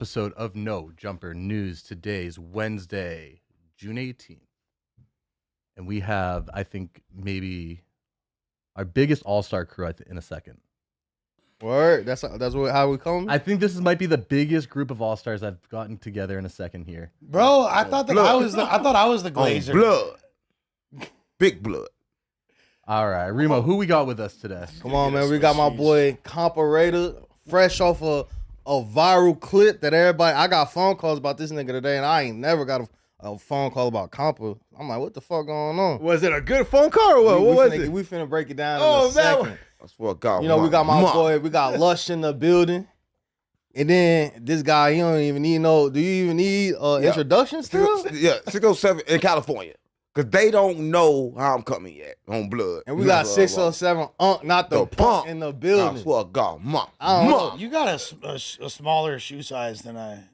episode of No Jumper News. Today's Wednesday, June 18th. And we have, I think, maybe our biggest all-star crew in a second. Word. That's how we come. I think this might be the biggest group of all-stars I've gotten together in a second here. Bro, I thought I was the Glazer. Blood. Big blood. All right, Remo, who we got with us today? Come on, man. We got my boy Comparator, fresh off a viral clip that everybody. I got phone calls about this nigga today, and I ain't never got a phone call about Compa. I'm like, what the fuck going on? Was it a good phone call or what? What was it? We finna break it down in a second. I swear to God. You know, we got my boy. We got Lush in the building. And then this guy, you don't even need do you even need introductions still? Yeah, 607 in California. Because they don't know how I'm coming yet on blood. And we got 607 not the punk in the building. I swear to God, You got a smaller shoe size than I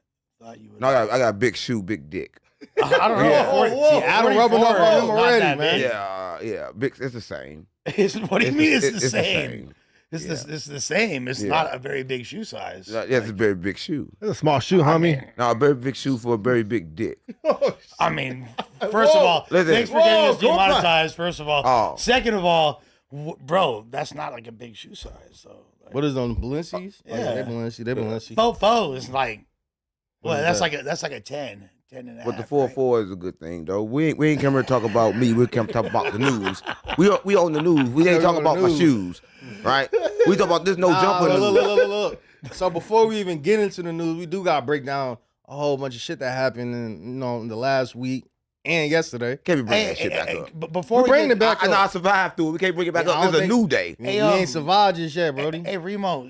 thought you would. No, I got a big shoe, big dick. I don't know. See, Adam rubbing up on him already, man. Yeah, big. It's the same. What do you mean it's the same? It's the same. It's not a very big shoe size. Yeah, it's a very big shoe. It's a small shoe, homie. No, a very big shoe for a very big dick. I mean, first of all, thanks for getting us demonetized, first of all. Second of all, bro, that's not like a big shoe size. So, what is on Balenci's? Yeah, they Balenci. Fofo is like, well, that's like a 10. 10 and a But half, the 4-4 is a good thing, though. We ain't come here to talk about me. We come to talk about the news. We on the news. We ain't talking about my shoes, right? We talk about this jumper news. Look. So before we even get into the news, we do got to break down a whole bunch of shit that happened in the last week and yesterday. Can't be bringing that shit back up. But before we bring it back up. I survived through it. We can't bring it back up. It's a new day. We ain't survived just yet, Brody. Hey, Remo,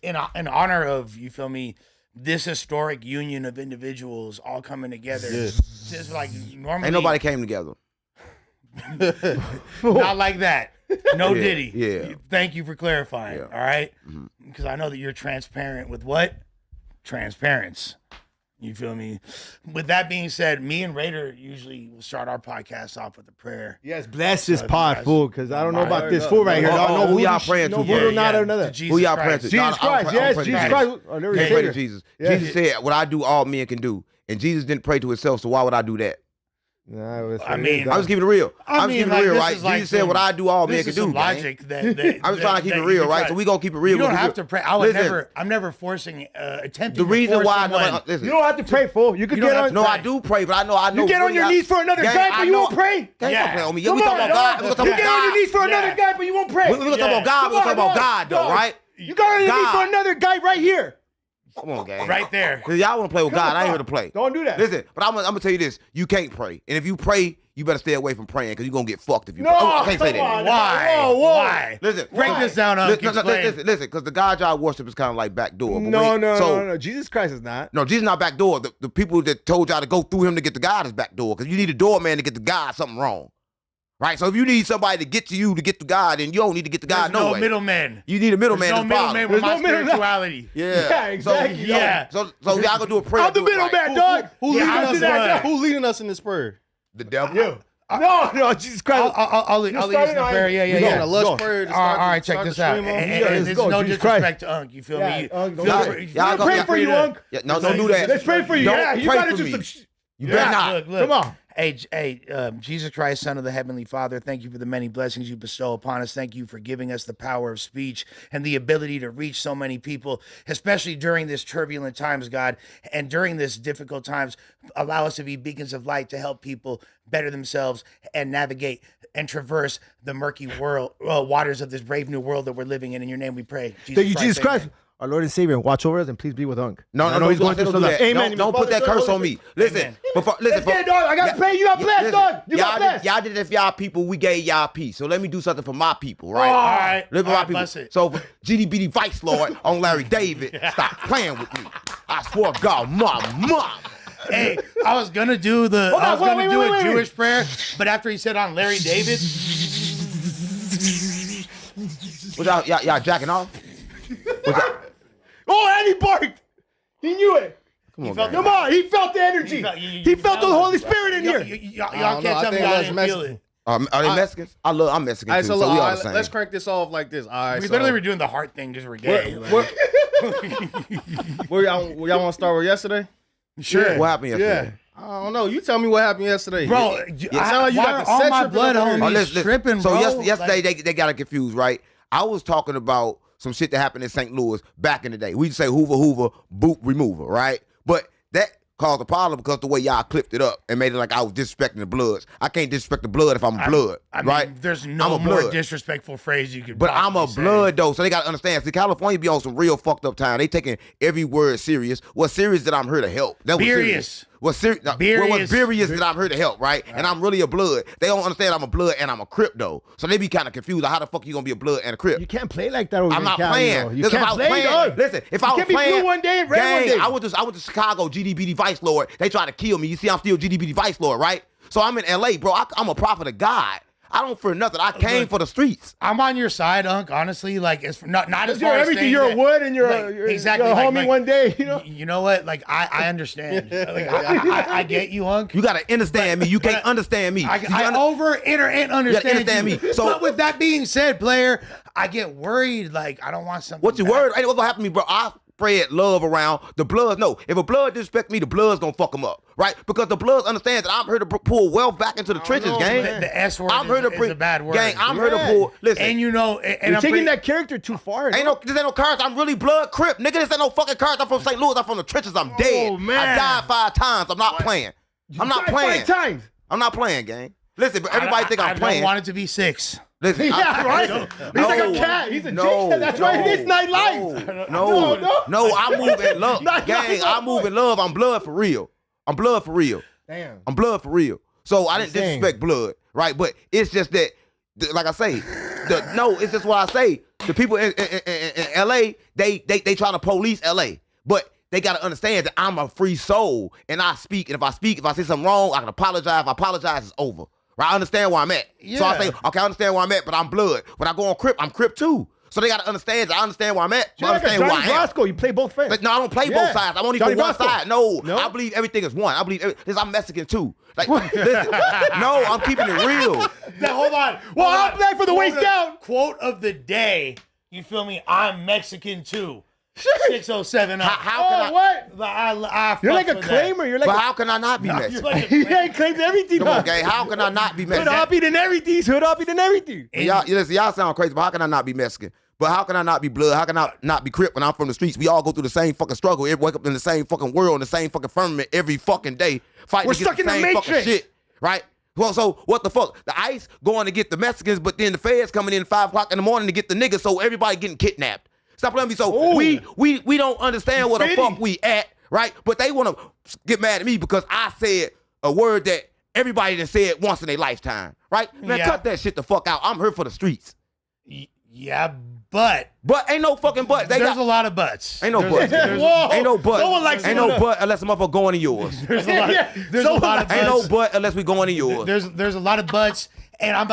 in honor of, you feel me, this historic union of individuals all coming together. Just like normally. Ain't nobody came together. Not like that. No Yeah, Diddy. yeah. Thank you for clarifying. Yeah. All right? Because I know that you're transparent with what? Transparency. You feel me? With that being said, me and Raider usually will start our podcast off with a prayer. Yes, bless this pod, fool, because I don't know about this fool right here. I don't know who y'all praying to. Who y'all praying to? Jesus Christ, yes, Jesus Christ. Pray to Jesus. Jesus said, what I do, all men can do. And Jesus didn't pray to himself, so why would I do that? I mean, I'm just keeping it real. I'm just keeping it real, right? Jesus said, what I do, all men can do. Logic that I'm just trying to keep it real, right? So we gonna keep it real. You don't have to pray. I'm never forcing, attempting. The reason why you don't have to pray, fool. You could get on. No, I do pray, but I know. You get on your knees for another guy, but you won't pray. Yeah, pray on me. We talking about God. You get on your knees for another guy, but you won't pray. We gonna talk about God. We gonna talk about God, though, right? You got on your knees for another guy right here. Come on, gang. Right there. Y'all want to play with God. I ain't here to play. Don't do that. Listen, but I'm going to tell you this. You can't pray. And if you pray, you better stay away from praying because you're going to get fucked if you pray. I can't say that. Why? Why? Listen. Break this down, Listen, because the God y'all worship is kind of like backdoor. No. Jesus Christ is not. No, Jesus not backdoor. The people that told y'all to go through him to get to God is backdoor because you need a doorman to get to God, something wrong. Right? So if you need somebody to get to you to get to God, then you don't need to get to God no way. No middleman. You need a middleman. There's no middleman with my spirituality. Yeah, exactly. So y'all gonna do a prayer. I'm the middleman, dog. Who leading us in this prayer? The devil. You. No, Jesus Christ. I'll lead us in prayer. Yeah. A lush prayer. All right, check this out. And this is no disrespect to Unk. You feel me? Y'all pray for you, Unk. No, don't do that. Let's pray for you. Yeah, you gotta do some shit. You better not. Look. Come on. Hey, Jesus Christ, Son of the Heavenly Father, thank you for the many blessings you bestow upon us. Thank you for giving us the power of speech and the ability to reach so many people, especially during this turbulent times, God. And during this difficult times, allow us to be beacons of light to help people better themselves and navigate and traverse the murky waters of this brave new world that we're living in. In your name we pray. Thank you, Jesus Christ. Our Lord and Savior, watch over us and please be with Unk. No, he's going to do that. Amen. Don't put that curse on me. Listen, dog. I got to pay. You got blessed, dog. You got blessed. Y'all did it for y'all people. We gave y'all peace. So let me do something for my people, right? All right. Live for my people. So for GDBD Vice Lord on Larry David, stop playing with me. I swear to God, mom. Hey, I was gonna do a Jewish prayer, but after he said on Larry David, was y'all jacking off? Oh, and he barked. He knew it. Come on, he felt the energy. He felt the Holy Spirit in here. Y'all can't tell me y'all didn't feel it. Are they Mexicans? I'm Mexican All right, too, so, so look, we all all the right, same. let's crank this off like this. All right, We so, literally were doing the heart thing because we're gay. where y'all want to start with yesterday? Sure. What happened yesterday? I don't know. You tell me what happened yesterday. Bro, It sound like you got the all sex my tripping blood up there. homies listen. tripping, So bro. yesterday they got it confused, right? I was talking about some shit that happened in St. Louis back in the day. We just say Hoover, boot remover, right? But that caused a problem because the way y'all clipped it up and made it like I was disrespecting the Bloods. I can't disrespect the Blood if I'm a Blood, I right? mean, there's I'm no a more Blood. disrespectful phrase you could. But I'm a possibly say. Blood though, so they gotta understand. See, California be on some real fucked up time. They taking every word serious. What's serious that I'm here to help. That was Serious. serious. What's serious? Serious. What's serious that I'm here to help, right? And I'm really a Blood. They don't understand I'm a Blood and I'm a Crip though. So they be kind of confused. How the fuck you gonna be a Blood and a Crip? You can't play like that over I'm in not Cali, playing. though. You Listen, can't if I was play, playing, dog. listen, if I You was can't be playing, blue one day and red one gang, day. I went to Chicago, GDBD Vice Lord. They tried to kill me. You see, I'm still GDBD Vice Lord, right? So I'm in LA, bro. I'm a prophet of God. I don't fear nothing. I came for the streets. I'm on your side, Unc. Honestly, like it's not as You're far as everything. saying You're that- a wood and you're like, you're exactly a like- homie like, one day. You know. You know what? Like I understand. Like, I get you, Unc. You gotta understand me. You can't understand me. I over and understand understand you. me. So- but with that being said, player, I get worried. Like I don't want something. What you bad. worried? Ain't what's gonna happen to me, bro. I spread love around. The Bloods, no. If a Blood disrespect me, the Bloods gonna fuck them up, right? Because the Bloods understand that I'm here to pull wealth back into the trenches, gang. The S word I'm here to is a bad word. Gang, I'm here to pull. Listen, And you know, and You're I'm taking pretty- that character too far. this ain't no cards. I'm really Blood Crip, nigga. This ain't no fucking cards. I'm from St. Louis. I'm from the trenches. I'm dead. man. I died 5 times. I'm not playing. I'm not playing. 5 times. I'm not playing, gang. Listen, but everybody think I'm I playing. don't want it to be 6. Listen, Yeah, right. He's like a cat. He's a Jake. That's why it is night life. No, I move in love. Not Gang, life, I move in love. I'm Blood for real. I'm Blood for real. Damn. I'm Blood for real. So I didn't Insane. disrespect Blood, right? But it's just that, like I say, it's just what I say. The people in LA, they trying to police LA, but they gotta understand that I'm a free soul and I speak. And if I say something wrong, I can apologize. If I apologize, it's over. Right? I understand where I'm at. So I say, okay, I understand where I'm at, but I'm Blood. When I go on Crip, I'm Crip too. So they gotta understand that I understand where I'm at. You're I like a understand who Johnny I am. Brasco. You play both fans. But no, I don't play Yeah. both sides. I'm only Johnny for one Brasco. side. No, No? I believe everything is one. I believe I'm Mexican too. Like, listen, no, I'm keeping it real. Now hold on. Well, Hold I'm on. black for the Quote waist of- down. Quote of the day. You feel me? I'm Mexican too. 607 up. How can I? Oh, what? I You're like fuck a with that. claimer. You're like But how can I not be You're Mexican? like a he ain't claims everything. Come on, Huh? gang. How can I not be Hood Mexican? hoppied and everything. He's hood hoppied and everything. Y'all sound crazy, but how can I not be Mexican? But how can I not be Blood? How can I not be Crip when I'm from the streets? We all go through the same fucking struggle. We wake up in the same fucking world, in the same fucking firmament every fucking day, fighting We're to get stuck the in the same fucking Matrix. shit, right? Well, so what the fuck? The ICE going to get the Mexicans, but then the feds coming in 5 o'clock in the morning to get the niggas, so everybody getting kidnapped. Stop playing me. So we don't understand where the fuck we at, right? But they want to get mad at me because I said a word that everybody done said once in their lifetime, right? Man, Yeah. cut that shit the fuck out. I'm here for the streets. Yeah, but But ain't no fucking but. there's a lot of buts. Ain't no but. Whoa. Ain't no but. Someone likes Ain't to- no but unless a motherfucker going in yours. There's a lot. Yeah, There's a someone lot of Ain't no buts. but unless we going in yours. There's a lot of butts, and I'm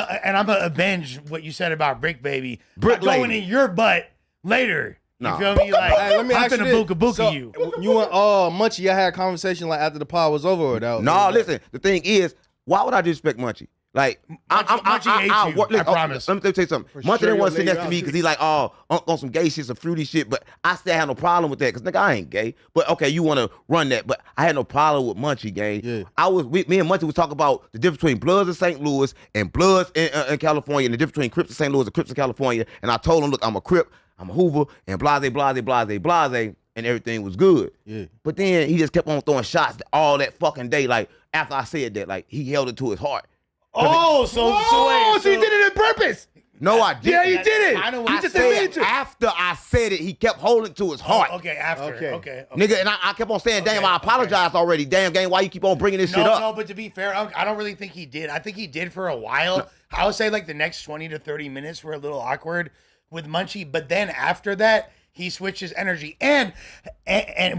gonna avenge what you said about Brick Baby. Brick by going Lady. in your butt later. You Nah. feel me? Like Hey, let me I'm ask you finna this. booka So, you. You and Munchie, y'all had a conversation like after the pod was over or that? No, listen. The thing is, why would I disrespect Munchie? Like, Munchie hates you, I promise. Let me tell you something. Munchie sure didn't want to you'll sit lay next to down me too. because he's like, oh, on some gay shit, some fruity shit. But I still have no problem with that because, nigga, I ain't gay. But, okay, you want to run that. But I had no problem with Munchie, gang. Yeah. Me and Munchie was talking about the difference between Bloods in St. Louis and Bloods in California and the difference between Crips in St. Louis and Crips in California. And I told him, look, I'm a Crip, I'm a Hoover, and blase, blase, blase, blase. And everything was good. Yeah. But then he just kept on throwing shots all that fucking day. Like, after I said that, like, he held it to his heart. Oh, so wait, so you did it on purpose. No, I didn't. Yeah, you did it. I know what You you just said. admitted to. After I said it, he kept holding to his heart. Okay, after. Okay. Okay. Nigga, and I kept on saying, damn, Okay, I apologized already. Damn, gang, why you keep on bringing this shit up? No, but to be fair, I don't really think he did. I think he did for a while. I would say like the next 20 to 30 minutes were a little awkward with Munchie, but then after that, he switched his energy and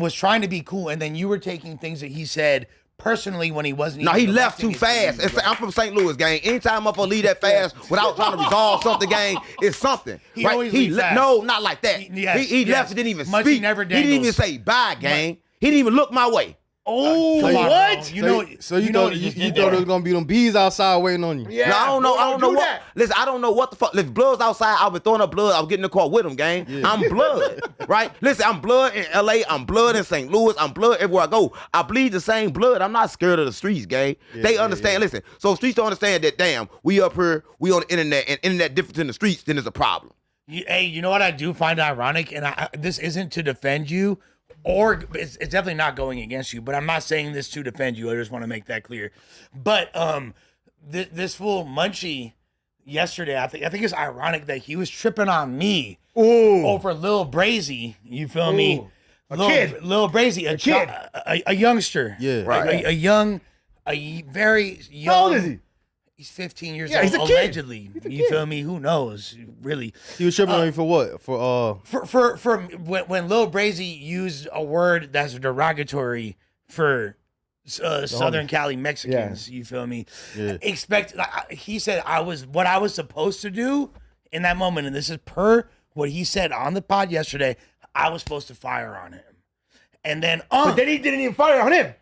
was trying to be cool. And then you were taking things that he said personally when he wasn't. No, even he left directing too his fast. movies. I'm from St. Louis, gang. Anytime I'm gonna leave that fast without trying to resolve something, gang, it's something. He always leaves fast. No, not like that. Yes, he yes. left and didn't even Munchie speak. never He didn't even dangles. say bye, gang. He didn't even look my way. Oh, Come on, what? bro. You know you thought there was gonna be them bees outside waiting on you? Yeah. No, I don't know. I don't know what. That. Listen, I don't know what the fuck. Listen, Blood's outside. I've been throwing up blood. I'm getting in the car with him, gang. Yeah. I'm Blood, right? Listen, I'm Blood in LA. I'm Blood in St. Louis. I'm Blood everywhere I go. I bleed the same blood. I'm not scared of the streets, gang. They understand. Listen, so streets don't understand that. Damn, we up here, we on the internet, and internet different than the streets. Then there's a problem. Hey, you know what I do find ironic, and this isn't to defend you, or it's definitely not going against you, but I'm not saying this to defend you. I just want to make that clear. But this fool Munchie yesterday, I think it's ironic that he was tripping on me over Lil Brazy. You feel me? Kid. Lil Brazy, kid. a youngster. Yeah. Right. A very young. How old is he? He's 15 years Yeah, old, he's a kid. allegedly. He's a You kid. feel me? Who knows? Really. He was tripping on you for what? For when Lil Brazy used a word that's derogatory for Southern Cali Mexicans, you feel me? Yeah. He said what I was supposed to do in that moment, and this is per what he said on the pod yesterday. I was supposed to fire on him, and then But then he didn't even fire on him.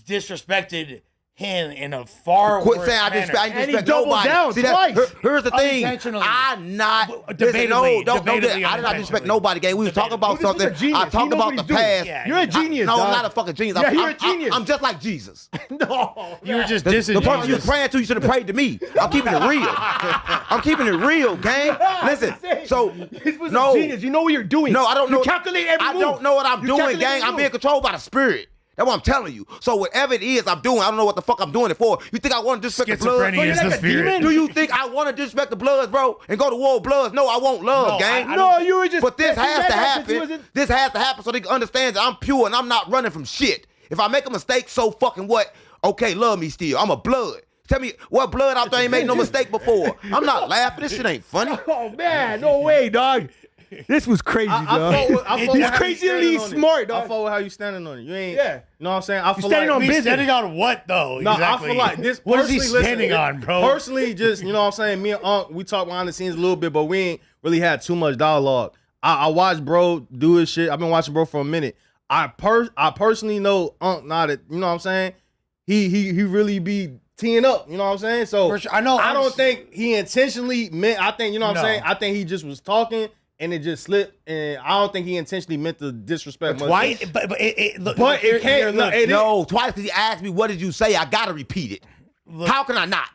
disrespected him in a far Quit worse saying I manner. disrespect And he nobody. doubled down See, that, twice. here's the thing. Unintentionally. I'm not. Debatably, Listen, I did not unintentionally. disrespect nobody, gang. We was talking about This is a something. genius. I He talked knows about what the he's doing. past. Yeah, You're a genius, No, dog. I'm not a fucking genius. Yeah, you're a genius. I'm just like Jesus. No. You were just The dissing person you was Jesus. praying to, you should have prayed to me. I'm keeping it real. I'm keeping it real, gang. Listen, so This was no, a genius. You know what you're doing. no, I don't know. You calculate every I move. don't know what I'm You doing, calculate gang. every I'm move. being controlled by the spirit. That's what I'm telling you. So whatever it is I'm doing, I don't know what the fuck I'm doing it for. You think I want to disrespect the blood? Schizophrenia is like the a spirit. demon? Do you think I want to disrespect the Bloods, bro, and go to war with Bloods? No, I won't love, No, gang. I No, you were just. But this messing has to that up 'cause he happen. wasn't- This has to happen so they can understand that I'm pure and I'm not running from shit. If I make a mistake, so fucking what? Okay, love me still. I'm a Blood. Tell me what Blood out there ain't made no mistake before. I'm not laughing. This shit ain't funny. Oh man, no way, dog. This was crazy, dog. He's crazily smart, dog. I fuck with how you standing on it. You ain't. Yeah. You know what I'm saying? I feel standing like on He's business. standing on what though? No, exactly? I feel like this. What is he personally, standing listen, on, bro? Personally, just, you know what I'm saying? Me and Unc, we talk behind the scenes a little bit, but we ain't really had too much dialogue. I watched bro do his shit. I've been watching bro for a minute. I personally know Unc not it. You know what I'm saying? He really be teeing up. You know what I'm saying? So For sure. I know. I don't think he intentionally meant. I think, you know what I'm No. saying? I think he just was talking and it just slipped. And I don't think he intentionally meant to disrespect. Twice? But look, But it can't. here, look, No, twice because he asked me, what did you say? I got to repeat it. look, How can I not?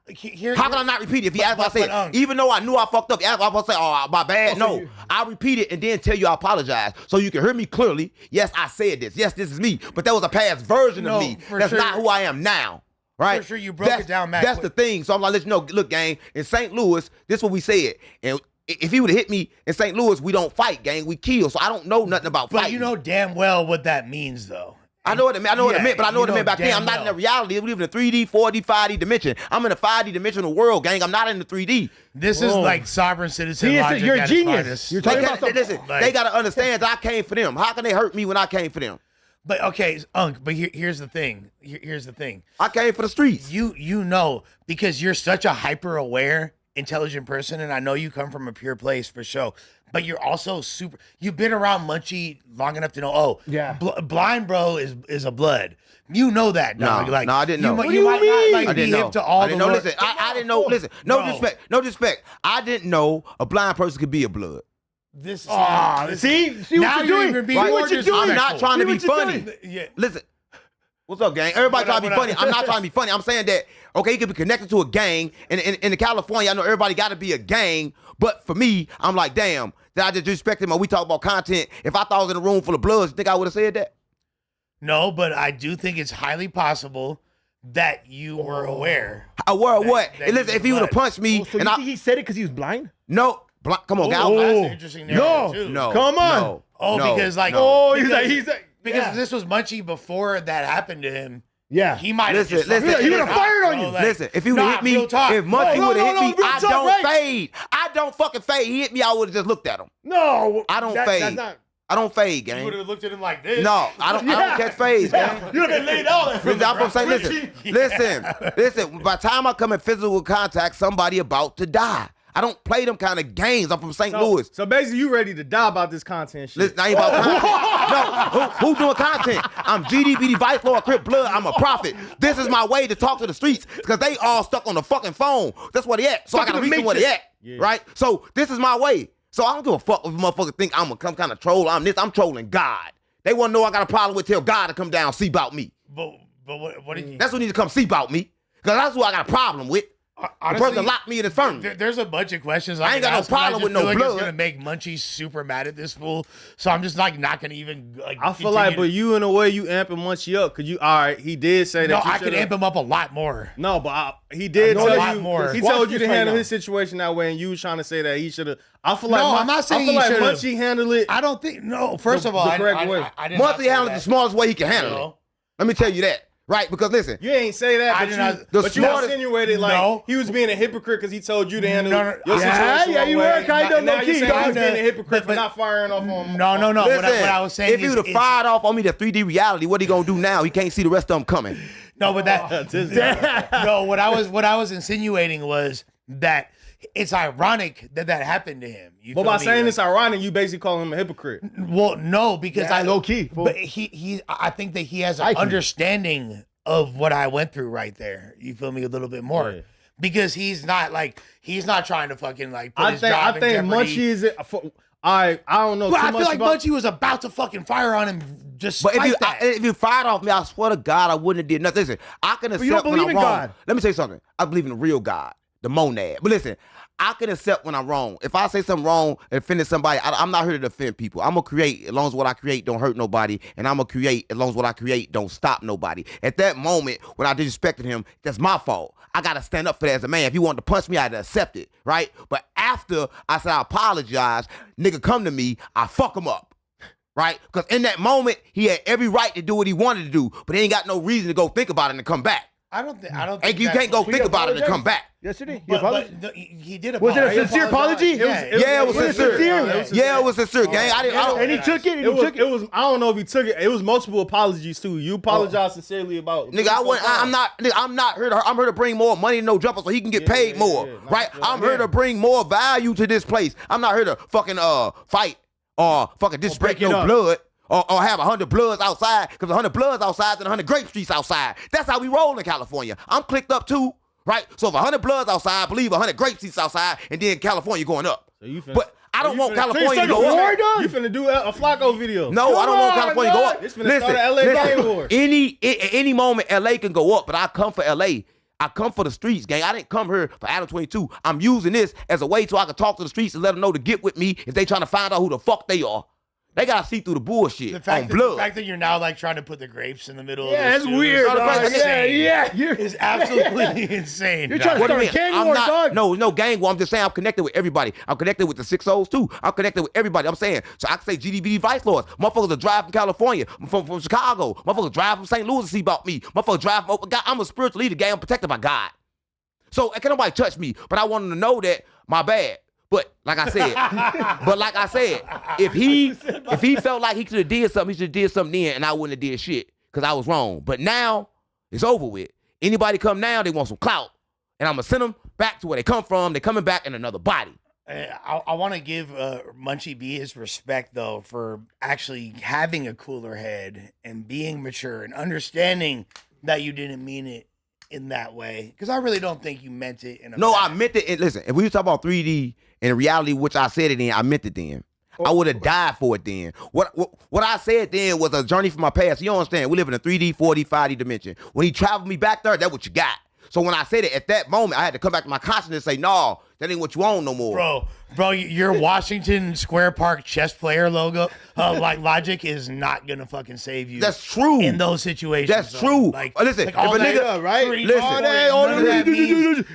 here, How can I not repeat it? If he asked me, I but, say, even though I knew I fucked up, he asked me, I was say, oh, my bad. No, I repeat it and then tell you I apologize. So you can hear me clearly. Yes, I said this. Yes, this is me. But that was a past version No, of me. for That's sure. not who I am now. Right? For sure, you broke it down, Mac. That's the thing. So I'm like, let you know, look, gang, in St. Louis, this is what we said. And if he would have hit me in St. Louis, we don't fight, gang. We kill. So I don't know nothing about But fighting. you know damn well what that means, though. I know what it meant. I know what it Yeah, meant, but I know what it you meant back know then. I'm not damn in the reality. We live in a 3D, 4D, 5D dimension. I'm in a 5D dimensional world, gang. I'm not in the 3D. This is like sovereign citizen Genius, logic. you're a at its genius. finest. You're They, talking gotta, about something. listen, Like- they got to understand that I came for them. How can they hurt me when I came for them? But okay, Unc. But here's the thing. Here's the thing. I came for the streets. You know, because you're such a hyper aware, intelligent person, and I know you come from a pure place for sure. But you're also super. You've been around Munchie long enough to know. Oh, Yeah. Blind bro is a Blood. You know that, dog. No, like, no, I didn't know. You, What you do you might mean? not like I be didn't know. hip to all I didn't the know. lore- Listen, I didn't know. Listen, no Bro. disrespect. No disrespect. I didn't know a blind person could be a Blood. This is Ah, this- see now what you're you're even doing. being See more what you're doing. I'm not trying to See be what you're funny. doing. Yeah. Listen, what's up, gang? Everybody trying to be What up? funny. I'm not trying to be funny. I'm saying that, okay, you could be connected to a gang. And in California, I know everybody got to be a gang. But for me, I'm like, damn, that I just disrespect him. When we talk about content, if I thought I was in a room full of Bloods, you think I would have said that? No, but I do think it's highly possible that you were aware. I were what? that And listen, you if he would have Blood. punched me, Oh, so and you I think he said it because he was blind? no, come on, guys. Oh. That's an interesting narrative, too. No, Come on. no, Oh, no, because like, Oh, because, he's like, because yeah. if this was Munchie before that happened to him, Yeah. he might have Listen, just listen, fucking he would've hit fired on bro, you. like, Listen, if he would have hit me, real talk. if Munchie No, would have no, hit me, real I talk, don't right? fade. I don't fucking fade. He hit me, I would have just looked at him. No. I don't That's fade. not. I don't fade, You would gang. have looked at him like this. No, I don't catch fades, gang. You would have been laid out. Listen, I'm gonna say, listen. By the time I come in physical contact, somebody about to die. I don't play them kind of games. I'm from St. Louis. So basically, you ready to die about this content shit? Listen, I ain't about content. No, who doing content? I'm GDBD, Vice Lord, Crip Blood. I'm a prophet. This is my way to talk to the streets because they all stuck on the fucking phone. That's where they at. So I gotta reach them where they at. Yeah. Right? So this is my way. So I don't give a fuck if motherfuckers think I'm some kind of troll. I'm trolling God. They want to know I got a problem with, tell God to come down, see about me. But what did you? That's who needs to come see about me. Because that's who I got a problem with. Honestly, the person locked me in the infirmary. There's a bunch of questions I ain't got no problem with no like blood. It's gonna make Munchie super mad at this fool, so I'm just like not gonna even. Like, I feel like, but you in a way you amping Munchie up. Cause you, all right, he did say that. No, I could amp him up a lot more. No, but he did tell you more. He told you to handle his situation that way, and you was trying to say that he should have. I feel like I'm not saying I feel like should've. Munchie handled it. I don't think. No, first of all, the correct way. I did not Munchie say handled it that. the smartest way he can handle it. Let me tell you that. Right, because listen, You ain't say that, but you insinuated like he was being a hypocrite because he told you to handle your situation. Yeah, you were kind of low key. He was dog. being a hypocrite for not firing off on. No. listen, What I was saying if he would have fired off on me the 3D reality, what he gonna do now? He can't see the rest of them coming. No, but no. What I was insinuating was that it's ironic that happened to him. But by saying it's ironic, you basically call him a hypocrite. Well, no, because I low key. But I think that he has an understanding of what I went through right there. You feel me a little bit more. Yeah. Because he's not trying to fucking like put I his think job in jeopardy. Munchie is. I don't know. But too I much feel like about, Munchie was about to fucking fire on him just But that. if you fired off me, I swear to God, I wouldn't have did nothing. Listen, I can accept you don't when believe I'm in wrong. God. Let me tell you something. I believe in the real God, the monad. But listen, I can accept when I'm wrong. If I say something wrong and offended somebody, I'm not here to defend people. I'm going to create as long as what I create don't hurt nobody, and I'm going to create as long as what I create don't stop nobody. At that moment, when I disrespected him, that's my fault. I got to stand up for that as a man. If he wanted to punch me, I had to accept it, right? But after I said I apologize, nigga come to me, I fuck him up. Right? Because in that moment, he had every right to do what he wanted to do, but he ain't got no reason to go think about it and come back. I don't think And you can't go think about it and come back. Yesterday, But he did was apologize. it a sincere apology? Yeah, it was sincere. Yeah, it was sincere, gang. And he took it. It was. I don't know if he took it. It was multiple apologies too. You apologized sincerely about. Nigga, I'm not here to. I'm here to bring more money to No Jumper so he can get paid more, right? I'm here to bring more value to this place. I'm not here to fucking fight or fucking disrespect no blood. Or have 100 bloods outside, because 100 bloods outside and 100 grape streets outside. That's how we roll in California. I'm clicked up too, right? So if 100 bloods outside, I believe 100 grape streets outside, and then California going up. But I don't want California to go up. You finna do a Flacco video. No, I don't want California to go up. It's finna start an LA gang war. Any moment LA can go up, but I come for LA. I come for the streets, gang. I didn't come here for Adam 22. I'm using this as a way so I can talk to the streets and let them know to get with me if they trying to find out who the fuck they are. They gotta see through the bullshit on blood. The fact that you're now like trying to put the grapes in the middle of that's this weird. Yeah. You're It's absolutely insane. You're trying to start a gang war, dog. No gang war. I'm just saying I'm connected with everybody. I'm connected with the 6-0s too. I'm connected with everybody. I'm saying, so I can say GDBD Vice Lords. Motherfuckers are drive from California, from Chicago. Motherfuckers drive from St. Louis to see about me. Motherfuckers drive from God. I'm a spiritual leader, gang. I'm protected by God. So can't nobody touch me. But I want them to know that my bad. But like I said, if he felt like he could have did something, he should have did something then, and I wouldn't have did shit because I was wrong. But now it's over with. Anybody come now, they want some clout, and I'm gonna send them back to where they come from. They're coming back in another body. I want to give Munchie B his respect though for actually having a cooler head and being mature and understanding that you didn't mean it in that way, because I really don't think you meant it in a No, I meant it. Listen, if we talk about 3D and reality, which I said it in, I meant it then. I would have died for it then. What I said then was a journey from my past. You don't understand. We live in a 3D, 4D, 5D dimension. When he traveled me back there, that's what you got. So when I said it, at that moment, I had to come back to my consciousness and say, no, that ain't what you own no more. Bro, your Washington Square Park chess player logo, like logic is not gonna fucking save you. That's true. In those situations. That's true. Like, listen, like all if a that, nigga, right? Listen,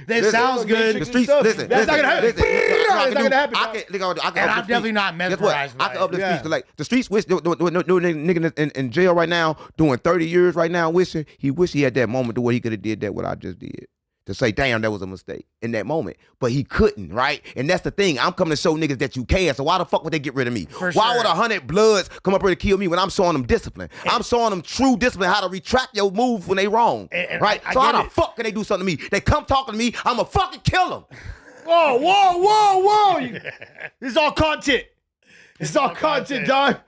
that sounds good. The streets, listen. That's not gonna happen. That's not gonna happen. And I'm definitely not mesmerized by I can up the it. streets. Like the streets wish no nigga in jail right now doing 30 years right now wishing he had that moment to where he could have did that what I just did. To say, damn, that was a mistake in that moment. But he couldn't, right? And that's the thing. I'm coming to show niggas that you can. So why the fuck would they get rid of me? Why would 100 bloods come up here to kill me when I'm showing them discipline? I'm showing them true discipline, how to retract your moves when they wrong, right? So how the fuck can they do something to me? They come talking to me, I'ma fucking kill them. Whoa. This is all content. This is all content, dog.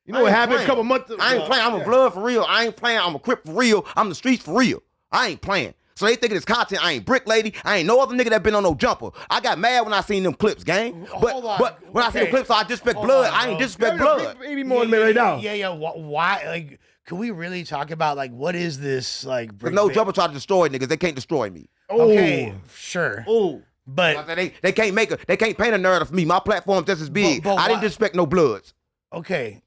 You know what happened a couple months ago? I ain't playing. I'm a blood for real. I ain't playing. I'm a Crip for real. I'm the streets for real. I ain't playing. So they think it's content. I ain't Brick Lady. I ain't no other nigga that been on no jumper. I got mad when I seen them clips, gang. But when I seen the clips, so I disrespect blood. I ain't disrespect blood. Maybe more than me right now. Yeah. Why? Like, can we really talk about like what is this like? Cause no jumper try to destroy niggas. They can't destroy me. Okay, sure. Oh, but they can't they can't paint a narrative for me. My platform's just as big. But I didn't disrespect no bloods. Okay,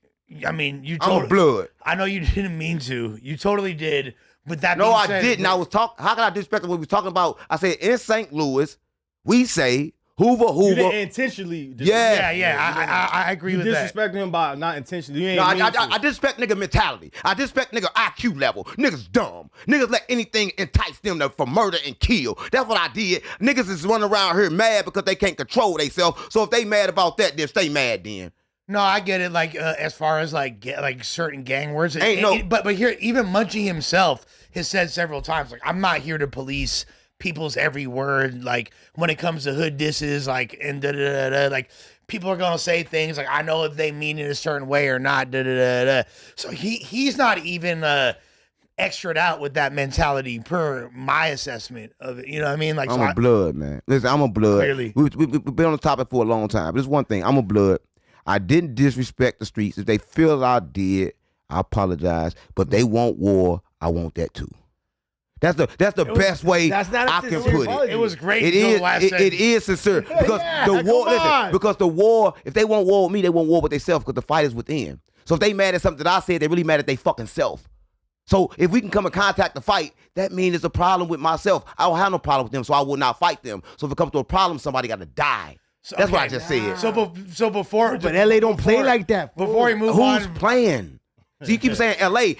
I mean you. I'm a blood. I know you didn't mean to. You totally did. But that no, being I said, didn't. I was talking. How can I disrespect what we was talking about? I said in St. Louis, we say Hoover. You didn't intentionally. Yeah. I agree with that. You disrespect him by not intentionally. You ain't I disrespect nigga mentality. I disrespect nigga IQ level. Niggas dumb. Niggas let anything entice them for murder and kill. That's what I did. Niggas is running around here mad because they can't control themselves. So if they mad about that, then stay mad then. No, I get it. Like as far as like certain gang words, but here even Munchie himself has said several times, like I'm not here to police people's every word. Like when it comes to hood disses, like and da da da, like people are gonna say things like I know if they mean it a certain way or not. Da da da da. So he's not even extra'd out with that mentality per my assessment of it. You know what I mean? Like I'm a blood, man. Listen, I'm a blood. Clearly, we've been on the topic for a long time. But there's one thing. I'm a blood. I didn't disrespect the streets. If they feel I did, I apologize. But they want war. I want that too. That's the best way I can put it. It was great. It is sincere because the war. Listen, because the war. If they want war with me, they want war with themselves because the fight is within. So if they mad at something that I said, they really mad at they fucking self. So if we can come and contact the fight, that means it's a problem with myself. I don't have no problem with them, so I will not fight them. So if it comes to a problem, somebody got to die. So, that's what I just said. So before, but LA don't play like that. Before we move on, who's playing? So you keep saying LA.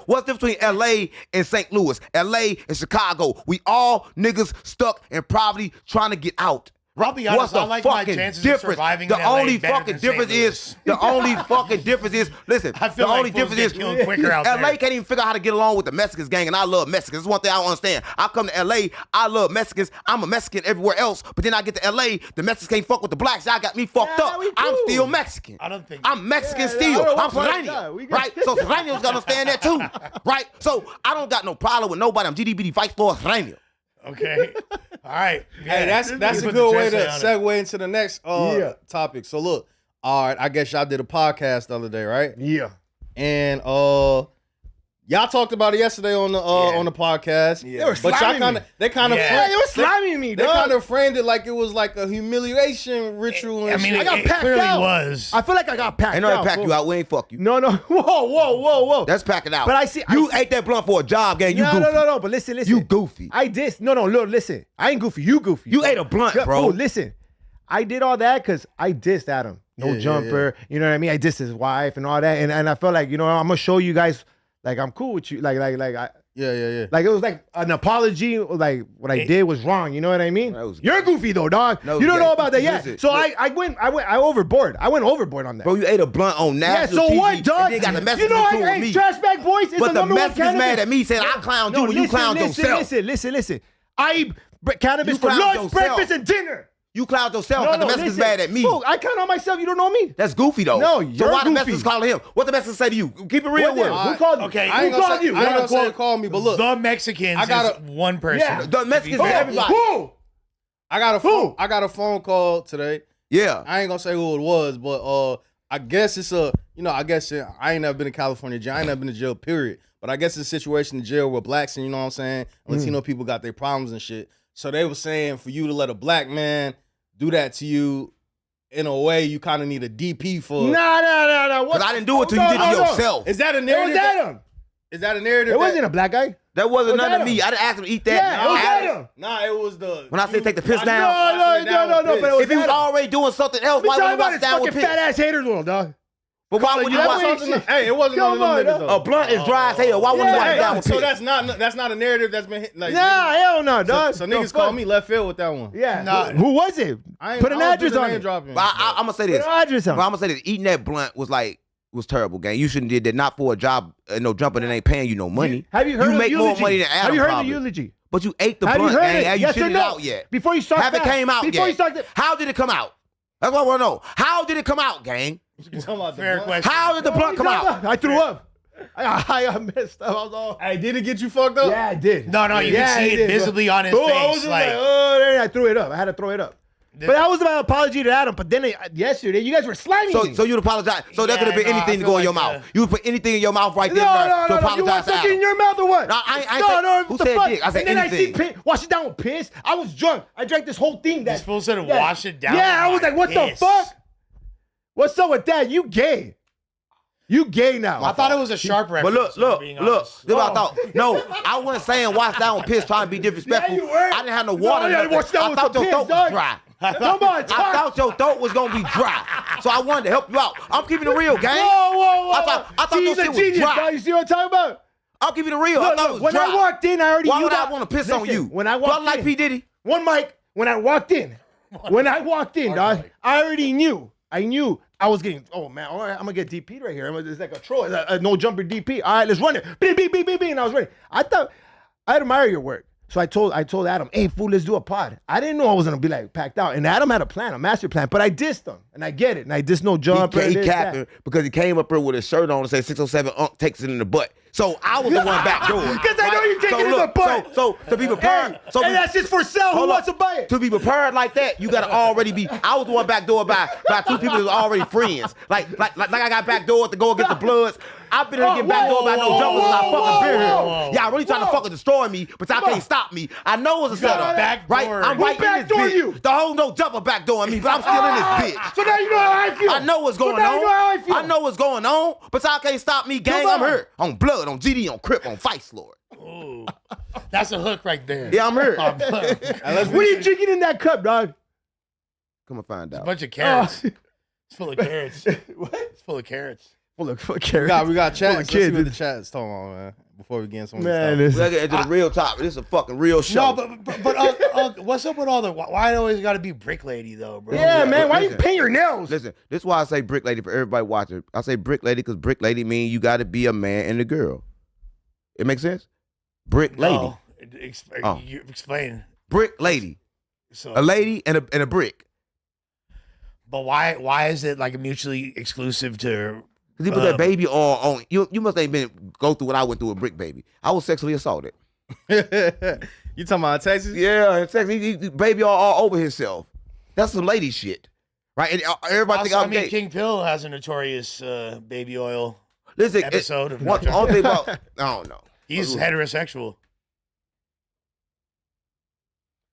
What's the difference between LA and St. Louis? LA and Chicago. We all niggas stuck in poverty trying to get out. I'll be honest, I like my chances of surviving the in LA only better fucking than difference St. is the only fucking difference is listen. I feel the like only difference is killed quicker out LA there. can't even figure out how to get along with the Mexicans gang, and I love Mexicans. That's one thing I don't understand. I come to LA, I love Mexicans. I'm a Mexican everywhere else, but then I get to LA, the Mexicans can't fuck with the blacks. Y'all got me fucked up. I'm still Mexican. I don't think I'm Mexican still. I'm Serrano, right? So Serrano's gonna understand that too, right? So I don't got no problem with nobody. I'm GDBD fight for Serrano. Okay. All right. Yeah, hey, that's a good way to segue into the next topic. So look, all right, I guess y'all did a podcast the other day, right? Yeah. And y'all talked about it yesterday on the podcast. Yeah. They were but slamming they kind of they were slamming me. They kind of framed it like it was like a humiliation ritual. And I got packed clearly out. Was. I feel like I got packed Ain't out. no pack you out. We ain't fuck you. No. Whoa. That's packing out. But I see you ate that blunt for a job, gang. You goofy. No. But listen. You goofy. I dissed. No. Look, listen. I ain't goofy. You goofy. You ate a blunt, bro. Oh, listen. I did all that because I dissed Adam. No jumper. Yeah. You know what I mean? I dissed his wife and all that. And I felt like, I'm gonna show you guys like I'm cool with you. Like Like it was like an apology. Like what I did was wrong. You know what I mean? You're goofy though, dog. You don't know about that yet. So I went overboard. I went overboard on that. Bro, you ate a blunt on national TV. So what, dog? And got the message with me. Trash Bag Boys is but the number one message is mad at me saying I clowned you and you clowned yourself. Listen. I eat cannabis for lunch, breakfast, and dinner. You clowned yourself, but the message is mad at me. Bro, I count on myself. You don't know me. That's goofy though. No, you're so why goofy. the message calling him? What the message say to you? Keep it real with him. Who called you? Okay, I ain't who called you? I ain't gonna say call me, but look, the Mexicans is one person. Yeah. The Mexicans is everybody. Who? I got a phone call today. Yeah. I ain't gonna say who it was, but I guess it's I ain't never been to California jail. I ain't never been to jail, period. But I guess it's a situation in jail where blacks and, you know what I'm saying, Latino people got their problems and shit. So they were saying for you to let a black man do that to you, in a way, you kind of need a DP for. No. Because I didn't do it to you. You did it yourself. Is that a narrative? It was Adam. Is that a narrative? It wasn't a black guy. That wasn't Was none Adam. of me. I didn't ask him to eat that. Yeah, it was Adam. Nah, it was the. When I said take the piss down. No. But it was if he was Adam. already doing something else, We why talking would about he his watch down with fucking piss? fat ass haters, little dog. But why would you watch something? Hey, it wasn't Come on on, them niggas though. A blunt is dry as hell. Why would you watch down with So piss? that's not a narrative that's been hit. Like, Nah, hell no, dog. So niggas call me left field with that one. Yeah. Nah. Who was it? Put an address on it. But I'm gonna say this. Put an address on But it. I'm gonna say this. Eating that blunt was like was terrible, gang. You shouldn't did that. Not for a job, no jumper that ain't paying you no money. Have you heard you of make the more eulogy? money than Adam. Have you heard probably. the eulogy? But you ate the Have blunt, you heard gang. it? Have you Yes shit or it no? out yet? Before you start Haven't came out Before yet. you start How did it come out? That's what I want to know. How did it come out, gang? Fair question. How did the blunt come out? I threw up. I messed up. I was all. Hey, did it get you fucked up? Yeah, I did. No, you can see it visibly on his I was face. just like, oh, then I threw it up. I had to throw it up. But that was my apology to Adam. But then yesterday, you guys were slimy. So you'd apologize. So there could have been anything to go in your mouth. You would put anything in your mouth right there to apologize You want to something in Adam. your mouth or what? No, I Who said dick? I said and then anything. I see wash it down with piss. I was drunk. I drank this whole thing. This fool said wash it down. Yeah, I was with like, what piss. the fuck? What's up with that? You gay. You gay now. I thought it was a sharp reference. But look. being This is what I Oh. thought. No, I wasn't saying wash down with piss trying to be disrespectful. Yeah, you were. I didn't have no water. No, nothing. wash down I with thought some your piss, throat was dog. dry. Come on, I thought your throat was gonna be dry. So I wanted to help you out. I'm keeping it real, gang. Whoa. I thought See, your he's a shit was genius, dry. dog. You see what I'm talking about? I'm keeping it real. I thought it was when dry. I walked in, I already Why knew would that. I want to piss on Listen, you? When I Do I walked like in, P. Diddy? one mic, when I walked in, dog, I already knew. I knew I was getting, oh man, all right, I'm gonna get DP'd right here. It's like a troll, it's a no jumper DP. All right, let's run it. Beep, beep, beep, beep, beep. And I was ready. I thought, I admire your work. So I told Adam, hey, fool, let's do a pod. I didn't know I was gonna be like packed out. And Adam had a plan, a master plan, but I dissed him. And I get it. And I dissed no jumper. He this, capping because he came up here with his shirt on and said 607 takes it in the butt. So I was the one back door. Because I know you take it in the butt. So to be prepared. And that's just for sale. Who wants to buy it? To be prepared like that, you gotta already be. I was the one back door by two people that's already friends. Like I got back door to go and get the bloods. I've been here to get back door by no jumpers and I fucking been here. Y'all really trying to fucking destroy me, but y'all can't stop me. I know it's a setup. Right? I'm right in this bitch. The whole no jumper back door me, but I'm still in this bitch. So now you know how I feel. I know what's going on. You know how I feel. I know what's going on, but y'all can't stop me, gang. I'm here. On blood, on GD, on Crip, on Vice Lord. Ooh, that's a hook right there. Yeah, I'm here. What are you drinking in that cup, dog? Come and find A out. bunch of carrots. It's full of carrots. What? It's full of carrots. Well, look, fuck We got chats. Let's see kids. what the chat's talking about, man. Before we get in some of Man, this We gotta get into the real topic. This is a fucking real show. No, but what's up with all the? Why it always got to be brick lady though, bro? Yeah, man. Why you Listen. paint your nails? Listen, this is why I say brick lady for everybody watching. I say brick lady because brick lady mean you got to be a man and a girl. It makes sense? Brick lady. No, Oh. you explain. Brick lady. So, A lady and a brick. but why is it like mutually exclusive to? Because he put that baby all on. You must ain't been go through what I went through with brick baby. I was sexually assaulted. stuff. You talking about Texas? Yeah, and sex, he baby all over himself. That's some lady shit. Right? And everybody think Also, I'm gay. King Pill has a notorious baby oil Listen, episode of. one thing about, I don't know. He's heterosexual.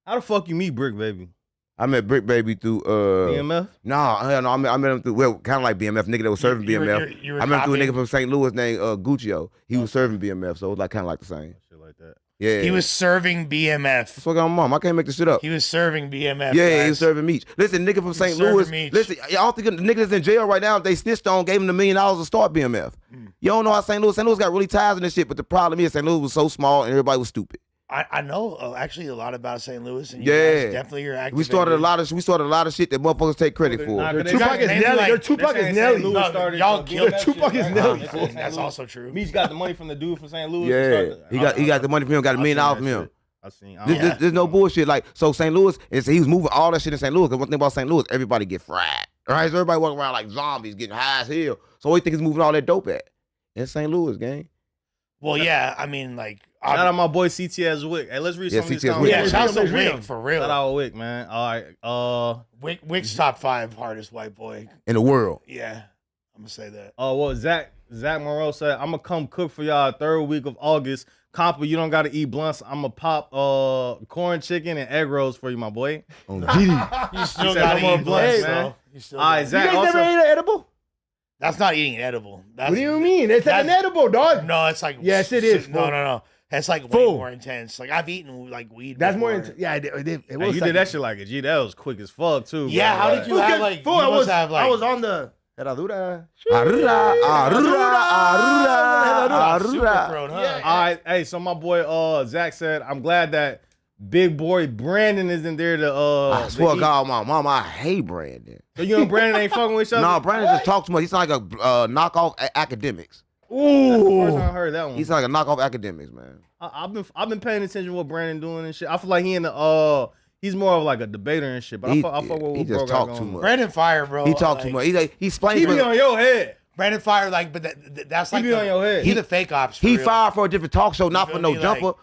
How the fuck you meet Brick Baby? I met Brick Baby through BMF? Nah, hell no. I met him through kind of like BMF nigga that was serving BMF. You were I met him through a copying? nigga from St. Louis named Guccio. He was serving BMF, so it was like kind of like the same. Shit like that. Yeah, He was serving BMF. Fuck on mom. I can't make this shit up. He was serving BMF. Yeah, he guys. was serving meat. Listen, nigga from St. serving Louis. meat. Listen, y'all think the nigga that's in jail right now, they snitched on, gave him $1 million to start BMF. You don't know how St. Louis got really ties in this shit, but the problem is St. Louis was so small and everybody was stupid. I know actually a lot about St. Louis, and Yeah. guys definitely are active. We started a lot of shit that motherfuckers take credit for. Nah, Tupac got is names Nelly. like- Their Tupac is Nelly. y'all killed Tupac is Nelly. That's also true. Meech got the money from the dude from St. Louis. Yeah, he got the money from him, got $1 million from him. I seen. There's no bullshit. Like, so St. Louis, he was moving all that shit in St. Louis. Because one thing about St. Louis, everybody get fried. Right? So everybody walking around like zombies, getting high as hell. So where you think he's moving all that dope at? In St. Louis, gang. Well, yeah, I mean, like, Shout out my boy CTS Wick. Hey, let's read Yeah, some of these CTS comments. Wick. yeah, shout out to Let's read Wick them. for real. Shout out Wick, man. All right. Wick's top 5 hardest white boy. In the world. Yeah, I'm gonna say that. Well, Zach Monroe said, I'm gonna come cook for y'all third week of August. Compa, you don't gotta eat blunts. I'm gonna pop corn chicken and egg rolls for you, my boy. On the GD. You still said gotta no more eat blunts, blunts, man. man. You still All right, gotta- Zach You guys also. never ate an edible? That's not eating edible. That's, What do you mean? It's like an that's- edible, dog. No, it's like Yes, it is, No. That's like way Fool. more intense. Like I've eaten like weed. That's more. before. Yeah, it Hey, was you like- did that shit like a G. That was quick as fuck too. Yeah, bro. how did you have like? Fool, you I must was have, like, I was on the Herradura. Super throat, huh? All right, hey, so my boy Zach said, I'm glad that big boy Brandon isn't there to I swear to God, my mama, I hate Brandon. So you and Brandon ain't fucking with each other? No, Brandon just talks too much. He's like a knockoff academics. Ooh, first time I heard that one. He's like a knockoff academics, man. I've been paying attention to what Brandon doing and shit. I feel like he in the he's more of like a debater and shit. But I fuck with what he bro just got talk going too on. much. Brandon Fire, bro. He talk too much. He explains. He be on your head. Brandon Fire, like, but that's like He be on your head. He the fake ops. For he real. fired for a different talk show, not feel for no me? jumper.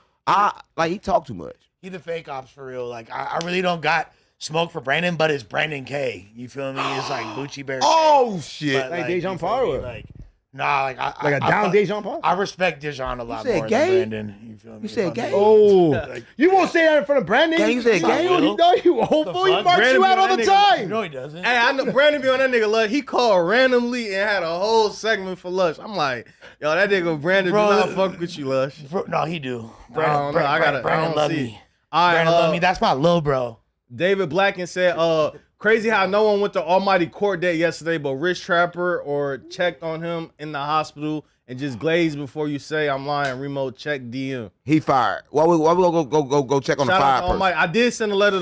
He talk too much. He the fake ops for real. Like I really don't got smoke for Brandon, but it's Brandon K. You feel me? It's like Bucci Bear. Oh shit! But, Like Dejan you feel Paul? me? Like nah, like Like a down Dejan Paul? I respect Dejan a lot said more gay? than Brandon. You feel me? You said If I'm gay? being- Oh, Like, you won't say that in front of Brandon. Yeah, you said gay. You know you hopeful. He fuck? marks Brandon you be out on all the that nigga. time. no, he doesn't. Hey, I know Brandon be on that nigga Lush. He called randomly and had a whole segment for Lush. I'm like, yo, that nigga Brandon Bro, do not fuck with you, Lush. Bro, no, he do. I don't know. I Brandon don't love see. me. All right, Brandon love me. That's my little bro. David Blacken said, crazy how no one went to Almighty court date yesterday, but Rich Trapper or checked on him in the hospital and just glazed before you say I'm lying. Remote check DM. He fired. Why we gonna go check on the Shout out fire to person? Almighty. I did send a letter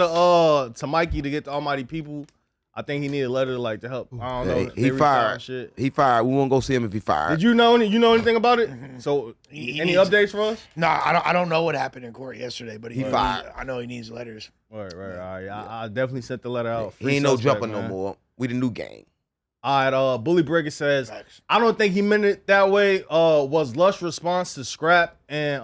to Mikey to get the Almighty people. I think he needed a letter to help. I don't know. Hey, They he reached out and fired. shit. He fired. We won't go see him if he fired. Did you know anything about it? So He any needs- updates for us? No, I don't know what happened in court yesterday, but he fired. I know he needs letters. Right. All right. I definitely sent the letter out. He Free ain't no suspect, jumper no man. more. We the new gang. All right, Bully Breaker says, Facts. I don't think he meant it that way. Was Lush response to Scrap and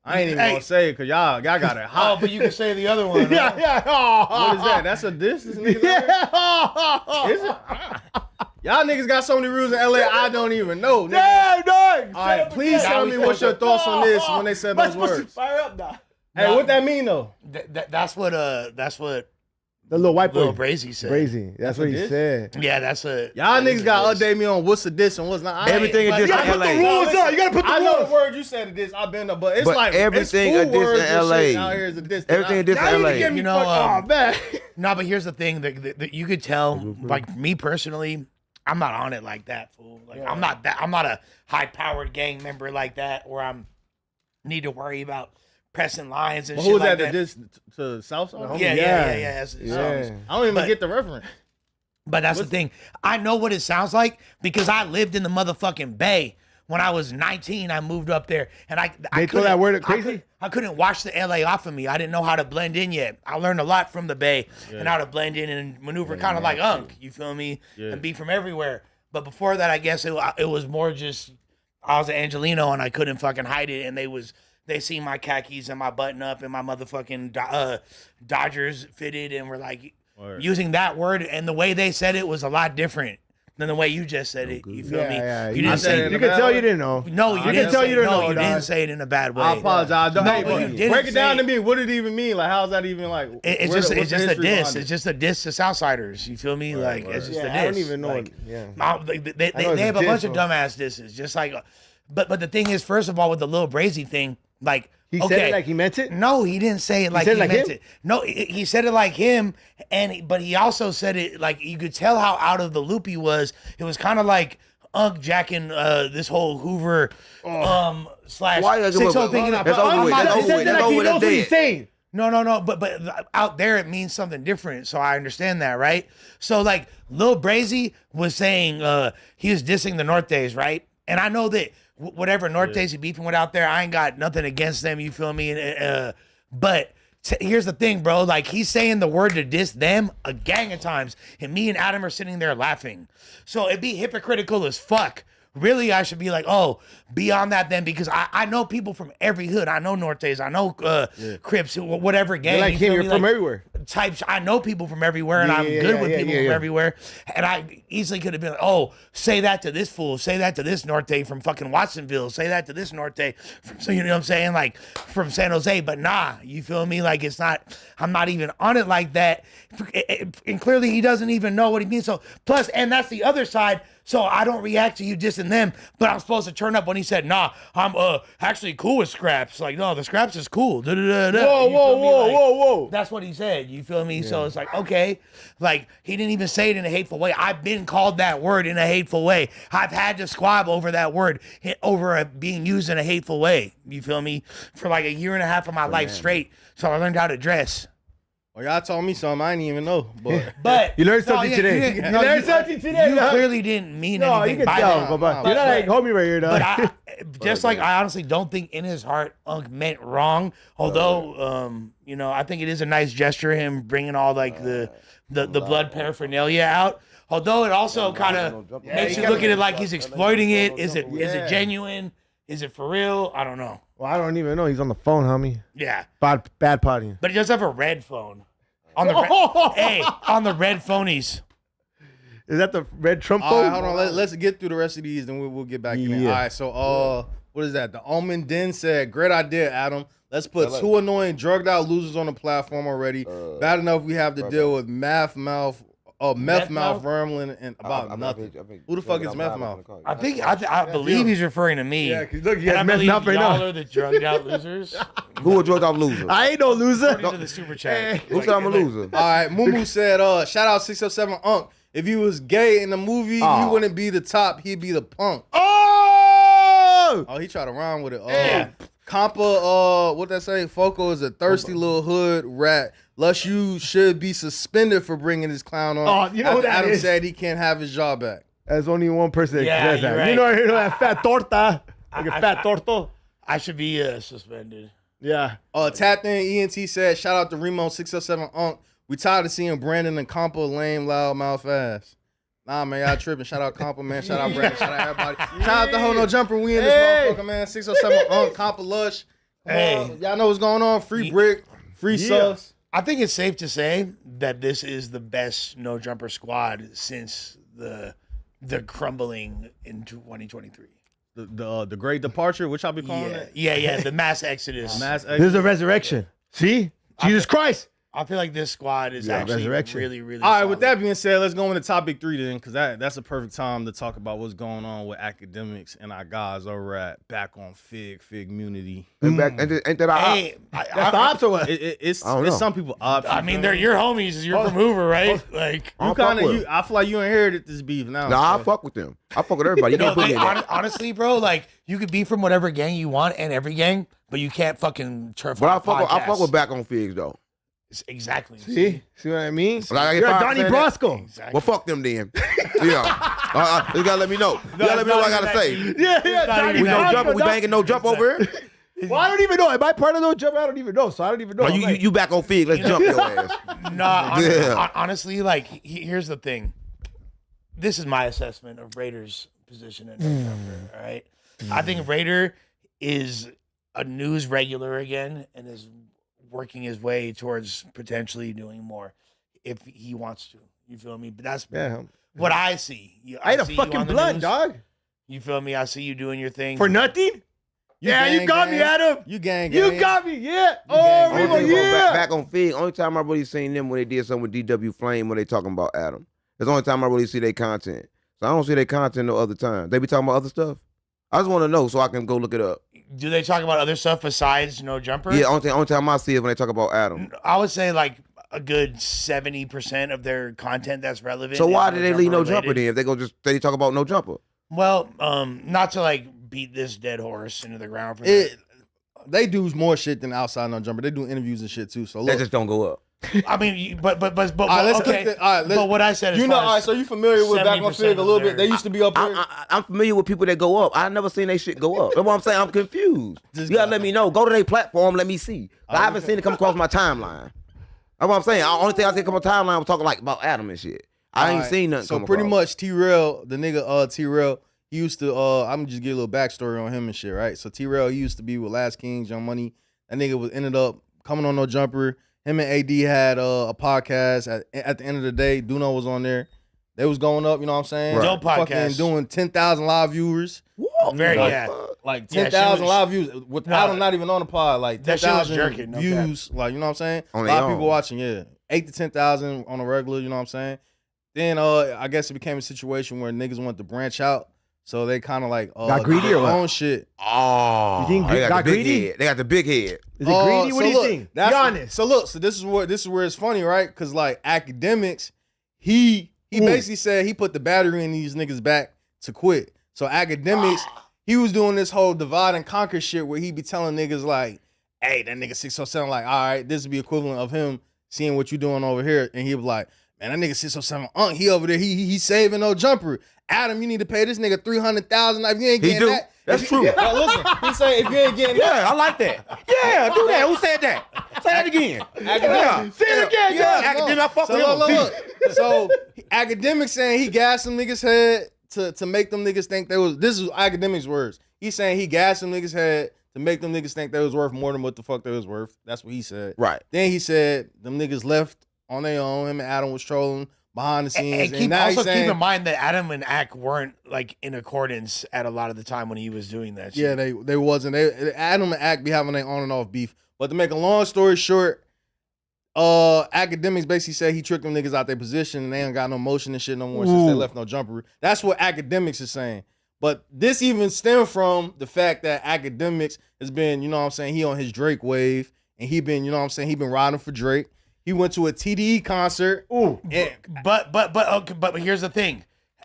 I ain't even gonna say it because y'all got it Oh, hot. but you can say the other one. Right? What is that? That's a diss? This nigga Is it? Y'all niggas got so many rules in LA I don't even know. Nigga. Damn, dog. All right, please tell me what's your thoughts on this when they said those words. Fire up now. Hey, what that mean though? That's what The little white boy. Lil Brazy said. Crazy. That's what he this? said. Yeah, that's a Y'all niggas got to to update me on what's a diss and what's not. Everything is but just you in gotta put LA. the rules up. You gotta put the I know rules. the word you said a diss. I've been there, but it's But like everything it's a food diss words in and LA. shit out here is a diss. Everything a diss Now in you LA. get me You know, oh man. No, but here's the thing that you could tell, like me personally, I'm not on it like that, fool. Like I'm not a high powered gang member like that where I'm need to worry about pressing lines and But shit who was like that? that. Diss to Southside? Yeah. Yeah. I don't even But- get the reference. But that's the thing. I know what it sounds like because I lived in the motherfucking Bay. When I was 19, I moved up there, and I They throw that word crazy? I couldn't wash the LA off of me. I didn't know how to blend in yet. I learned a lot from the Bay and how to blend in and maneuver, kind of like Unc. You feel me? Yeah. And be from everywhere. But before that, I guess it was more just I was an Angelino and I couldn't fucking hide it. And they seen my khakis and my button up and my motherfucking Dodgers fitted and were like using that word. And the way they said it was a lot different than the way you just said it. You feel me? Yeah. You didn't say it You in can a tell bad you didn't know. no, you I can didn't tell say, you didn't no, know, you dog. didn't say it in a bad way. I apologize. No, Hey, but you didn't break it down say- to me. What did it even mean? Like, how's that even like? It's what's just the a history diss. behind it? It's just a diss to Southsiders. You feel me? Like it's just a diss. I don't even know. Like, Yeah. they I know it's have a a bunch diss, of though. dumbass disses. Just like, but the thing is, first of all, with the Lil Brazy thing, like He okay, said it like he meant it. no, he didn't say it like said he it like meant him? it. No, he said it like him, but he also said it like you could tell how out of the loop he was. It was kind of like Unc jacking this whole Hoover slash Why you- 6 thing. That's over with. That's He over said with. it That's like over he with. knows That's what he's dead. saying. No, but out there it means something different. So I understand that, right? So like Lil Brazy was saying he was dissing the Nortes, right? And I know that whatever Nortes he beefing with out there, I ain't got nothing against them. You feel me? But here's the thing, bro. Like he's saying the word to diss them a gang of times, and me and Adam are sitting there laughing. So it'd be hypocritical as fuck. Really, I should be like, oh, beyond that then, because I know people from every hood. I know Nortes, I know Crips, whatever gang. You're like you him. feel You're me? from Like, everywhere. types. I know people from everywhere, and Yeah, I'm yeah, good yeah, with yeah, people yeah, from yeah. everywhere. And I easily could have been like, oh, say that to this fool, say that to this Norte from fucking Watsonville, say that to this Norte from, so you know what I'm saying, like from San Jose. But nah, you feel me? Like it's not. I'm not even on it like that. And clearly, he doesn't even know what he means. So plus, and that's the other side. So I don't react to you dissing them, but I'm supposed to turn up when he said, nah, I'm actually cool with Scraps. Like, no, the Scraps is cool. Da-da-da-da. Whoa. That's what he said. You feel me? Yeah. So it's like, okay. Like, he didn't even say it in a hateful way. I've been called that word in a hateful way. I've had to squab over that word, over being used in a hateful way. You feel me? For like a year and a half of my life straight. So I learned how to dress. Well, y'all told me something I didn't even know, but you learned something today. You learned something today. You clearly didn't mean anything. You can tell, but you're not like homie right here, dog. But just like I honestly don't think in his heart Unc meant wrong. Although, you know, I think it is a nice gesture him bringing all like the blood paraphernalia out. Although it also kind of makes you look at it like he's exploiting it. Is it genuine? Is it for real? I don't know. Well, I don't even know. He's on the phone, homie. Yeah. Bad potty. But he does have a red phone. On the on the red phonies. Is that the red Trump phone? All right, hold on. Let's get through the rest of these, then we'll get back in there. All right, so what is that? The Omen Den said, great idea, Adam. Let's put two annoying, drugged out losers on the platform already. Bad enough we have to deal with meth mouth rambling and about nothing. Who the fuck is meth mouth? I believe he's referring to me. Yeah, because look, you got meth mouth right now. Y'all are the drugged out losers. Who a drugged out loser? I ain't no loser. According to the super chat. Who said I'm a loser? All right, Mumu said, shout out 607 Unc. If he was gay in the movie, he wouldn't be the top, he'd be the punk. Oh, he tried to rhyme with it. Compa, what that say? Foco is a thirsty little hood rat. Lush, you should be suspended for bringing this clown on. Oh, you know what that Adam is? said he can't have his job back. There's only one person that says that. Right. You know that fat torta? Like a fat torto? I should be suspended. Yeah. Tapped in ENT said, shout out to Remo 607 Unc. We tired of seeing Brandon and Compa lame, loud mouth ass. Nah, man, y'all tripping. Shout out Compa, man. Shout out Brandon. Shout out everybody. Shout out to Ho No Jumper. We in this motherfucker, man. 607 Unc, Compa Lush. Y'all know what's going on. Free brick, free sauce. I think it's safe to say that this is the best No Jumper squad since the crumbling in 2023. The great departure, which I'll be calling it. Yeah, the mass exodus. There's a resurrection. See? Jesus Christ. I feel like this squad is actually really, really All right, solid. with that being said, let's go into topic 3 then, because that's a perfect time to talk about what's going on with academics and our guys over at Back on Fig Community. Ain't that our Hey, That's the ops or what? It's know. some people ops. I mean, they're your homies. You're from Hoover, right? Like, I feel like you inherited this beef now. Nah, I fuck with them. I fuck with everybody. You can't put me in that. honestly, bro, like you could be from whatever gang you want and every gang, but you can't fucking turf. But I fuck with Back on Figs though. Exactly. See what I mean? Like, You're a Donnie Brasco. Exactly. Well, fuck them then. Yeah. You gotta let me know. You gotta let me know what I gotta say. Yeah, Donnie We no Brasco. jump. We banging no jump over here. Well, I don't even know. Am I part of no jump? I don't even know. So I don't even know. Oh, you back on Fig. Let's jump your ass. Honestly, like here's the thing. This is my assessment of Raiders' position at No Jumper. All right, I think Raider is a news regular again and is working his way towards potentially doing more if he wants to. You feel me? But that's what I see. I ate a see you fucking on the blunt, news. dog. You feel me? I see you doing your thing For nothing? You got me, Adam. You gang. You got me, yeah. gang. Remo, yeah. Back on Fig. Only time I really seen them when they did something with DW Flame when they talking about Adam. It's the only time I really see their content. So I don't see their content no other time. They be talking about other stuff. I just want to know so I can go look it up. Do they talk about other stuff besides No Jumper? Yeah, only time I see it when they talk about Adam. I would say like a good 70% of their content that's relevant. So why did they leave No related. Jumper then if they gonna just say talk about No Jumper? Well, not to like beat this dead horse into the ground for They do more shit than outside No Jumper. They do interviews and shit too. So look, That just don't go up. I mean, but all right, let's okay. take all right, But what I said is, all right. So you familiar with Back on Fig a little bit? They used to be up here. I'm familiar with people that go up. I never seen they shit go up. That's what I'm saying. I'm confused. You gotta let me know. Go to their platform. Let me see. I haven't seen it come across my timeline. That's what I'm saying. The only thing I see come on timeline was talking like about Adam and shit. I ain't seen nothing. So pretty much T-Rail, the nigga T-Rail, he used to I'm just give a little backstory on him and shit, right? So T-Rail, he used to be with Last Kings, Young Money. That nigga ended up coming on No Jumper. Him and AD had a podcast. At the end of the day, Duno was on there. They was going up, you know what I'm saying? Right. Dope podcast. Fucking doing 10,000 live viewers. Whoa, very like 10,000 live views without him not even on the pod. Like that shit was 10,000 jerking, views. Like, you know what I'm saying? On a lot of people watching, 8 to 10,000 on a regular, you know what I'm saying? then I guess it became a situation where niggas wanted to branch out. So they kind of like got greedy or what? own shit. Oh, You think they got got the big greedy? head. They got the big head. Is it greedy? What do you think? Be honest. So look, so this is where it's funny, right? Because like academics, he basically said he put the battery in these niggas back to quit. So academics, he was doing this whole divide and conquer shit where he be telling niggas like, hey, that nigga 607, like, all right, this would be equivalent of him seeing what you doing over here. And he was like, man, that nigga 607, he over there, he saving no jumper. Adam, you need to pay this nigga $300,000. If you ain't getting that. That's true. Now listen, he say if you ain't getting that. Yeah, I like that. Yeah, do that. Who said that? Say that again. Academic. Say it again, Yeah, yeah. academic. I fuck So with him. look. So academics saying he gassed some niggas' head to make them niggas think they was. This is academics' words. He's saying he gassed some niggas' head to make them niggas think they was worth more than what the fuck they was worth. That's what he said. Right. Then he said them niggas left on their own. Him and Adam was trolling behind the scenes. And now also he's saying, keep in mind that Adam and Ak weren't like in accordance at a lot of the time when he was doing that shit. yeah, they wasn't. Adam and Ak be having their on and off beef. But to make a long story short, academics basically say he tricked them niggas out their position and they ain't got no motion and shit no more since they left no jumper. That's what academics is saying. But this even stemmed from the fact that academics has been, you know what I'm saying, he on his Drake wave and he been, you know what I'm saying, he been riding for Drake. He went to a TDE concert. But here's the thing.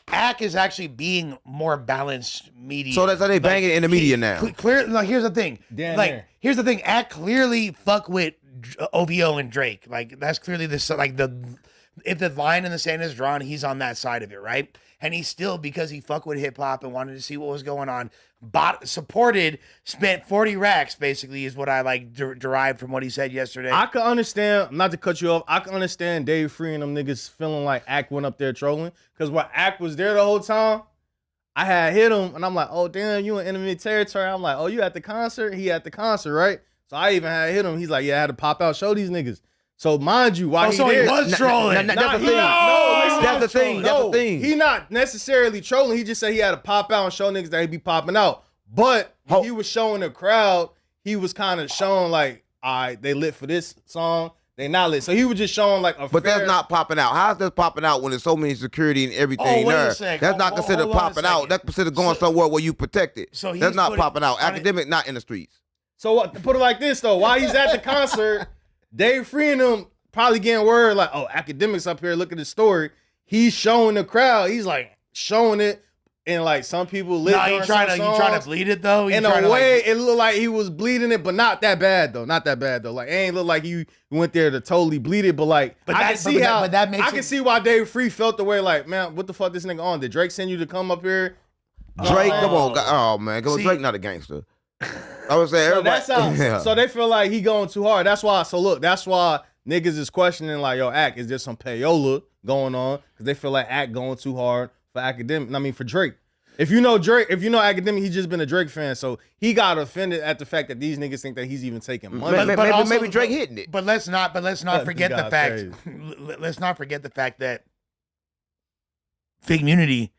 Ak is actually being more balanced media. So that's how they banging it in the media now. Clear. Like, here's the thing. Damn like, near. here's the thing. Ak clearly fuck with OVO and Drake. Like, that's clearly this. Like if the line in the sand is drawn, he's on that side of it, right? And he still, because he fuck with hip hop and wanted to see what was going on, spent 40 racks basically is what I like derived from what he said yesterday. I can understand, not to cut you off, I can understand Dave Free and them niggas feeling like Ak went up there trolling. Because while Ak was there the whole time, I had hit him and I'm like, oh damn, you in enemy territory. I'm like, oh, you at the concert? He at the concert, right? So I even had hit him. He's like, yeah, I had to pop out, show these niggas. So mind you, while he so there, he was trolling. That's the thing. That's the thing. That's the thing. He not necessarily trolling. He just said he had to pop out and show niggas that he be popping out. But when he was showing the crowd, he was kind of showing like, all right, they lit for this song. They not lit. So he was just showing like a But fair... that's not popping out. How's that popping out when there's so many security and everything wait a there? sec. That's not considered Hold on a popping out. second. That's considered going somewhere where you protected. So he's that's not putting- popping out. on it- Academic, not in the streets. So what, to put it like this though, while he's at the concert, Dave Free and them probably getting word like, oh, academics up here, look at the story. He's showing the crowd. He's like showing it. And like some people lit. No, you trying to bleed it though. In a way, it looked like he was bleeding it, but not that bad though. Not that bad though. Like it ain't look like you went there to totally bleed it, but like I can see why Dave Free felt the way. Like, man, what the fuck this nigga on? Did Drake send you to come up here? Drake, come on, oh man, come on, Drake not a gangster. I would say So everybody. that's how. Yeah. So they feel like he going too hard. That's why. So look, that's why niggas is questioning like, yo, Ak, is there some payola going on? Because they feel like Ak going too hard for academic. I mean, for Drake. If you know Drake, if you know academic, he's just been a Drake fan, so he got offended at the fact that these niggas think that he's even taking money. Maybe Drake hitting it. But let's not forget the fact. crazy. Let's not forget the fact that Fake Community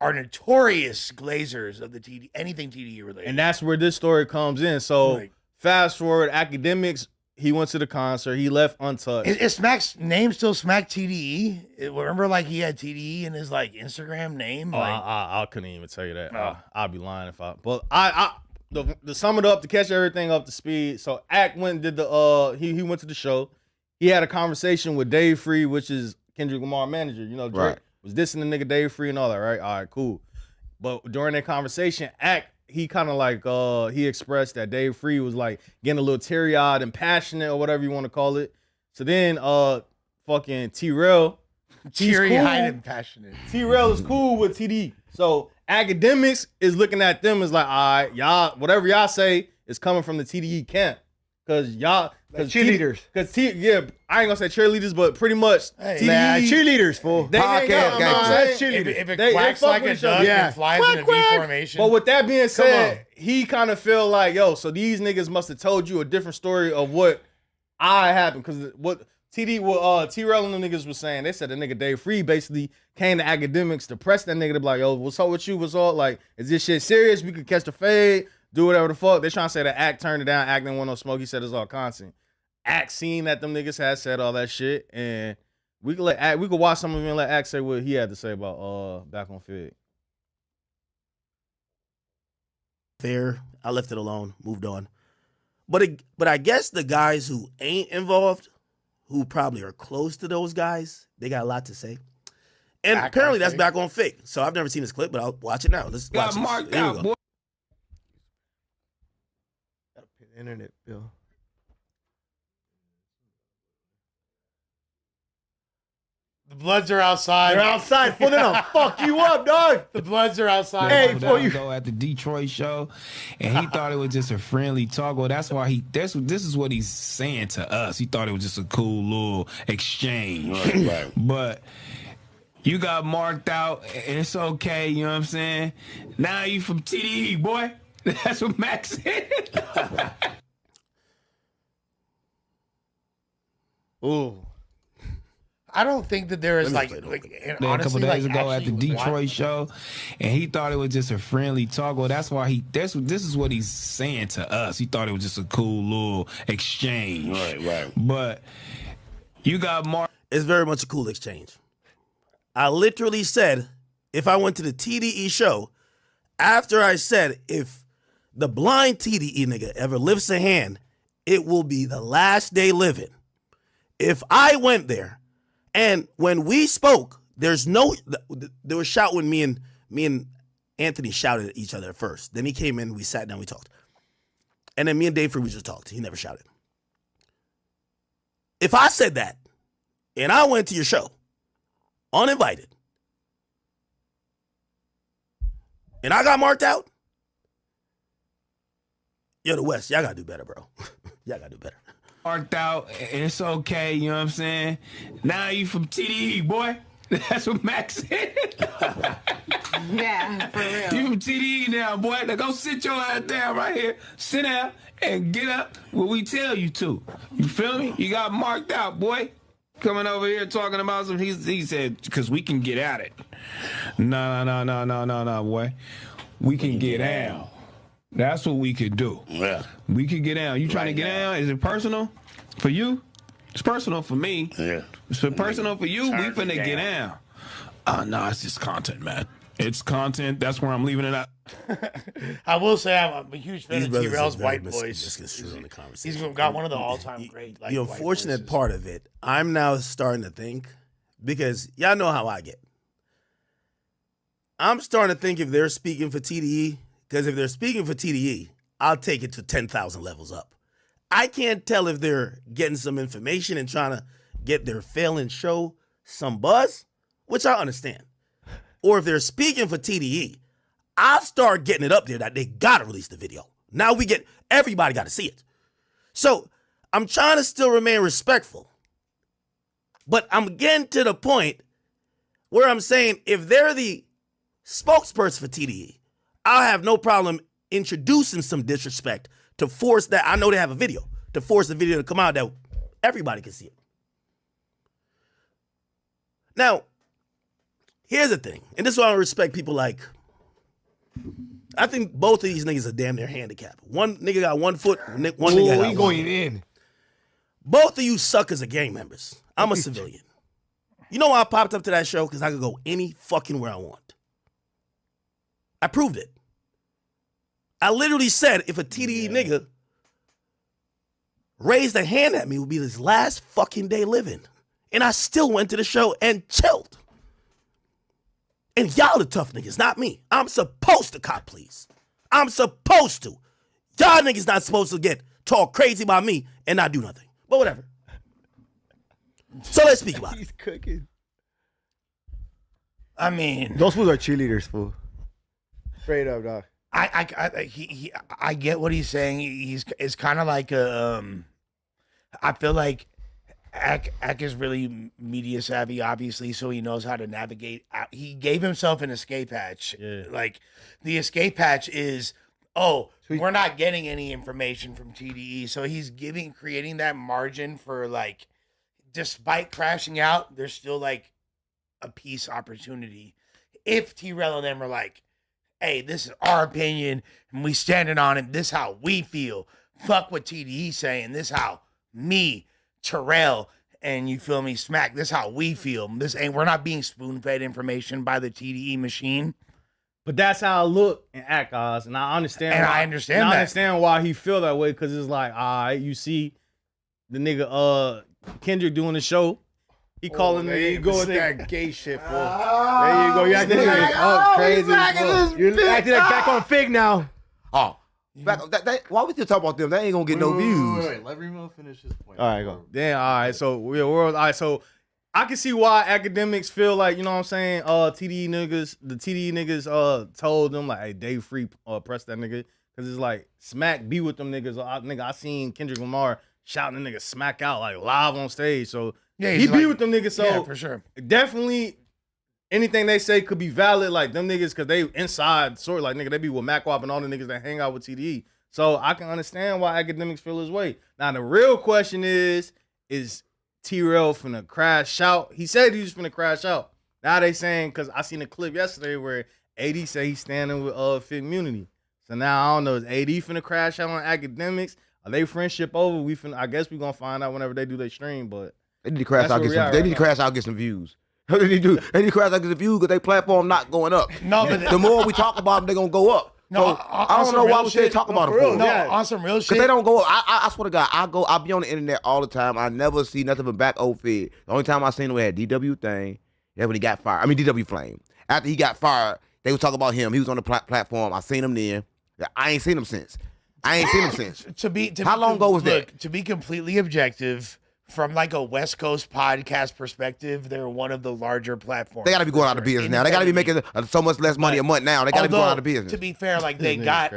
are notorious glazers of the TD, anything TDE related. And that's where this story comes in. So Right. fast forward, academics, he went to the concert, he left untouched. Is Smack's name still Smack TDE? Remember, like he had TDE in his like Instagram name. Oh, Like, I couldn't even tell you that. Oh. I'd be lying if I. But to sum it up, to catch everything up to speed. So Ak went and did the he went to the show. He had a conversation with Dave Free, which is Kendrick Lamar manager. You know, Drake Right. was dissing the nigga Dave Free and all that, right? All right, cool. But during that conversation, Ak, he kind of like he expressed that Dave Free was like getting a little teary-eyed and passionate or whatever you want to call it. So then fucking T-Rail, teary-eyed and passionate. T-Rail is cool with TD. So academics is looking at them as like, all right, y'all, whatever y'all say is coming from the TDE camp. Cause y'all, cause cheerleaders. I ain't gonna say cheerleaders, but pretty much Hey, TDE cheerleaders, fool. They hang Podcast out, gangsters. man. Cheerleaders. If it They quacks fuck like with a each other. duck Yeah. and flies Quack, in a V quack. formation. But with that being on. said, he kind of feel like, yo, so these niggas must have told you a different story of what I happened. Because what T-Rail and the niggas was saying, they said the nigga Dave Free basically came to academics to press that nigga to be like, yo, what's up with you? What's up? Like, is this shit serious? We could catch the fade, do whatever the fuck. They trying to say that Ak turned it down. Ak didn't want no smoke. He said it's all content. Ak seen that them niggas had said all that shit and We could watch some of it and let Axe say what he had to say about Back on Fig. Fair. I left it alone, moved on. But I guess the guys who ain't involved, who probably are close to those guys, they got a lot to say. And apparently that's Back on Fig. So I've never seen this clip, but I'll watch it now. Let's watch it. Marked out, boy. Gotta pay the internet bill. The Bloods are outside. They're outside. Fool, they're gonna fuck you up, dog. The Bloods are outside. Hey, Before you go at the Detroit show, and he thought it was just a friendly talk. Well, that's why this is what he's saying to us. He thought it was just a cool little exchange. Right. But you got marked out, and it's okay. You know what I'm saying? Now you from TDE, boy. That's what Max said. Ooh. I don't think that there is Let me like play it A couple days ago at the actually Detroit show, and he thought it was just a friendly talk. Well, that's why this is what he's saying to us. He thought it was just a cool little exchange. Right. But you got marked. It's very much a cool exchange. I literally said, if I went to the TDE show, after I said, if the blind TDE nigga ever lifts a hand, it will be the last day living. If I went there, and when we spoke, there was shout when me and Anthony shouted at each other at first. Then he came in, we sat down, we talked. And then me and Dave Free, we just talked. He never shouted. If I said that, and I went to your show, uninvited, and I got marked out, yo, the West, y'all gotta do better, bro. Y'all gotta do better. Marked out, and it's okay. You know what I'm saying? Now you from TDE, boy. That's what Max said. Yeah, for real. You from TDE now, boy. Now go sit your ass down right here. Sit down and get up when we tell you to. You feel me? You got marked out, boy. Coming over here talking about some. He said, because we can get at it. No, boy. We can get down. That's what we could do. Yeah. We could get down. You trying to get down? Is it personal for you? It's personal for me. Yeah. It's personal for you. We Turn finna it get down. No, it's just content, man. It's content. That's where I'm leaving it at. I will say I'm a huge fan These of brothers T-Rail's are very white voice. misconstrued on the conversation. He's got one of the all-time great. The unfortunate part of it, I'm now starting to think, because y'all know how I get. I'm starting to think if they're speaking for TDE, because if they're speaking for TDE, I'll take it to 10,000 levels up. I can't tell if they're getting some information and trying to get their failing show some buzz, which I understand. Or if they're speaking for TDE, I'll start getting it up there that they gotta release the video. Now everybody gotta see it. So I'm trying to still remain respectful. But I'm getting to the point where I'm saying if they're the spokesperson for TDE, I'll have no problem introducing some disrespect to force that. I know they have a video, to force the video to come out that everybody can see it. Now, here's the thing, and this is why I respect people like, I think both of these niggas are damn near handicapped. One nigga got 1 foot, one nigga got going in. Both of you suckers are gang members. I'm a civilian. You know why I popped up to that show? Because I could go any fucking where I want. I proved it. I literally said if a TDE nigga raised a hand at me, it would be his last fucking day living. And I still went to the show and chilled. And y'all the tough niggas, not me. I'm supposed to cop please. I'm supposed to. Y'all niggas not supposed to talk crazy about me and not do nothing. But whatever. So let's speak about it. He's cooking. I mean, Those fools are cheerleaders, fool. Straight up, dog. I get what he's saying. It's kind of like I feel like Ak is really media savvy, obviously, so he knows how to navigate. He gave himself an escape hatch. Yeah. Like the escape hatch is, we're not getting any information from TDE, so he's creating that margin for like, despite crashing out, there's still like a peace opportunity. If T-Rail and them are like, hey, this is our opinion, and we standing on it. This is how we feel. Fuck what TDE saying. This is how me, Terrell, and you feel me, smack. This is how we feel. We're not being spoon-fed information by the TDE machine. But that's how I look and act, Oz, and I understand. And why, I understand why he feel that way, because it's like, all right, you see the nigga Kendrick doing the show. He calling there nigga, you go with nigga. that gay shit, fool. There you go. You acting like crazy. you acting like back on Fig now. Oh, why we still talk about them? They ain't gonna get no views. Wait, let Remo finish his point. All right, go. Damn. All right. So all right. So I can see why academics feel like, you know what I'm saying. TDE niggas told them like, hey, Dave Free press that nigga, because it's like Smack be with them niggas. I seen Kendrick Lamar shouting the nigga Smack out like live on stage. So Yeah, he be with them niggas. So yeah, for sure. Definitely anything they say could be valid. Like them niggas, because they inside sort of like nigga, they be with MacWap and all the niggas that hang out with TDE. So I can understand why academics feel his way. Now the real question is T-Rail finna crash out? He said he was finna crash out. Now they saying, because I seen a clip yesterday where AD said he's standing with Fit Immunity. So now I don't know, is AD finna crash out on academics? Are they friendship over? I guess we gonna find out whenever they do their stream, but They need to crash out. They need to crash out, get some views. They need to crash out, get some views, because their platform not going up. No, but the more we talk about them, they gonna go up. No, so I don't know why we should talk about them for. No, on some real shit. Because they don't go up. I swear to God, I be on the internet all the time. I never see nothing but back old Fed. The only time I seen him, we had DW thing. That's when he got fired. I mean, DW Flame. After he got fired, they was talking about him. He was on the platform. I seen him then. I ain't seen him since. How long ago was that? To be completely objective, from like a West Coast podcast perspective, they're one of the larger platforms. They got to be going out of business now. They got to be making so much less money a month now. They got to be going out of business. To be fair, like they got,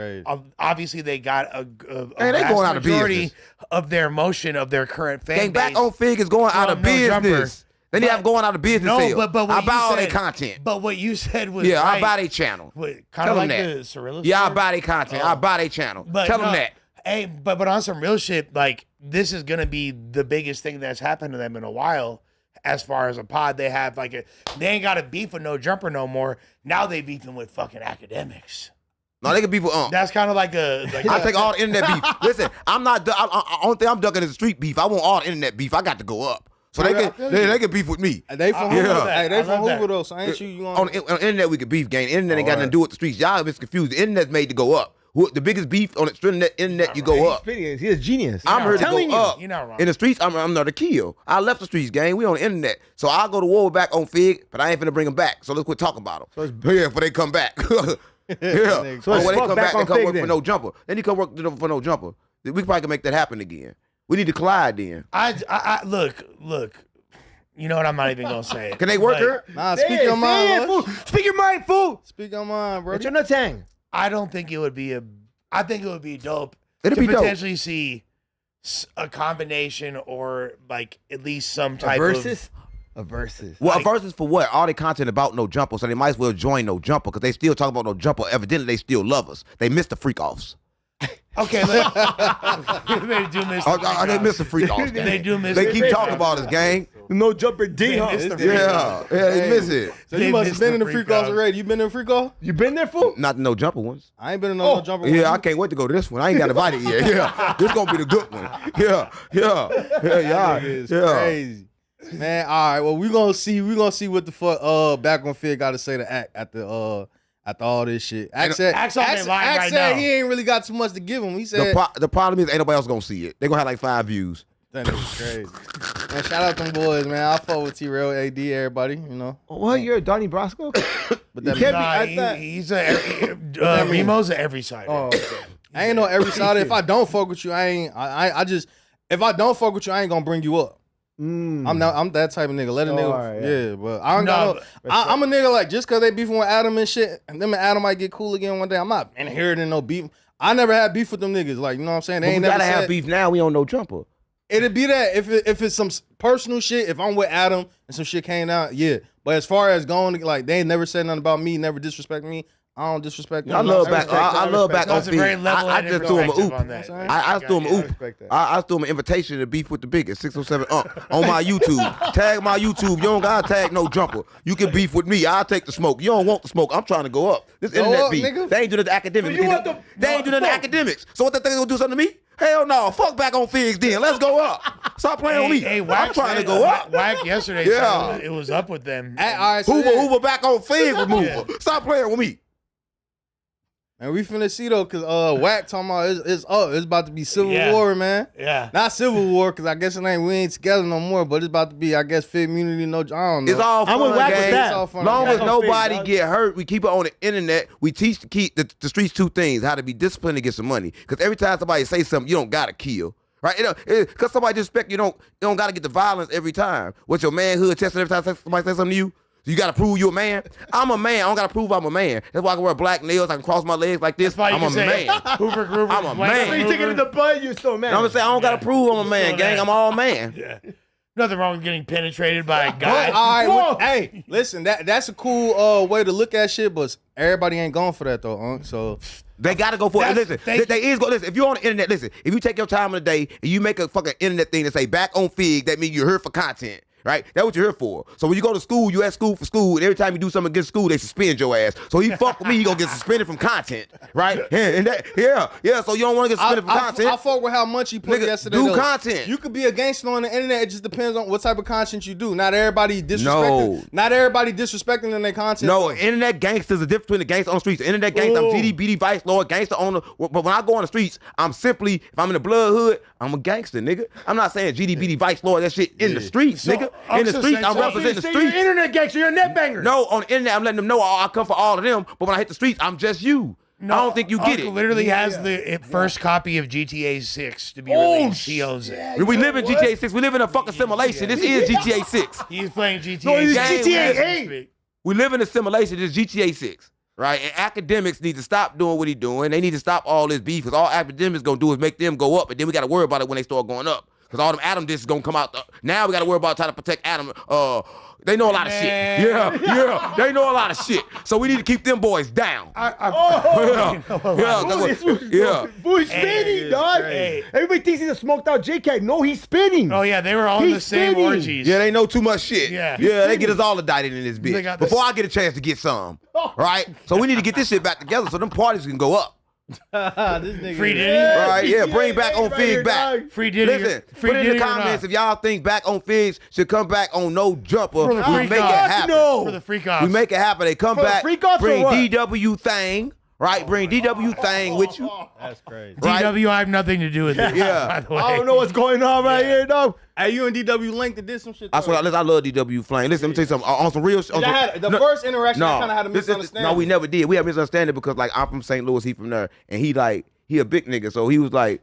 obviously they got a they going out of majority business. Of their motion of their current fan Gang base. back on Fig is going out of business. They need to have going out of business. No, but I what buy you all said, their content. But what you said was Yeah, right. I buy their channel. Kind of like the Cirilla Yeah, I store? buy their content. I buy their channel. But Tell them that. Hey, but on some real shit, like this is gonna be the biggest thing that's happened to them in a while. As far as a pod, they have they ain't got a beef with No Jumper no more. Now they beefing with fucking academics. No, they can beef with That's kind of like I take all the internet beef. Listen, I'm not. Only thing I'm ducking is street beef. I want all the internet beef. I got to go up. So they can beef with me. They from Hoover. Hey, they from Hoover though. So ain't you on the internet we can beef, gang. Internet ain't got nothing to do with the streets. Y'all is confused. The internet's made to go up. The biggest beef on the internet, you go up. He's a genius. I'm here to go up. You're not wrong. In the streets, I'm not a kill. I left the streets, gang. We on the internet. So I'll go to war back on Fig, but I ain't finna bring them back. So let's quit talking about them. Before they come back. Yeah. So when they come back and come Fig work then. for No Jumper. Then you come work for No Jumper. We probably can make that happen again. We need to collide then. I look. You know what? I'm not even gonna say it. Can they work her? Nah, speak your mind, fool. Speak your mind, fool. Speak your mind, bro. It's your nutang. I don't think it would be I think it would be dope It'd to be dope. potentially see a combination or like at least some type A versus. Well, a versus for what? All the content about No Jumper, so they might as well join No Jumper because they still talk about No Jumper. Evidently, they still love us. They missed the freak offs. Okay, they do miss. They miss the freak offs. They do miss. They keep talking about us, gang. No Jumper D. They Huh? miss the freak offs. Yeah, they miss it. So you must have been in the freak offs already. You been in the freak off? You been there, fool? Not the No Jumper ones. I ain't been in no jumper. Yeah, I can't wait to go to this one. I ain't got invited yet. Yeah, this gonna be the good one. Yeah. It's crazy. Man, all right. Well, we gonna see what the fuck Back on Fear got to say to Act after all this shit. Act said he ain't really got too much to give him. He said the problem is ain't nobody else gonna see it. They gonna have like 5 views. that nigga's crazy. Man, shout out them boys, man. I fuck with T-Rail, AD, everybody. You know. What? You're a Donnie Brasco? But that He's Remo's an every side. Oh, okay. I ain't no every side. If I don't fuck with you, if I don't fuck with you, I ain't gonna bring you up. I'm that type of nigga. Let a nigga, right, yeah. But I don't know. I'm a nigga like just cause they beefing with Adam and shit, and them and Adam might get cool again one day. I'm not inheriting no beef. I never had beef with them niggas. Like, you know what I'm saying? They But ain't we never gotta have said, beef now. We on No Jumper. It'd be that if it's some personal shit. If I'm with Adam and some shit came out, yeah. But as far as going, like they ain't never said nothing about me, never disrespect me. I don't disrespect them. I love back. I love back on That's a very feed. level I and just threw him an perspective oop. on that. I threw him an oop. I threw him an invitation to beef with the biggest 607 on my YouTube. Tag my YouTube. You don't gotta tag No Jumper. You can beef with me. I'll take the smoke. You don't want the smoke. I'm trying to go up. This internet up, beef. nigga. They ain't doing the academics. They ain't doing the academics. So what they think they gonna do something to me? Hell no. Fuck back on Figs then. Let's go up. Stop playing with me. Hey, I'm trying to go up. Wack yesterday said it was up with them. All right, so Hoover back on Figs removal. Stop playing with me. And we finna see though, cause Wack talking about it's up. It's about to be civil war, man. Yeah. Not civil war, cause I guess we ain't together no more. But it's about to be, I guess, fit immunity. No, I don't know. It's all fun, I'm with Wack with gang. that. All fun, Long gang. as nobody get hurt, we keep it on the internet. We teach the streets two things: how to be disciplined and get some money. Cause every time somebody say something, you don't gotta kill. Right? Cause somebody disrespect you, don't gotta get the violence every time. What's your manhood tested every time somebody says something to you? You gotta prove you're a man. I'm a man. I don't gotta prove I'm a man. That's why I can wear black nails. I can cross my legs like this. I'm a man. Hoover Groover. I'm a man. So you take it to the butt, you're still a man. You know what I'm saying? I don't gotta prove I'm a man, gang. I'm all man. Yeah. Nothing wrong with getting penetrated by a guy. All right, hey, listen, that's a cool way to look at shit, but everybody ain't going for that though, so They gotta go for it. Listen, listen. If you're on the internet, listen. If you take your time of the day and you make a fucking internet thing that say back on Fig, that means you're here for content. Right? That's what you're here for. So when you go to school, you at school for school, and every time you do something against school, they suspend your ass. So he fuck with me, he gonna get suspended from content. Right? Yeah. So you don't want to get suspended from content. I fuck with how much he put yesterday. Do though. content. You could be a gangster on the internet. It just depends on what type of content you do. Not everybody disrespecting. No. Not everybody disrespecting in their content. No, internet gangsters are different between the gangster on the streets. The internet gangster, I'm GD, Vice Lord, gangster on the. But when I go on the streets, I'm simply, if I'm in the blood hood, I'm a gangster, nigga. I'm not saying GD, Vice Lord, that shit in the streets, nigga. In the streets, I'm representing the streets. You're an internet gangster, you're a net banger. No, on the internet, I'm letting them know I come for all of them. But when I hit the streets, I'm just you. I don't think you get Uncle it. literally has the first copy of GTA 6 to be released. He owns it. We live in GTA 6. We live in a fucking simulation. This is GTA 6. He's playing GTA. No, it's Game GTA as we 8. We live in a simulation. This is GTA 6. Right? And academics need to stop doing what he's doing. They need to stop all this beef, because all academics gonna do is make them go up, and then we gotta worry about it when they start going up. Because all them Adam discs gonna come out. Now we gotta worry about trying to protect Adam. They know a lot of shit. Yeah. They know a lot of shit. So we need to keep them boys down. Who's spinning, dog? Hey. Everybody thinks he's a smoked out J-Cat. No, he's spinning. Oh, yeah, they were all in the He's same spinning. orgies. Yeah, they know too much shit. Yeah. They get us all indicted in this They bitch. got this- Before I get a chance to get some. Right? So we need to get this shit back together so them parties can go up. This nigga. Free Diddy. Right? Yeah, bring back on Fig back. Free Diddy. Listen, Free put in the Diddy or comments not. if y'all think back on Figs should come back on No Jumper. For the We freak make it off. happen. For the freak offs. We make it happen. They come For the back, freak offs or bring what? DW thing, right? Bring DW thing with you. That's crazy. Right? DW, I have nothing to do with it. Yeah. By the way. I don't know what's going on right here, dog. Hey, you and DW linked and did some shit. I swear, listen, I love DW Flame. Listen, let me tell you something. On some real shit. The first interaction, I kind of had a misunderstanding. No, we never did. We had a misunderstanding because, like, I'm from St. Louis, he from there, and he a big nigga, so he was like,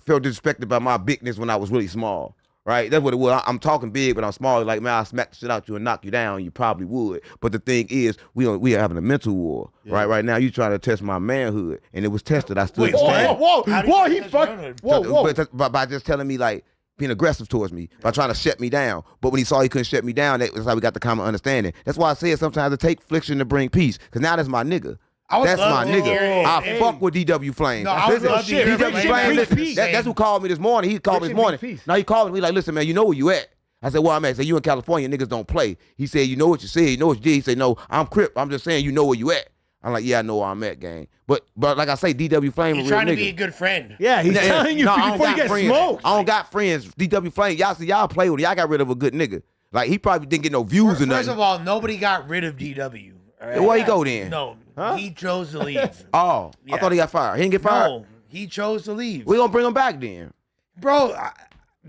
felt disrespected by my bigness when I was really small. Right? That's what it was. I'm talking big, but I'm small. Like, man, I'll smack the shit out you and knock you down. You probably would. But the thing is, we are having a mental war. Right? Right now, you trying to test my manhood, and it was tested. I stood stand. Whoa, he fucked. Whoa. By just telling me, like, being aggressive towards me, by trying to shut me down. But when he saw he couldn't shut me down, that's how we got the common understanding. That's why I said sometimes it take friction to bring peace, because now that's my nigga. That's my nigga. I fuck with DW Flame. No, I would love to hear DW Flame, listen, that's who called me this morning. He called me this morning. Now he called me like, listen, man, you know where you at. I said, where I'm at? He said, you in California, niggas don't play. He said, you know what you said, you know what you did. He said, no, I'm Crip. I'm just saying, you know where you at. I'm like, yeah, I know where I'm at, gang. But like I say, DW Flame He's a real trying to nigga. be a good friend. Yeah, he's telling you No, I don't before you got get friends. smoked. I don't got friends. DW Flame, y'all play with it. Y'all got rid of a good nigga. Like, he probably didn't get no views or nothing. First of all, nobody got rid of DW. All right? Where he go then? No, he chose to leave. Oh, I thought he got fired. He didn't get fired? No, he chose to leave. We gonna bring him back then. Bro,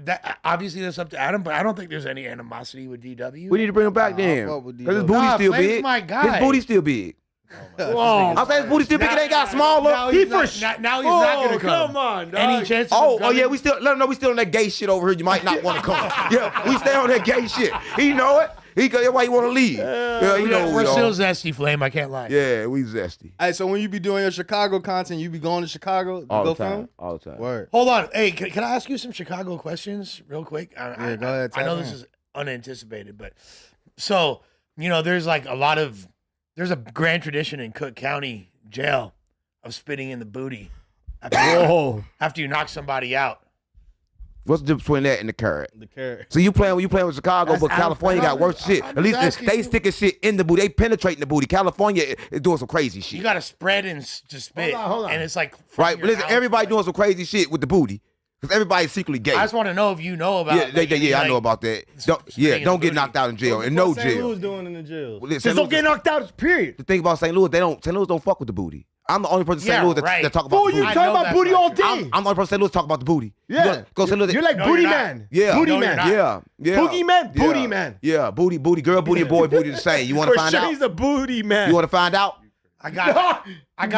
that obviously that's up to Adam, but I don't think there's any animosity with DW. We need to bring him back then. fuck with Because his DW. booty Nah, still Flame's big. my guy. His booty still big. Whoa. I'm saying his booty still big. It ain't got smaller. Now he's not gonna come. Come on, dog. Any chance? Oh yeah, we still let him know we still on that gay shit over here. You might not want to come. Yeah, we stay on that gay shit. He know it. That's why he want to leave. Yeah, you know We're we still are. zesty, Flame. I can't lie. Yeah, we zesty. Hey, so when you be doing your Chicago content, you be going to Chicago to All go the time. film? All the time. Word. Hold on. Hey, can I ask you some Chicago questions real quick? Yeah, go ahead. I know this is unanticipated, but so, there's like there's a grand tradition in Cook County jail of spitting in the booty after you knock somebody out. What's the difference between that and the carrot? The carrot. So you playing with Chicago, That's but California got worse shit. I'm At least just they asking you. sticking shit in the booty. They penetrating the booty. California is doing some crazy shit. You got to spread and to spit, Hold on. and it's like from Right, your but listen, mouth, everybody like- doing some crazy shit with the booty. Because everybody's secretly gay. I just want to know if you know about. Yeah, I know about that. Don't get knocked out in jail. And no St. jail. Louis doing in the jail? Well, Just don't get knocked out, period. The thing about St. Louis, St. Louis don't fuck with the booty. I'm the only person in St. Louis that talk about Fool, the you booty. talk know about that's booty not all true. day. I'm the only person in St. Louis talk about the booty. Yeah. Go St. Louis. You're like No, booty you're not. man. Yeah. Booty No, you're man. not. Yeah. Boogie man, Yeah. booty man. Yeah, booty, girl, booty, and boy, booty the same. You want to For find sure, out? he's a booty man. You want to find out? I got.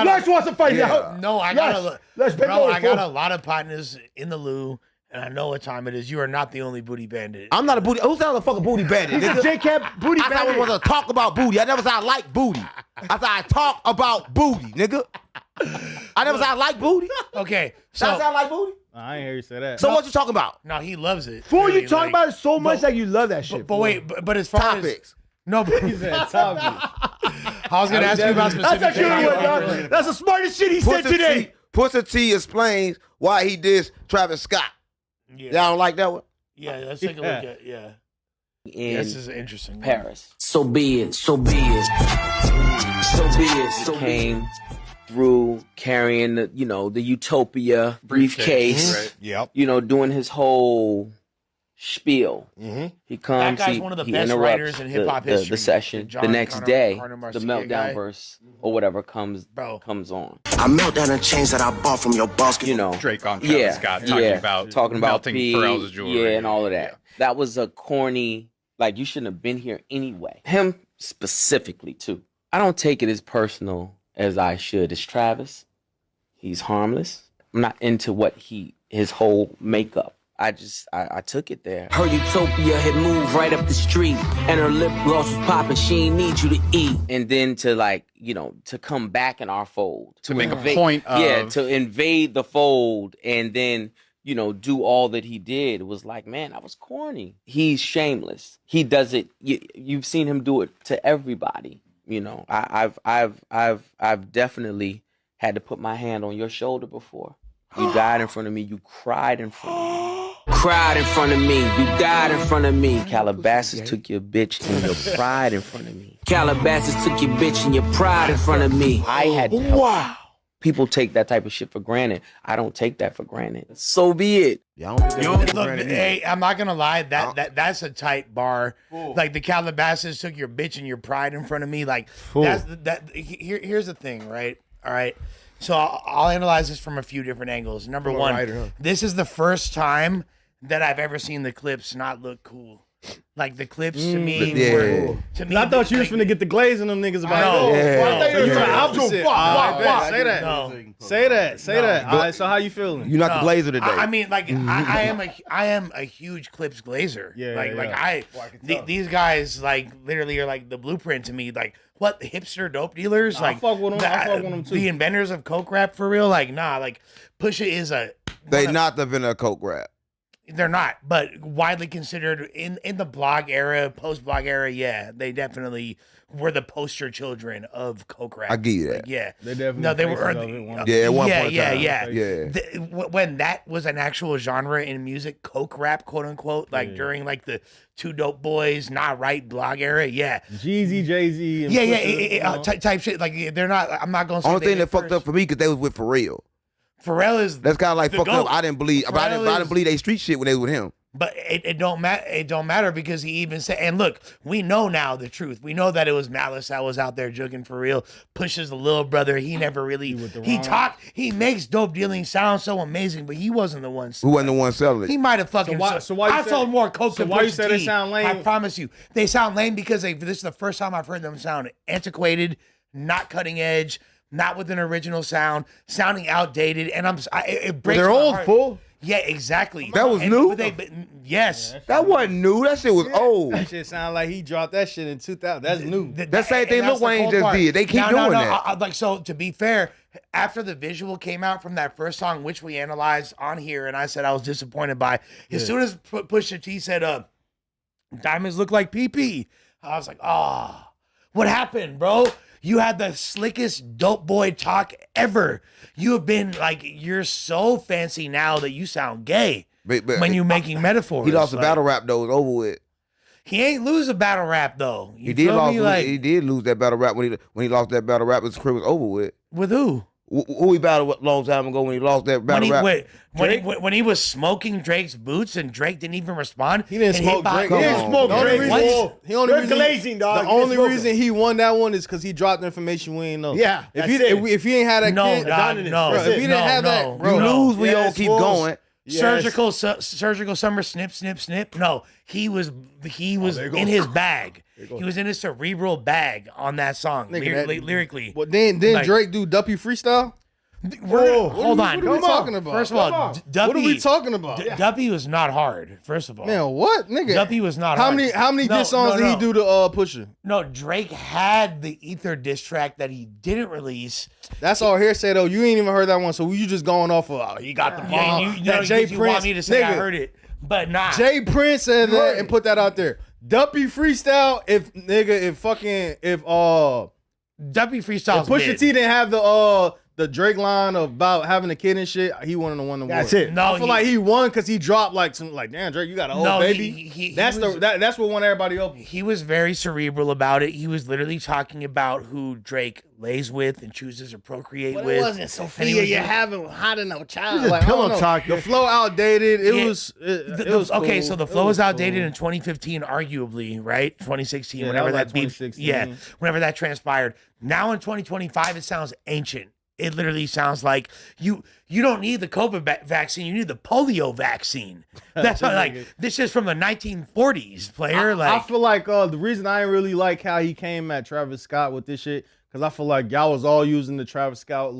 Lex wants to find Yeah. out. No, I Lex, got Lex, bend bro. over, I got fool. a lot of partners in the loo, and I know what time it is. You are not the only booty bandit. I'm not a booty. Who's not a fucking booty bandit? He's a Nigga? J-Cap booty I said I bandit. want to talk about booty. I never said I like booty. I said I talk about booty, nigga. I never said I like booty. Okay, Did I say I so like booty? I ain't hear you say that. So what you talking about? no, he loves it. Fool, really, you talk like- about it so much but- that you love that shit. But fool. wait, but as far Topics. as no, but He said topic. I was gonna ask you about That's specific actually things. what, dog. That's the smartest shit he said today. Pusha T explains why he dissed Travis Scott. Yeah, Y'all don't like that one? yeah. Let's take a look at in This is interesting. Paris. So be it. So be it. So be it. So came through carrying the, the Utopia briefcase. Right. Yep. Doing his whole spiel. Mm-hmm. He comes. That guy's he, one of the he best interrupts writers in hip-hop the history. session. John The next Connor- day, Connor the Marcia meltdown guy. verse or whatever comes Bro. comes on. I melt down the chains that I bought from your boss. Drake on Travis Scott talking about melting P, Pharrell's jewelry. and all of that. That was a corny. Like, you shouldn't have been here anyway. Him specifically too. I don't take it as personal as I should. It's Travis. He's harmless. I'm not into his whole makeup. I took it there. Her Utopia had moved right up the street, and her lip gloss was popping. She ain't need you to eat. And then to to come back in our fold. To make a point of... Yeah, to invade the fold and then, do all that he did. It was like, man, that was corny. He's shameless. He does it. You've seen him do it to everybody. I've definitely had to put my hand on your shoulder before. You died in front of me. You cried in front of me. Cried in front of me. You died in front of me. Calabasas took your bitch and your pride in front of me. Calabasas took your bitch and your pride in front of me. I had to help. People take that type of shit for granted. I don't take that for granted. So be it. Look, hey, I'm not gonna lie. That's a tight bar. Like the Calabasas took your bitch and your pride in front of me. Like here's the thing, right? All right. So I'll analyze this from a few different angles. Number one, this is the first time that I've ever seen the clips not look cool. Like the clips to me were I thought you was finna get the glaze on them niggas about Say that. All right, so how you feeling? You're not the glazer today. I mean, like I am a huge clips glazer. These guys like literally are like the blueprint to me. Like what, hipster dope dealers? Like I fuck with them too. The inventors of coke rap for real? Like nah. Like Pusha is They not the inventor of coke rap. They're not, but widely considered in the blog era, post blog era. Yeah, they definitely were the poster children of coke rap. I give you that. Like, yeah, They definitely no, they were. at one point in time. Yeah. When that was an actual genre in music, coke rap, quote unquote, like during like the Two Dope Boys, Not Right blog era. Yeah, Jeezy, Jay-Z. Type shit. Like they're not. I'm not gonna say Only thing that fucked first. up for me because they was with Pharrell. Pharrell is That's kind of like the fucked GOAT. up. I didn't believe. I didn't believe they street shit when they was with him. But it don't matter. It don't matter because he even said. And look, we know now the truth. We know that it was Malice that was out there jugging for real. Pusha's the little brother. He never really. He makes dope dealing sound so amazing, but he wasn't the one. Who wasn't the one selling it? He might have fucking. why you I said- sold more coke so than why you Pusha said they T. sound lame? I promise you, they sound lame because this is the first time I've heard them sound antiquated, not cutting edge. Not with an original sound, sounding outdated, and it breaks They're my old, heart. fool. Yeah, exactly. That was new? Yes. That wasn't new. That shit was old. That shit sound like he dropped that shit in 2000. That's new. That same thing Lil Wayne just did. They keep doing that. Like, so to be fair, after the visual came out from that first song, which we analyzed on here, and I said I was disappointed by, as soon as Pusha T said, diamonds look like PP, I was like, what happened, bro? You had the slickest dope boy talk ever. You have been like, you're so fancy now that you sound gay. when you making metaphors. He lost the battle rap though. It was over with. He ain't lose a battle rap though. He did lose that battle rap when he lost that battle rap. His career was over with. With who? Who he battled a long time ago when he lost that battle rap? When he was smoking Drake's boots and Drake didn't even respond. He didn't smoke Drake. He didn't smoke Drake. They're glazing, dog. The only reason he won that one is because he dropped information we ain't know. Yeah. If he ain't had that kid, no. Bro, if he didn't have that, bro, you lose, we don't keep going. Surgical summer snip. No, he was in his bag. He was in his cerebral bag on that song, lyrically. But then Drake do Duppy freestyle? Hold on. What are we talking about? First of all, Duppy, what are we talking about? Duppy was not hard. First of all, man, what nigga? Duppy was not hard. How many diss songs did he do to Pusha? No, Drake had the Ether diss track that he didn't release. That's all hearsay though. You ain't even heard that one, so you just going off of he got the bomb. You want me to say I heard it, but not. Jay Prince said that and put that out there. Duppy freestyle. If Duppy freestyle. Pusha T didn't have the Drake line about having a kid and shit, he wouldn't have won the war. That's it. No, I feel like he won because he dropped damn Drake, you got an old baby. That's what won everybody over. He was very cerebral about it. He was literally talking about who Drake lays with and chooses to procreate with. It wasn't Sophia. You haven't had no child. Like, pillow talking. The flow outdated. It was okay. Cool. So the flow was outdated in 2015, arguably, right? 2016, whenever that beat, whenever that transpired. Now in 2025, it sounds ancient. It literally sounds like you don't need the COVID vaccine. You need the polio vaccine. That's how, this is from the 1940s, player. I feel like the reason I didn't really like how he came at Travis Scott with this shit, because I feel like y'all was all using the Travis Scott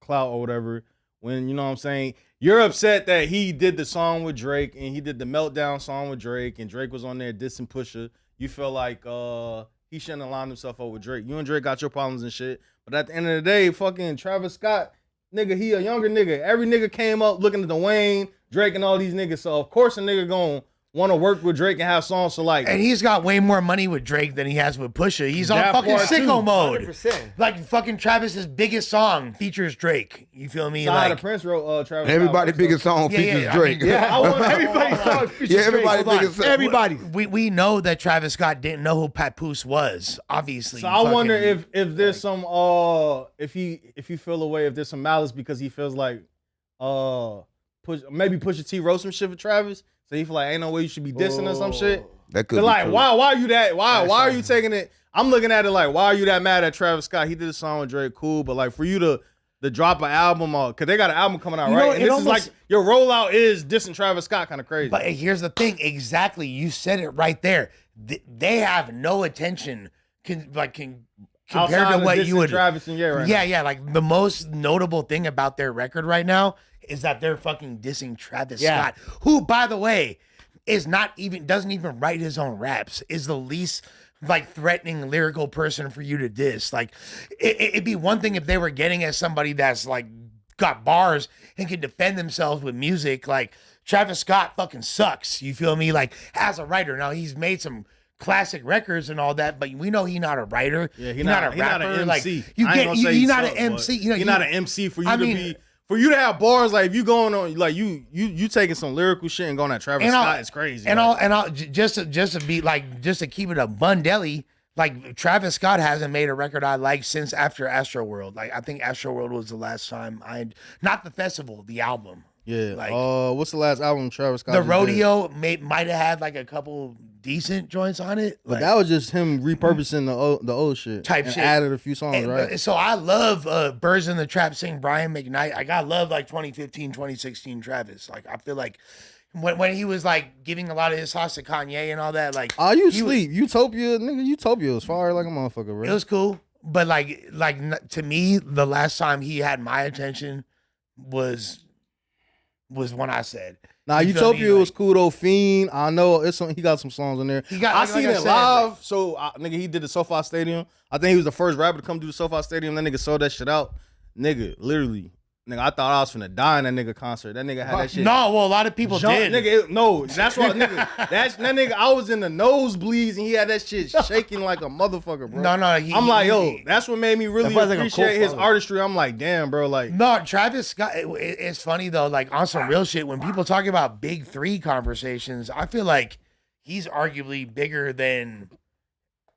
clout or whatever. When, you know what I'm saying, you're upset that he did the song with Drake and he did the Meltdown song with Drake and Drake was on there dissing Pusha. You feel like he shouldn't have lined himself up with Drake. You and Drake got your problems and shit. But at the end of the day, fucking Travis Scott, nigga, he a younger nigga. Every nigga came up looking at the Wayne, Drake, and all these niggas. So of course a nigga gonna want to work with Drake and have songs. So and he's got way more money with Drake than he has with Pusha. He's on fucking sicko mode. 100%. Like fucking Travis's biggest song features Drake. You feel me? The Prince wrote Travis. Everybody's biggest song features Drake. I want everybody's song features Drake. Everybody's biggest song. Everybody. We know that Travis Scott didn't know who Papoose was. Obviously. So I wonder if there's some if you feel a way if there's some malice because he feels like maybe Pusha T wrote some shit for Travis. So he feel like ain't no way you should be dissing or some shit. That could be like true. why are you that why are you taking it? I'm looking at it like why are you that mad at Travis Scott? He did a song with Drake, cool, but like for you to drop an album cause they got an album coming out, right? And this is like your rollout is dissing Travis Scott, kind of crazy. But here's the thing, exactly, you said it right there. They have no attention compared to what you would. Travis and yeah. Like the most notable thing about their record right now is that they're fucking dissing Travis Scott, who, by the way, doesn't even write his own raps, is the least threatening lyrical person for you to diss. Like it'd be one thing if they were getting at somebody that's got bars and can defend themselves with music. Like Travis Scott fucking sucks. You feel me? Like as a writer. Now he's made some classic records and all that, but we know he's not a writer. Yeah, he's not a rapper. Not an MC. He's not an MC. He's not an MC for you to be. For you to have bars, like if you going on, like you taking some lyrical shit and going at Travis Scott is crazy. Just to keep it a bun deli, like Travis Scott hasn't made a record I like since after Astroworld. Like I think Astroworld was the last time not the festival, the album. Yeah. What's the last album Travis Scott? The Rodeo might have had a couple decent joints on it, but that was just him repurposing the old shit type shit. Added a few songs, right? So I love Birds in the Trap sing Brian McKnight. I love 2015, 2016 Travis. Like I feel like when he was giving a lot of his sauce to Kanye and all that. Utopia, nigga, Utopia was fire like a motherfucker, bro. It was cool, but to me, the last time he had my attention was when I said. Nah, Utopia was cool though. Fiend, I know he got some songs in there. I seen it live. So nigga, he did the SoFi Stadium. I think he was the first rapper to come do the SoFi Stadium. That nigga sold that shit out. Nigga, literally, Nigga, I thought I was finna die in that nigga concert. That nigga had that shit. No, well, a lot of people did. Nigga, that's why, nigga. That nigga, I was in the nosebleeds and he had that shit shaking like a motherfucker, bro. No. I'm like, yo, that's what made me really appreciate his artistry. I'm like, damn, bro, like. No, Travis Scott. It's funny though, like on some real shit. When people talk about Big Three conversations, I feel like he's arguably bigger than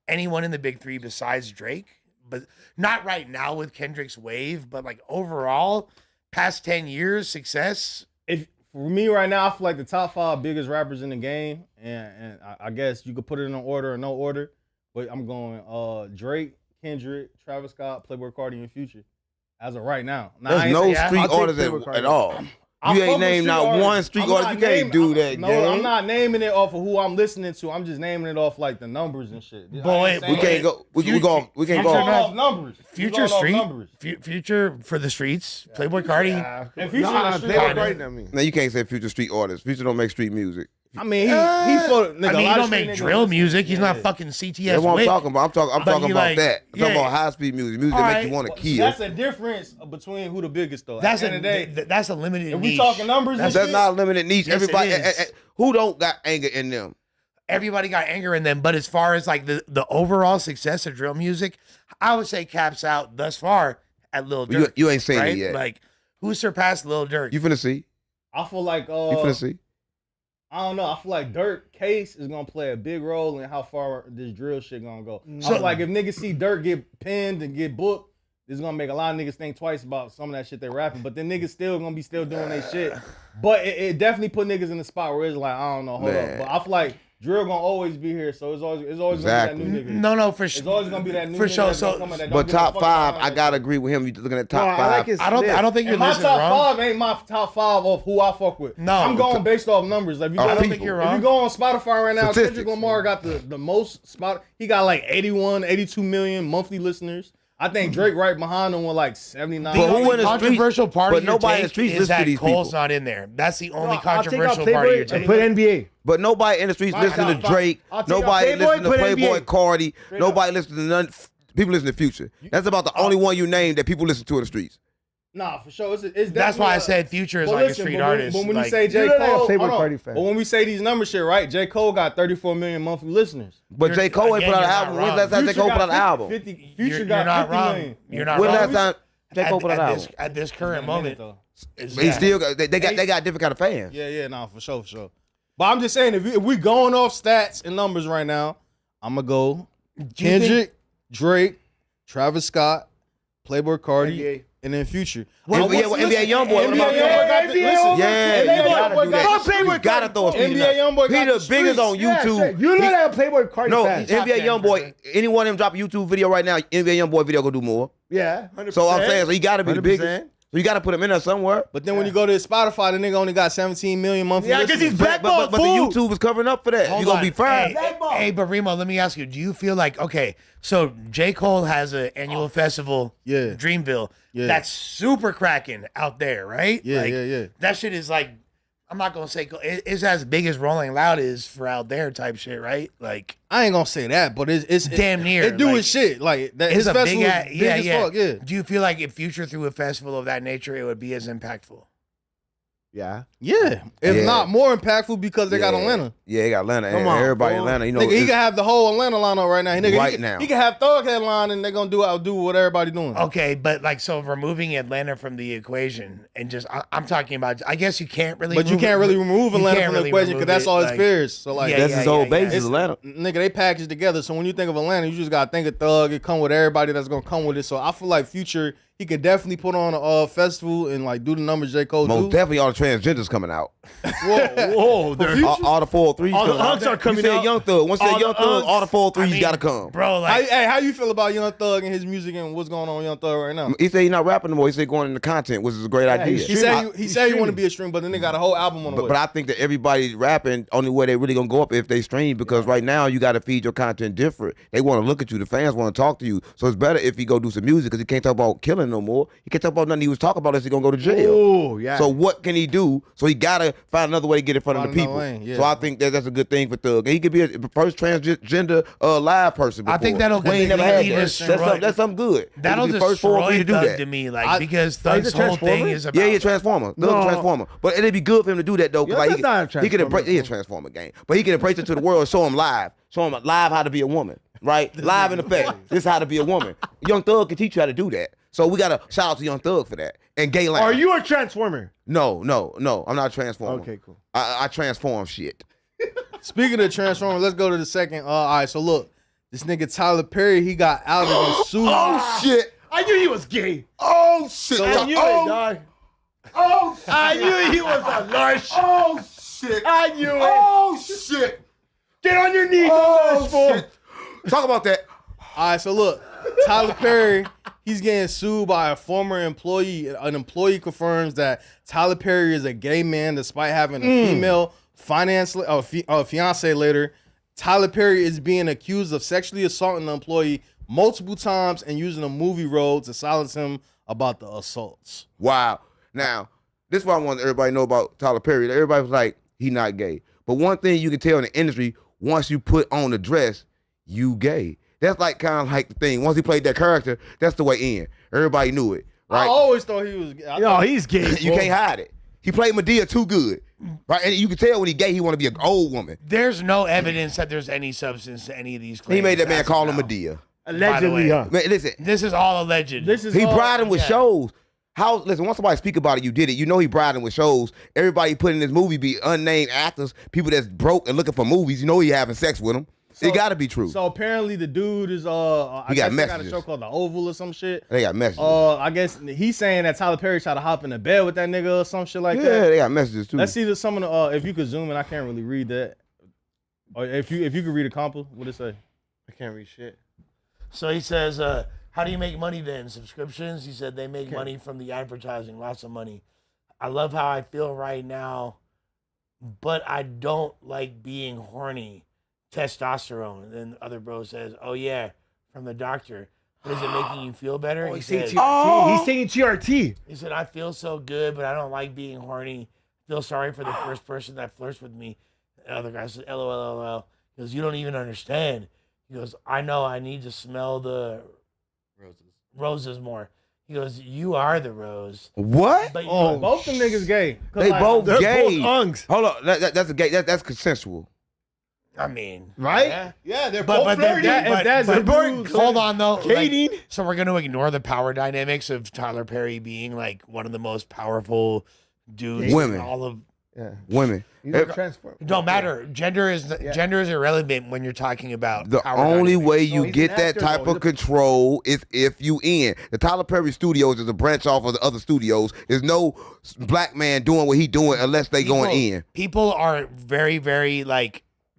anyone in the Big Three besides Drake. But not right now with Kendrick's wave, but like overall, past 10 years, success. For me right now, I feel like the top 5 biggest rappers in the game, and I guess you could put it in order or no order, but I'm going Drake, Kendrick, Travis Scott, Playboi Carti, and Future. As of right now. There's no street artists at all. You ain't named not one street artist. You can't do that, No, I'm not naming it off of who I'm listening to. I'm just naming it off like the numbers and shit. Boy, we can't go. We can't go off numbers. Future street, Future for the streets. Playboi Carti. And Future Playboi Carti. No, you can't say Future street artists. Future don't make street music. I mean, he don't make drill music. He's not fucking CTS. That's what I'm talking about. I'm talking about that. I'm talking about yeah. high speed music that make you want to kill. That's a difference between who the biggest though. That's At the end of the day, that's a limited if niche. we talking numbers, That's and shit, not a limited niche. Yes, Everybody it is. who don't got anger in them. Everybody got anger in them, but as far as like the overall success of drill music, I would say caps out thus far at Lil Durk. You ain't saying right? it yet. Like who surpassed Lil Durk? You finna see. I feel like You finna see. I don't know. I feel like Dirk case is gonna play a big role in how far this drill shit gonna go. I feel like if niggas see Dirk get pinned and get booked, it's gonna make a lot of niggas think twice about some of that shit they rapping. But then niggas still gonna be doing their shit. But it definitely put niggas in the spot where it's like, I don't know, hold up. But I feel like drill gonna always be here, so it's always Exactly. gonna be that new nigga. No, for sure. It's always gonna be that new for nigga. sure. that's gonna So, come in that don't But give a top fuck 5, about I that gotta shit. agree with him. You looking at top No, I 5. like his I don't think you're And my listening top wrong. 5 ain't my top 5 of who I fuck with. No. I'm going based off numbers. Like, if you I go, don't think you're wrong. If you go on Spotify right now, Statistics. Kendrick Lamar got the most spot. He got like 81, 82 million monthly listeners. I think Drake right behind him with like 79. The But who only in the streets- controversial part but of your nobody in take the streets is listen to that these Cole's people. not in there. That's the only I'll take out controversial part of your Playboy and take. put NBA. But nobody in the streets My listen to top five. Drake. I'll take out Nobody Playboy, listen to put Playboi NBA. Carti. Straight Nobody listen to none. People listen to Future. That's about the only one you named that people listen to in the streets. Nah, for sure. It's That's why I definitely said Future is Well, like listen, a street but when- artist. But when like, you say J. You're like a Cole, Playboi hold on. Carti fan. But when we say these numbers shit, right? J. Cole got 34 million monthly listeners. But J. Cole ain't again, put out an you're not album. When's the last wrong. time J. Cole put out an got album? 50, you're, Future you're got not 50 wrong. million. You're not When the wrong. last time J. Cole put out an album? At this current moment, though. They still got, they got different kind of fans. Yeah, nah, for sure. But I'm just saying, if we going off stats and numbers right now, I'm gonna go Kendrick, Drake, Travis Scott, Playboi Carti, NBA. and then Future. NBA Youngboy. What about NBA that? Youngboy got the listen. Yeah, you gotta do that. You gotta throw a street in NBA there. Youngboy He got the the biggest on Yeah, YouTube. shit. You know that Playboy Carti No, fan. top NBA 10, Youngboy. Any one of them drop a YouTube video right now, NBA Youngboy video gonna do more. Yeah, 100%. So I'm saying, so he gotta be the 100%. biggest. So you gotta put him in there somewhere. But then when you go to Spotify, the nigga only got 17 million monthly Yeah, 'cause listeners. he's But blackballed the fool. YouTube is covering up for that. Hold You gonna on. be fine. Hey, but Remo, let me ask you: do you feel like So J. Cole has an annual festival, Yeah. Dreamville. Yeah. That's super cracking out there, right? Yeah, Like, yeah. That shit is like, I'm not gonna say it's as big as Rolling Loud is for out there type shit, right? Like, I ain't gonna say that, but it's damn near. It do like, his shit. Like that. It's His a festival big, is big as fuck. Yeah. Do you feel like if Future threw a festival of that nature, it would be as impactful? Yeah. Yeah. If Yeah. not more impactful because they got Atlanta. Yeah, he got Atlanta. Come and on, everybody in fool. Atlanta. You know, Nigga, he it's- can have the whole Atlanta line up right now. Nigga, Right he can, now. He can have Thug headline and they're gonna outdo what everybody doing. Okay, but like, so removing Atlanta from the equation and just, I'm talking about, I guess you can't really, But you can't really remove you Atlanta can't from the really equation remove because that's it, all his like- peers. So like, Yeah, that's his whole base It's- is Atlanta. Nigga, they package together. So when you think of Atlanta, you just gotta think of Thug. It come with everybody that's gonna come with it. So I feel like Future, he could definitely put on a festival and like do the numbers J. Cole Most do. definitely all the transgenders coming out. Whoa, they're All the 403s All the coming out. unks are coming You said out. Young Thug. Once you All said Young the Thug, unks. all the 403s I mean, gotta come. bro. Like, How you feel about Young Thug and his music and what's going on with Young Thug right now? He said he's not rapping no more. He said going into content, which is a great idea. He said he want to be a stream, but then they got a whole album on the way. But I think that everybody rapping, only way they really gonna go up if they stream, because right now you got to feed your content different. They want to look at you. The fans want to talk to you. So it's better if he go do some music, because he can't talk about killing no more. He can't talk about nothing he was talking about unless he gonna go to jail. Oh, yeah. So what can he do? So he gotta find another way to get in front of Find the another people. lane, yeah. So I think that's a good thing for Thug. And he could be a first transgender live person before. I think that'll we ain't never had completely that. destroy. That's something good. That'll He was the first foreign destroy to do Thug that. to me, like because Thug's whole thing is about. Yeah, he's a transformer. Thug's a transformer. But it'd be good for him to do that though, because he can embrace. He a transformer game, but he can embrace it to the world and show him live how to be a woman, right? Live in effect. This is how to be a woman. Young Thug can teach you how to do that. So we gotta shout out to Young Thug for that. And Gay Lamb. Are you a transformer? No. I'm not a transformer. Okay, cool. I transform shit. Speaking of transformers, let's go to the second. All right, so look, this nigga Tyler Perry, he got outed and sued. Oh shit! I knew he was gay. Oh shit! I knew it, dog. Oh shit! I knew he was a lush. Oh shit! I knew it. Oh shit! Get on your knees, Oh fool. shit! Talk about that. All right, so look, Tyler Perry, he's getting sued by a former employee. An employee confirms that Tyler Perry is a gay man despite having a female fiance later. Tyler Perry is being accused of sexually assaulting the employee multiple times and using a movie role to silence him about the assaults. Wow. Now, this is what I want everybody to know about Tyler Perry. Everybody was like, he not gay. But one thing you can tell in the industry, once you put on the dress, you gay. That's like kind of like the thing. Once he played that character, that's the way in. Everybody knew it, right? I always thought he was gay. He's gay. You can't hide it. He played Medea too good, right? And you can tell when he gay, he want to be an old woman. There's no evidence that there's any substance to any of these claims. He made that man call him now. Medea. Allegedly, huh? Man, listen, This is all alleged. he bribed him with shows. Listen, once somebody speak about it, you did it. You know he bribed him with shows. Everybody put in this movie be unnamed actors, people that's broke and looking for movies. You know he having sex with them. It got to be true. So apparently the dude is I guess they got a show called The Oval or some shit. They got messages. I guess he's saying that Tyler Perry tried to hop in the bed with that nigga or some shit like that. Yeah, they got messages too. Let's see some of the if you could zoom in, I can't really read that. Or if you could read a compo, what'd it say? I can't read shit. So he says, how do you make money then? Subscriptions? He said they make money from the advertising, lots of money. I love how I feel right now, but I don't like being horny. Testosterone. And then the other bro says, oh yeah, from the doctor. But is it making you feel better? He's saying TRT. He's saying TRT. He said, I feel so good, but I don't like being horny. Feel sorry for the first person that flirts with me. The other guy said, LOL. He goes, you don't even understand. He goes, I know I need to smell the roses more. He goes, you are the rose. What? But both them niggas gay. They both gay. Both ungs. Hold on, that's a gay. That's consensual. I mean, right? Yeah, they're but both flirting. Hold on though. Katie. Like, so we're going to ignore the power dynamics of Tyler Perry being like one of the most powerful dudes. Women. In all of women. It don't matter. Gender is irrelevant when you're talking about the power only dynamics. way you get that type of control is if you in. The Tyler Perry Studios is a branch off of the other studios. There's no black man doing what he doing unless they going in. People are very, very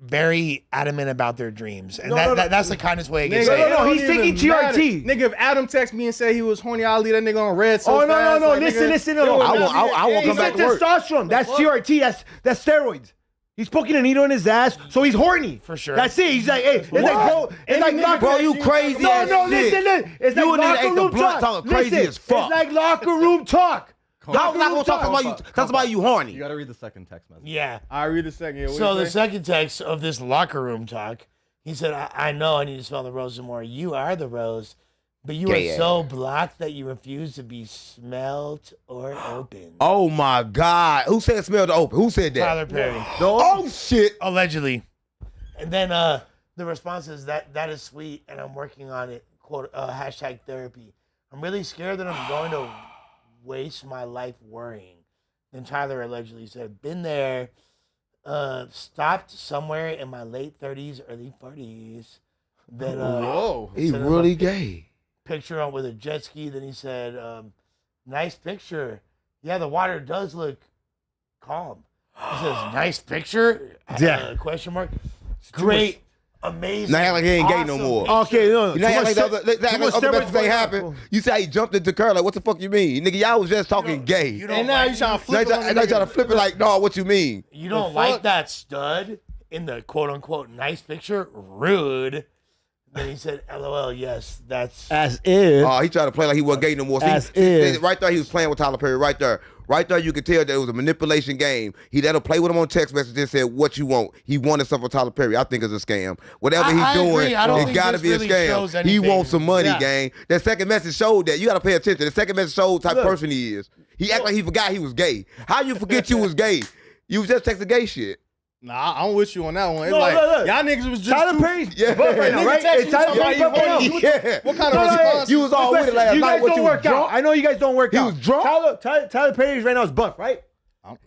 very adamant about their dreams, and that's the kindest way it gets. No, he's taking TRT. Nigga, if Adam texted me and said he was horny, I'll leave that nigga on red. So no. like, Listen. I won't come back to work. Testosterone. That's TRT. That's steroids. He's poking a needle in his ass, so he's horny. For sure. That's it. He's like, hey, it's like, bro, it's like locker bro, you crazy No, as shit. listen. It's You like nigga locker ate the room blunt talk. talking crazy as fuck. It's like locker room talk. I'm not gonna talk about you. Talk about you horny. You gotta read the second text message. Yeah. I read the second. Yeah, So the second text of this locker room talk, he said, I know I need to smell the roses more. You are the rose, but you are so black that you refuse to be smelled or opened. Oh my God. Who said smell the open? Who said that? Tyler Perry. Oh shit. Allegedly. And then the response is that is sweet and I'm working on it. Quote hashtag therapy. I'm really scared that I'm going to waste my life worrying. Then Tyler allegedly said, been there, stopped somewhere in my late 30s, early 40s. Then whoa, he really gay. Picture on with a jet ski. Then he said, nice picture. Yeah, the water does look calm. He says, nice picture? Yeah. Question mark. Great. Amazing. Now act like he ain't gay no more. Okay, no. You know, act like the best thing happened. You say he jumped into Curl. Like, what the fuck you mean? Nigga, y'all was just talking gay. And now you trying to flip it. Now you trying to flip it like, no, what you mean? You don't like that stud in the quote unquote nice picture? Rude. Then he said, LOL, yes, that's as if. Oh, he tried to play like he wasn't gay no more. As if. Right there, he was playing with Tyler Perry right there. Right there, you could tell that it was a manipulation game. He let him play with him on text message and said, what you want. He wanted something from Tyler Perry. I think it's a scam. Whatever he's doing, it got to be a scam. He wants some money, gang. That second message showed that. You got to pay attention. The second message showed what type of person he is. He act like he forgot he was gay. How you forget you was gay? You was just texting gay shit. Nah, I'm with you on that one. It's y'all niggas was just Tyler Perry's yeah. right now, right? It's Tyler Perry's yeah. What kind of response? You was all with it last you night. guys don't work out. I know you guys don't work out. He was drunk? Tyler Perry's right now is buff, right?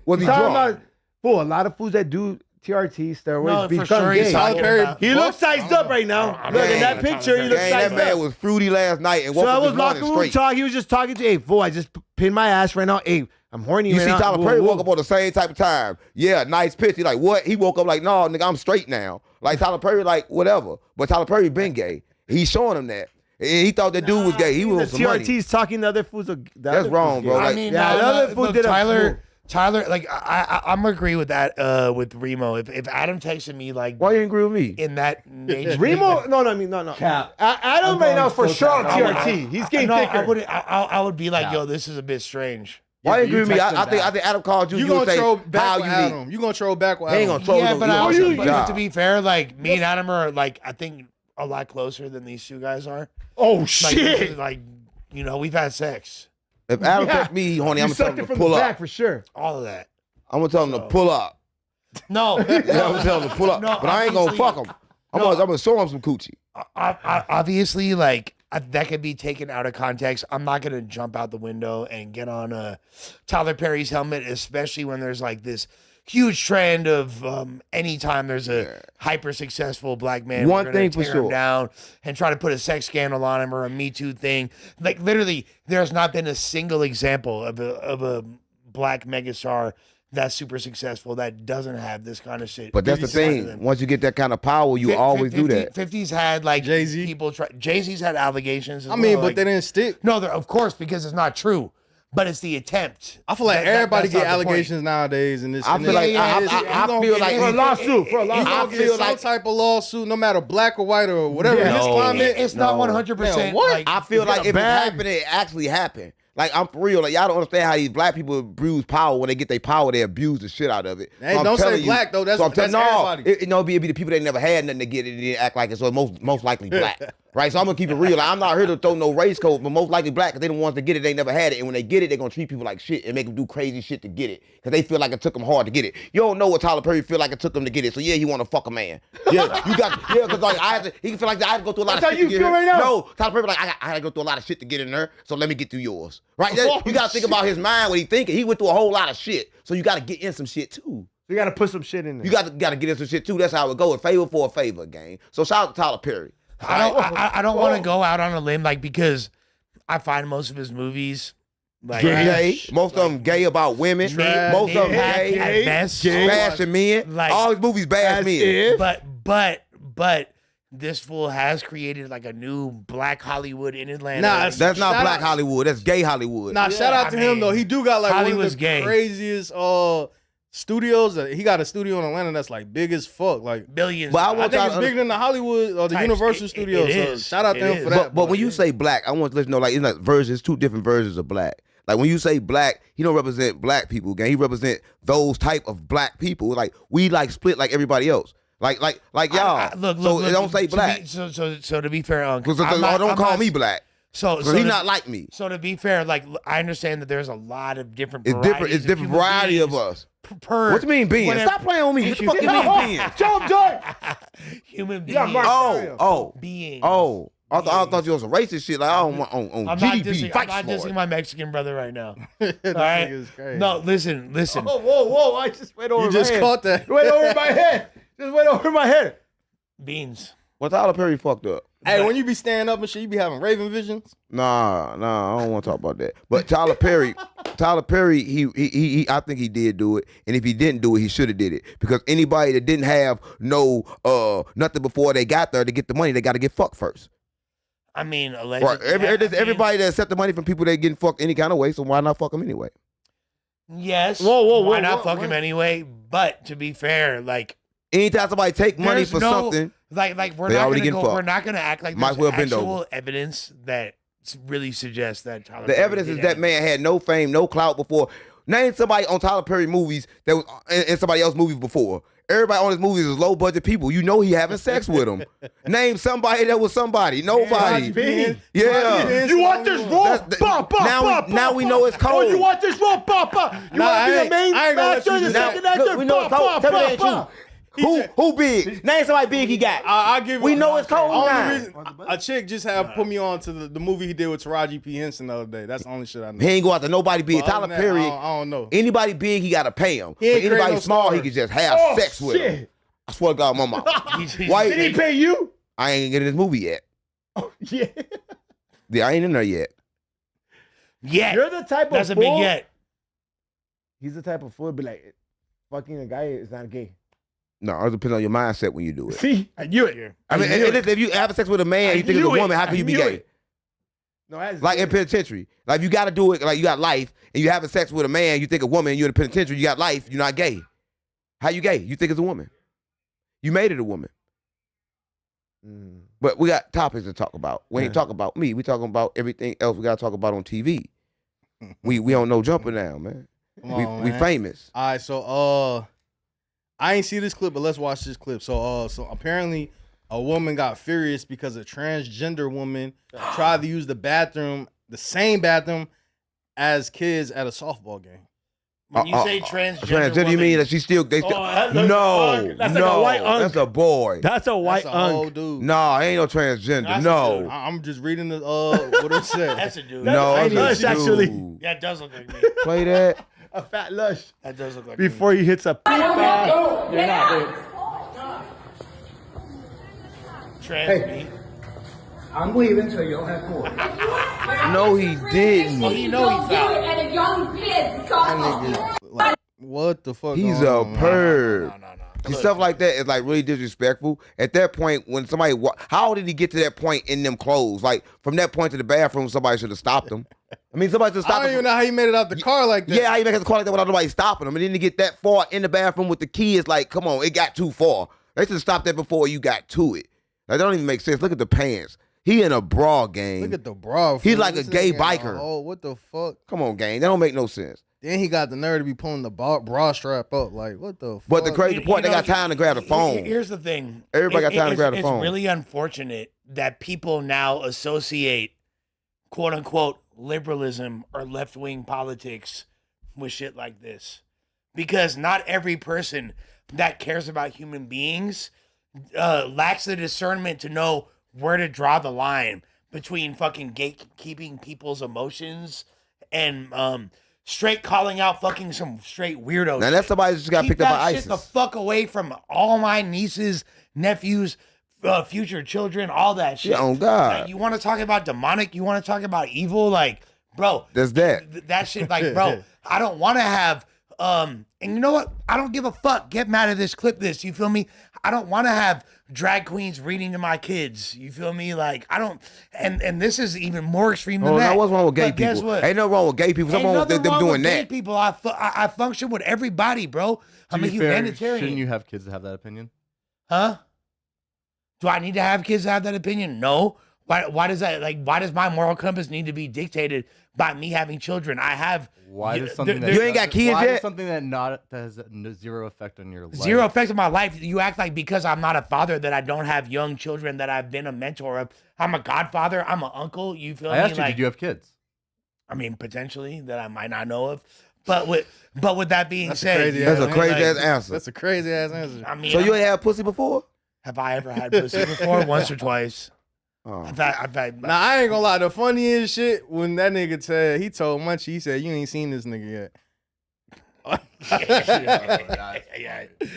Was he drunk? A lot of fools that do TRT, steroids, become sure gay. Tyler Perry. He looks sized up right now. Look at that picture. He looks sized up. That man was fruity last night and So woke I up was this locker morning room straight. talk. He was just talking to, hey, fool, I just pinned my ass right now. Hey, I'm horny You right see now. Tyler Perry woke up on the same type of time. Yeah, nice pitch. He like, what? He woke up like, no, nigga, I'm straight now. Like Tyler Perry, like, whatever. But Tyler Perry been gay. He's showing him that. And he thought that dude was gay. He was some money. TRT's talking to other fools. That's wrong, bro. I mean, the other fool did Tyler, like I'm gonna agree with that with Remo. If Adam texted me like, why you agree with me in that nature? Remo? No. Adam right now for sure on TRT. He's getting thicker. I would be like, yo, this is a bit strange. Why you agree with me? I think Adam called you. You gonna troll back with Adam? You gonna troll back with Adam? He ain't gonna troll. Yeah, but I also, but to be fair, like me and Adam are like, I think a lot closer than these two guys are. Oh shit! Like you know, we've had sex. If Adam text me, honey, I'm gonna tell him to pull up. For sure. All of that. I'm gonna tell him to pull up. No, I'm gonna tell him to pull up. No, but I ain't gonna fuck him. I'm gonna show him some coochie. Obviously, like that could be taken out of context. I'm not gonna jump out the window and get on Tyler Perry's helmet, especially when there's like this huge trend of anytime there's a hyper successful black man, one we're thing gonna for tear him sure, down and try to put a sex scandal on him or a Me Too thing. Like literally, there's not been a single example of a black megastar that's super successful that doesn't have this kind of shit. But that's the thing. Once you get that kind of power, you always do that. 50's had like Jay-Z. People try. Jay-Z's had allegations. I mean, well, but they didn't stick. No, of course, because it's not true. But it's the attempt. I feel like everybody that's get not the point. allegations nowadays, and this. I feel like I feel like for a lawsuit. I feel like some type of lawsuit, no matter black or white or whatever. In this climate, it's not 100%. What? I feel like if it happened, it actually happened. Like, I'm for real. Like, y'all don't understand how these black people abuse power. When they get their power, they abuse the shit out of it. Hey, don't say black, though. That's everybody. It'd be the people that never had nothing to get it and act like it, so most likely black. Right? So I'm going to keep it real. Like, I'm not here to throw no race code, but most likely black, because they the ones that get it, they never had it. And when they get it, they're going to treat people like shit and make them do crazy shit to get it, because they feel like it took them hard to get it. You don't know what Tyler Perry feel like it took him to get it, so yeah, he want to fuck a man. Yeah, you got, because like, he feel like I had to go through a lot of shit to get feel right now? No, Tyler Perry like, I had to go through a lot of shit to get in there, so let me get through yours. Right? You got to think about his mind, what he thinking. He went through a whole lot of shit, so you got to get in some shit too. You got to put some shit in there. You got to get in some shit too. That's how it goes. A favor for a favor, gang. So shout out to Tyler Perry. I don't want to go out on a limb, like, because I find most of his movies like gay. Most of them gay about women. Most of them gay. At best. Bashing men. Like, all his movies bash men. But this fool has created like a new black Hollywood in Atlanta. Nah, that's not black Hollywood. That's gay Hollywood. Nah, shout out to him though. He do got like Hollywood's one of the craziest studios. He got a studio in Atlanta that's like big as fuck, like billions. But I think it's bigger than the Hollywood or the Universal Studios. So shout out to him for that. But when you say black, I want to let you know, like, it's not versions, two different versions of black. Like, when you say black, he don't represent black people, gang. He represent those type of black people. Like, we like split like everybody else. Like y'all. Look, it don't say black. So to be fair, because don't call me black. So he's not like me. So to be fair, like, I understand that there's a lot of different. It's different variety of us. Per what you mean being? Whatever. Stop playing with me. What the fuck you mean being? Jump, Joy. Human beings. Beings. Oh. I thought you was a racist shit. Like, I don't want on GDP. I'm not dissing my Mexican brother right now. All right. No, listen. Oh, whoa! I just went over. You just caught that. Went over my head. Just went over my head. Beans. Well, Tyler Perry fucked up. Hey, when you be standing up and shit, you be having Raven visions? Nah, I don't want to talk about that. But Tyler Perry, he I think he did do it. And if he didn't do it, he should have did it. Because anybody that didn't have nothing before they got there to get the money, they got to get fucked first. I mean, allegedly. Right. Everybody that accept the money from people that getting fucked any kind of way, so why not fuck them anyway? Yes. Why not fuck him anyway? But to be fair, like, anytime somebody take money for something, like we're not gonna act like there's actual evidence that really suggests that Tyler the Perry evidence is did that man had no fame, no clout before. Name somebody on Tyler Perry movies that was in somebody else's movies before. Everybody on his movies is low budget people. You know he having sex with them. Name somebody that was somebody. Nobody. Yeah. You want this role? Now we know it's cold. Oh, you want this role? You want to be the main actor, the second actor? We know it's cold. Tell me that you. Who big? Name somebody big he got. I'll give. We know it's cold now. A chick just had put me on to the movie he did with Taraji P. Henson the other day. That's the only shit I know. He ain't go out to nobody big. Tyler Perry. I don't know. Anybody big, he gotta pay him. But anybody small, he can just have sex with him. I swear to God, mama. Why did he pay you? I ain't getting this movie yet. Oh yeah. Yeah, I ain't in there yet. Yeah. You're the type of That's a big yet. He's the type of fool be like, fucking a guy is not gay. No, it depends on your mindset when you do it. See, I knew it. I mean, if you have sex with a man and you think it's a woman, how can you be gay? No, like in penitentiary. Like you got to do it like you got life and you having sex with a man, you think a woman, you're in the penitentiary, you got life, you're not gay. How you gay? You think it's a woman. You made it a woman. But we got topics to talk about. We ain't talking about me. We talking about everything else we got to talk about on TV. We don't know jumper now, man. We famous. All right, so I ain't see this clip, but let's watch this clip. So apparently a woman got furious because a transgender woman tried to use the same bathroom as kids at a softball game. When you say transgender you mean that she still? That's like a white unk. That's a boy. That's a white old dude. No, ain't no transgender. That's no, I'm just reading the what it said. That's a dude. No, that's a dude. actually. That does look like me. Play that. A fat lush. That does look like before he hits a trans meat. I'm leaving, so you'll have four. No, he didn't. Oh, you know he found. And a young kid. What the fuck? He's a perv. No. See, stuff like that is like really disrespectful. At that point, when somebody, how did he get to that point in them clothes? Like from that point to the bathroom, somebody should have stopped him. I mean, somebody should stop him. I don't even know how he made it out the car like that. Yeah, how he made it out the car like that without nobody stopping him. And then to get that far in the bathroom with the kids, like, come on, it got too far. They should have stopped that before you got to it. Like, that don't even make sense. Look at the pants. He in a bra game. Look at the bra. He's like a gay biker. Oh, what the fuck? Come on, gang. That don't make no sense. Then he got the nerve to be pulling the bra strap up. Like, what the fuck? But the crazy part, they got time to grab the phone. Here's the thing. Everybody got time to grab the phone. It's really unfortunate that people now associate, quote unquote, liberalism or left-wing politics with shit like this. Because not every person that cares about human beings lacks the discernment to know where to draw the line between fucking gatekeeping people's emotions and straight calling out fucking some straight weirdos. Now that's somebody just got picked up by ISIS. Keep that shit the fuck away from all my nieces, nephews, future children, all that shit. Yeah, oh God. Like, you want to talk about demonic? You want to talk about evil? Like, bro. That's that. That shit, like, bro, I don't want to have, and you know what? I don't give a fuck. Get mad at this, clip this. You feel me? I don't want to have drag queens reading to my kids. You feel me? Like, I don't, and this is even more extreme than that. No, what's wrong with gay But guess people? what? Ain't no wrong with gay people. Something wrong with them doing gay that. People, I function with everybody, bro. I'm a humanitarian. Shouldn't you have kids that have that opinion? Huh? Do I need to have kids that have that opinion? No. Why does that, like, why does my moral compass need to be dictated by me having children? I have. Why does something that you ain't got kids why yet? Does something that has zero effect on your life? Zero effect on my life. You act like because I'm not a father that I don't have young children that I've been a mentor of. I'm a godfather. I'm an uncle. You feel me? I asked you, like, did you have kids? I mean, potentially that I might not know of. But with that being said, that's a crazy ass answer. That's a crazy ass answer. I mean, so you ain't had pussy before? Have I ever had pussy before? Once or twice. Oh. I've had. Nah, I ain't gonna lie. The funniest shit when that nigga said, he told Munchie, he said, you ain't seen this nigga yet. Yeah,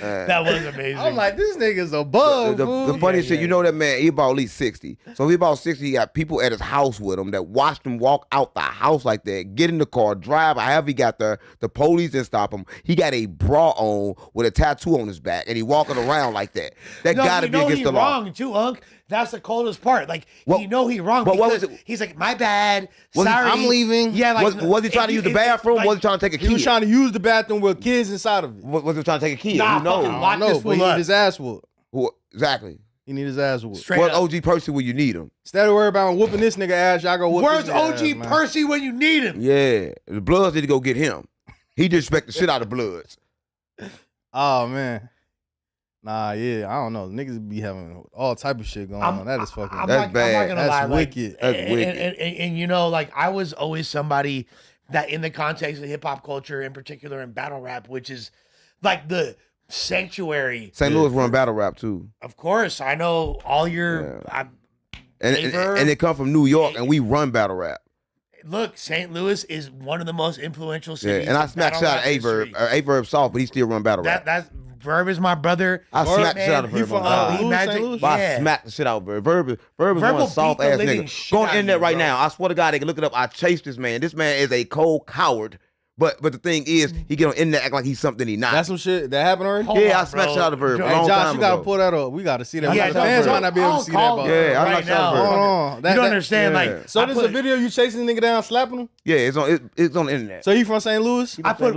that was amazing. I'm like, this nigga's a bug. The funny shit, you know that man, he about at least 60. So if he about 60, he got people at his house with him that watched him walk out the house like that, get in the car, drive. However he got there, the police didn't stop him. He got a bra on with a tattoo on his back, and he walking around like that. That gotta be against the law. Wrong too, Unc. That's the coldest part. Like, you know he wrong. But what was he's like, my bad. Sorry, I'm leaving. Yeah, like, was he trying to use the bathroom? Was he trying to take a kid? He was trying to use the bathroom with kids inside of it. Was he trying to take a kid? Nah, Who knows? I know, but he need his ass whooped. Exactly. He need his ass whooped. Straight Where's up. OG Percy when you need him? Instead of worrying about whooping this nigga ass, y'all go whoop Where's this nigga OG ass, Percy when you need him? Yeah, the Bloods need to go get him. He disrespect the shit out of Bloods. Oh man. Nah, yeah, I don't know. Niggas be having all type of shit going on. That is fucking. That's bad. I'm not gonna lie, wicked. Like, That's wicked. And you know, like I was always somebody that, in the context of hip hop culture, in particular in battle rap, which is like the sanctuary. St. Louis run battle rap too. Of course, I know all your. And they come from New York, and we run battle rap. Look, St. Louis is one of the most influential cities. Yeah, and I smacked shit out of Averb. Averb soft, but he still run battle rap. That's Verb is my brother. I smacked the shit out of He Verb. from St. Louis? I smacked the shit out of Verb. Verb is one soft ass nigga. Go on the internet right now. I swear to God, they can look it up. I chased this man. This man is a cold coward. But the thing is, he get on internet act like he's something he not. That's some shit that happened already. Yeah, I smacked shit out of Verb. Hey, Josh, you gotta pull that up. We gotta see that. Yeah, The fans might not be able to see that. Yeah, I'm right not trying to now. Hold on. You don't understand, like. So this is a video you chasing the nigga down, slapping him? Yeah, it's on the internet. So you from St. Louis? I put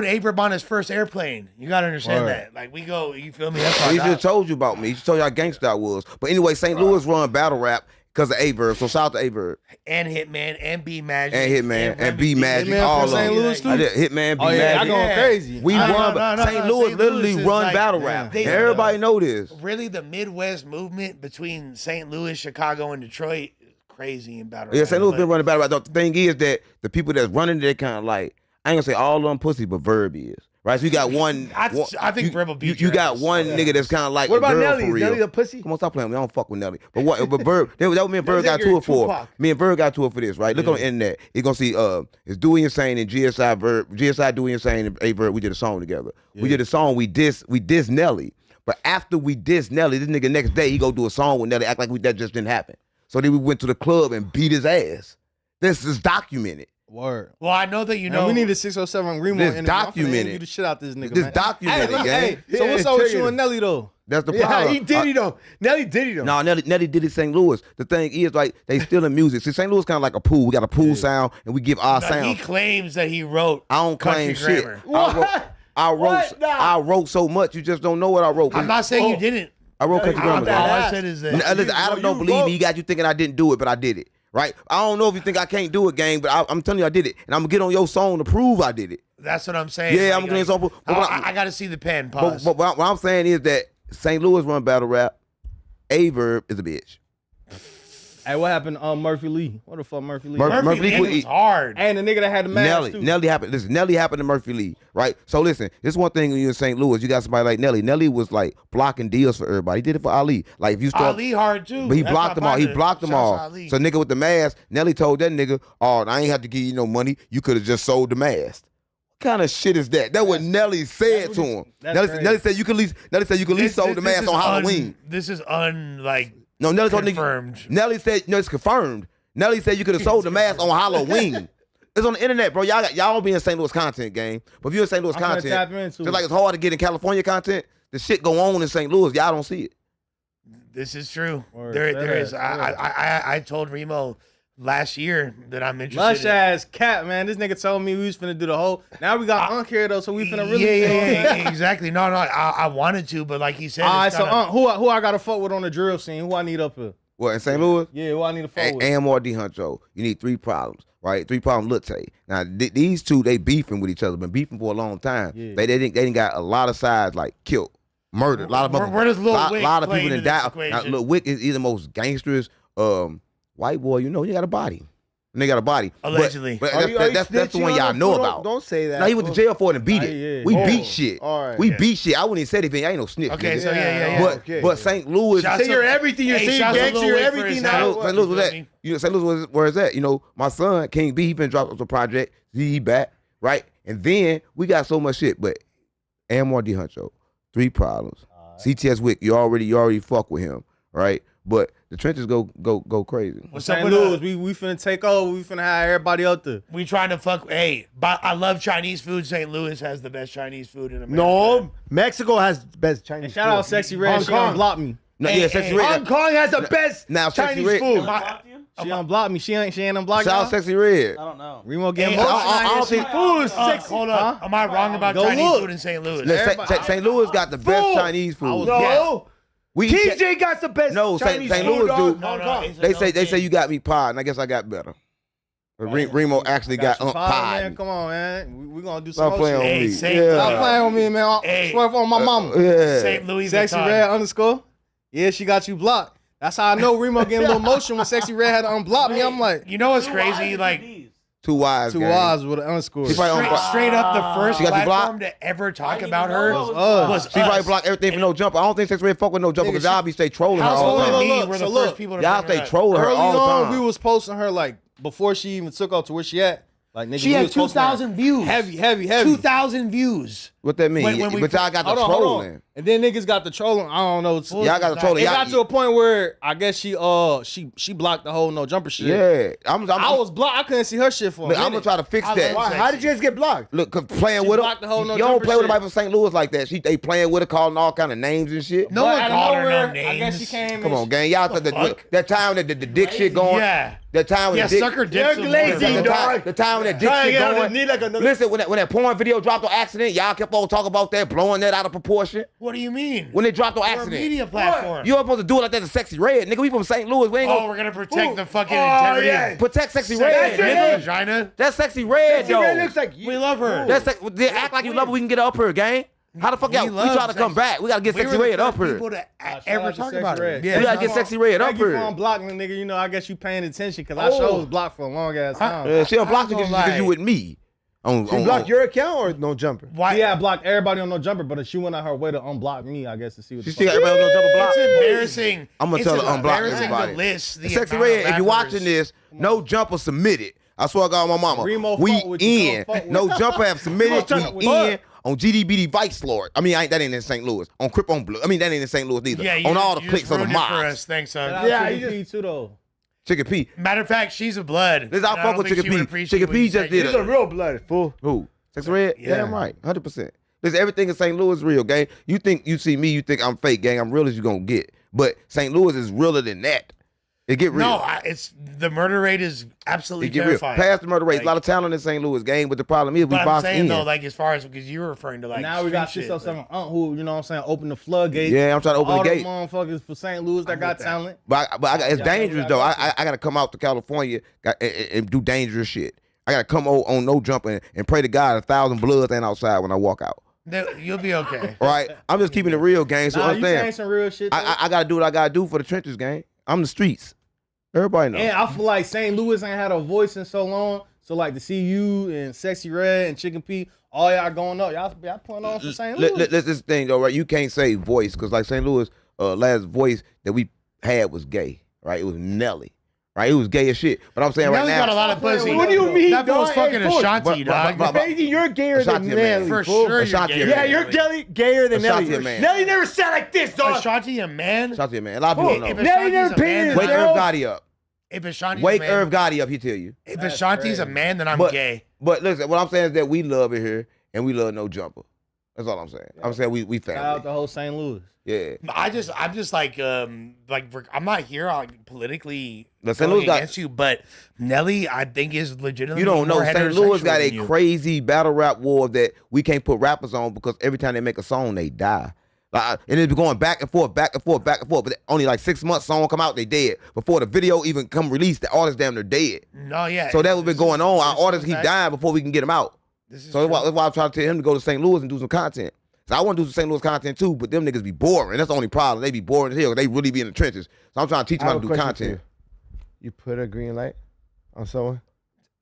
Averb on his first airplane. You gotta understand that. Like we go, you feel me? That's He just told you about me. He just told you how gangsta I was. But anyway, St. Louis run battle rap because of Averb. So shout out to Averb. And Hitman and B Magic. And Hitman and B Magic. Hitman All from of St. them. Louis too? I did Hitman, B Oh yeah, Magic. y'all going crazy. We run. St. Louis literally is run like- battle rap. They- Everybody know this. Really, the Midwest movement between St. Louis, Chicago, and Detroit is crazy in battle Yeah, rap. St. Louis but- been running battle rap. The thing is that the people that's running, they kind of like, I ain't gonna say all of them pussy, but Verb is. Right, so you got one. I think Verb will beat you your got ass. one nigga that's kind of like What a about girl Nelly? for Is real. Nelly the pussy? Come on, stop playing. We don't fuck with Nelly. But what? But Verb, that was me and Verb got to it for. Tupac. Me and Verb got to it for this, right? Look on the internet. You're gonna see it's Dewey Insane and GSI Verb, GSI Dewey Insane and A Verb. We did a song together. We did a song. We diss Nelly. But after we diss Nelly, this nigga next day he go do a song with Nelly, act like that just didn't happen. So then we went to the club and beat his ass. This is documented. Word. Well, I know that you know. Man, we need a 607 Remo This in documented. You the shit out this nigga. This man. documented, Hey, gang. hey, so what's up with you and Nelly though? That's the Yeah, problem. he did it though. Nelly did it though. No, Nelly did it St. Louis. The thing is, like, they still in music. See, St. Louis kind of like a pool. We got a pool sound, and we give our He sound. claims that he wrote. I don't claim Country shit. Grammar. I wrote so much. You just don't know what I wrote. I'm not saying you didn't. I wrote country All grammar. I said is that. Listen, Adam don't believe me. He got you thinking I didn't do it, but I did it. Right? I don't know if you think I can't do it, gang, but I'm telling you I did it. And I'm going to get on your song to prove I did it. That's what I'm saying. Yeah, Like, I'm going to get on your song. I got to see the pen. But Pause. what I'm saying is that St. Louis run battle rap. Averb is a bitch. Hey, what happened to Murphy Lee? What the fuck Murphy Lee? Murphy Lee was hard. And the nigga that had the mask too. Nelly happened. Listen, Nelly happened to Murphy Lee, right? So listen, this one thing when you're in St. Louis, you got somebody like Nelly. Nelly was like blocking deals for everybody. He did it for Ali. Like if you start Ali hard too. but he That's blocked my them all. He partner. blocked them Shouts all. to Ali. So nigga with the mask, Nelly told that nigga, "Oh, I ain't have to give you no money. You could have just sold the mask." What kind of shit is that? That's what Nelly said to him. Nelly said you could at least sold the mask on Halloween. This is No, Nelly told confirmed. nigga. Nelly said no, it's confirmed. Nelly said you could have sold the mask on Halloween. It's on the internet, bro. Y'all be in St. Louis content game. But if you're in St. Louis I'm gonna content, tap into just it. like it's hard to get in California content, the shit go on in St. Louis. Y'all don't see it. This is true. Word. There is. Yeah. I told Remo last year that I'm interested. Lush in. ass cat, man. This nigga told me we was finna do the whole. Now we got Unc here though, so we finna really. Yeah, exactly. No, I wanted to, but like he said, All right, it's so kinda- who I gotta fuck with on the drill scene? Who I need up here? What, in St. Louis? Yeah, who I need to fuck with? Amor D. Huncho. You need 3 problems, right? 3 problems, Lutte. Now, these two, they beefing with each other. Been beefing for a long time. Yeah. They didn't got a lot of sides, like, killed, murdered. A lot of Where does Lil Wick lot of play people into that this died. Now, equation? Lil Wick is the most gangsterous white boy you know. He got a body. And they got a body. Allegedly. But Are you that's the snitching one on y'all him, know fool? about. Don't say that. No, he went to jail for it and beat it. Yeah. We Oh, beat shit. all right. We Yeah. beat shit. I wouldn't even say anything. I ain't no snitch. Okay, nigga. so yeah. But okay. but St. Louis. Shouts Say to- you're everything. You're Hey, saying shouts to gangster. Lil You're Wick for everything his now. help. St. Louis was You feel that. me? You know, St. Louis where is that? You know, my son King B, he been dropped up a project. He back, right? And then we got so much shit. But Amor D. Huncho, 3 problems. CTS Wick, you already fuck with him, right? But the trenches go crazy. What's up St. with Louis, we finna take over. We finna have everybody out there. We trying to fuck. Hey, but I love Chinese food. St. Louis has the best Chinese food in America. No, Mexico has the best Chinese Shout food. out Sexy Red. Hong She Kong. unblocked me. No, Hey, yeah, Sexy hey, Red. Hong Kong has the best Now, Sexy Chinese Red- food. She unblocked me. She ain't unblocked Shout out y'all? Sexy Red. I don't know. Remo getting Hey, blocked. I don't think Food, sexy. Hold up. Am I wrong about Go Chinese look. food in St. Louis? Look, St. Louis got the best Food. Chinese food. No, We TJ got the best No, Chinese St. food. Louis dog. do. No, Hong Kong. it's a They no say thing. you got me pie, and I guess I got better. Remo actually got man. pied. Come on, man. We gonna do Stop some playing on shit. me. Stop playing on me, man. Swear on my mama. Yeah. St. Louis Sexy Vuitton. Red _ Yeah, she got you blocked. That's how I know Remo getting a little motion when Sexy Red had to unblock me. I'm like, you know what's crazy? Like 2 Y's. Two Y's with an underscore. straight up the first She got you platform blocked? to ever talk about her us. She probably blocked everything for No Jumper. I don't think Sexy Red fuck with No Jumper because y'all be stay trolling her all the Household and time. me were the first people to Y'all bring her stay up. trolling her Early all the on, time. we was posting her like before she even took off to where she at. Like nigga, She we had was posting her 2,000 views. Heavy. 2,000 views. What that mean? When we But y'all got the Hold on. trolling. And then niggas got the trolling. I don't know. Y'all got the trolling. It Y'all- got to a point where I guess she blocked the whole No Jumper shit. Yeah. I was blocked. I couldn't see her shit for a Look, I'm minute. gonna try to fix that. Why? How did you guys get blocked? Look, cause playing She with her, blocked the whole No you don't Jumper play with shit. anybody from St. Louis like that. They playing with her, calling all kind of names and shit. No But one out of called her no nowhere, names. I guess she came. Come and on, gang. Y'all that time that the dick shit going. Yeah. That time when Yeah, the dick. suck her dick some more. The time when that dick shit going. Listen, when that porn video dropped on accident, y'all kept on talking about that, blowing that out of proportion. What do you mean? When it dropped on We're a accident. media platform. You weren't supposed to do it like that to Sexy Red. Nigga, we from St. Louis. We ain't Oh, gonna we're gonna protect the fucking integrity. yeah. protect Sexy Sexy Red, Red nigga. vagina. That's Sexy Red, Sexy though. Red looks like you. We love her. That's they act like you love her. We can get her up here, gang. How the fuck y'all? We love trying to come Sexy- back. We gotta get We Sexy were the Red up first here. people to Shout ever out to talk Sexy about her. Red. Yeah, We gotta get Sexy Red up Thank you for here. unblocking the nigga. You know, I guess you paying attention because I sure was blocked for a long ass time. Yeah, she unblocked you I ain't gonna because lie. you with me. She blocked your account or No Jumper? Why? Yeah, I blocked everybody on No Jumper, but she went out her way to unblock me, I guess, to see what She the still fuck. got everybody on No Jumper block. It's embarrassing. I'm gonna It's tell her unblock embarrassing everybody. to list the Sexy amount of Red, if you're rappers- watching this, No Jumper submitted. I swear to God, my mama. Remo We fuck with you, in. don't fuck with No you. Jumper have submitted. Remo We fuck. in on GDBD Vice Lord. I mean, that ain't in St. Louis. On Crip on Blue. I mean, that ain't in St. Louis either. Yeah, on all the you clicks just on the ruined it for mobs. us. Thanks, son. Yeah, you just too though. Chicken P. Matter of fact, she's a blood. Listen, I And fuck don't with think Chicken she would P. appreciate Chicken what you P just said. did She's a real blood fool. Who? Sexy Red? Yeah. Damn right. 100%. Listen, everything in St. Louis is real, gang. You think you see me, you think I'm fake, gang. I'm real as you gonna get. But St. Louis is realer than that. It get real. No, it's the murder rate is absolutely It get real. terrifying. Past the murder rate, Like, a lot of talent in St. Louis, gang. But the problem is we But I'm box saying in. though, like as far as because you were referring to like Now we got street shit shit, like- who, you know what I'm saying, open the floodgates. Yeah, I'm trying to open all the them gate. motherfuckers for St. Louis that got talent. But it's Yeah, dangerous yeah, though. yeah. I gotta come out to California and do dangerous shit. I gotta come on No Jumper and pray to God 1,000 bloods ain't outside when I walk out. You'll be okay. All right, I'm just keeping it real, gang. So Nah, you saying understand. some real shit. though. I gotta do what I gotta do for the trenches, gang. I'm the streets. Everybody know. And I feel like St. Louis ain't had a voice in so long. So like to see you and Sexy Red and Chicken P, all y'all going up, y'all putting on for St. Louis. This thing though, right? You can't say voice because like St. Louis, last voice that we had was gay, right? It was Nelly, right? It was gay as shit. But I'm saying Nelly right now, got a lot of pussy. What do you mean, That dog? was fucking Hey, fool. Ashanti, dog. Crazy, you're gayer Ashanti than a man. Nelly. For fool. sure, Ashanti you're a gay. Yeah, you're gayer than Ashanti Nelly. a man. Nelly never said like this, dog. Ashanti a man. Ashanti, man. A lot of people If don't know. Nelly never Ashanti's a man, painted then Wake his I'm- Irv nails. Gotti up. If Ashanti's Wake a man, Irv Gotti up. He tell you. if Ashanti's a man, then I'm But- gay. But listen, what I'm saying is that we love it here and we love No Jumper. That's all I'm saying. I'm saying we Shout out family. the whole St. Louis. Yeah. I'm just like I'm not here like politically The St. going Louis got- against you, but Nelly I think is legitimately You don't know. more St. Louis got heterosexual a than you. crazy battle rap war that we can't put rappers on because every time they make a song, they die. Like, and it's going back and forth, back and forth, back and forth. But only like 6 months, song come out, they dead. Before the video even come released, the artist damn near dead. No, yeah. So that's what's been going on. Our this is artists keep fact. dying before we can get them out. This is So true. that's why I'm trying to tell him to go to St. Louis and do some content. So I want to do some St. Louis content too, but them niggas be boring. That's the only problem. They be boring as hell. They really be in the trenches. So I'm trying to teach them I how have to a do question for content. You put a green light on someone?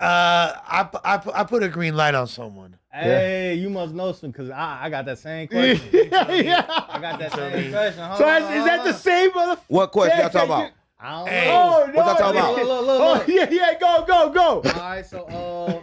I put a green light on someone. Hey, you must know some because I got that same question. Yeah. I got that same question. Hold So on, is that the same motherfucker? What question y'all talking about? I don't Hey. know. Oh, no. What y'all talking about? Look. Oh, yeah, go. All right, so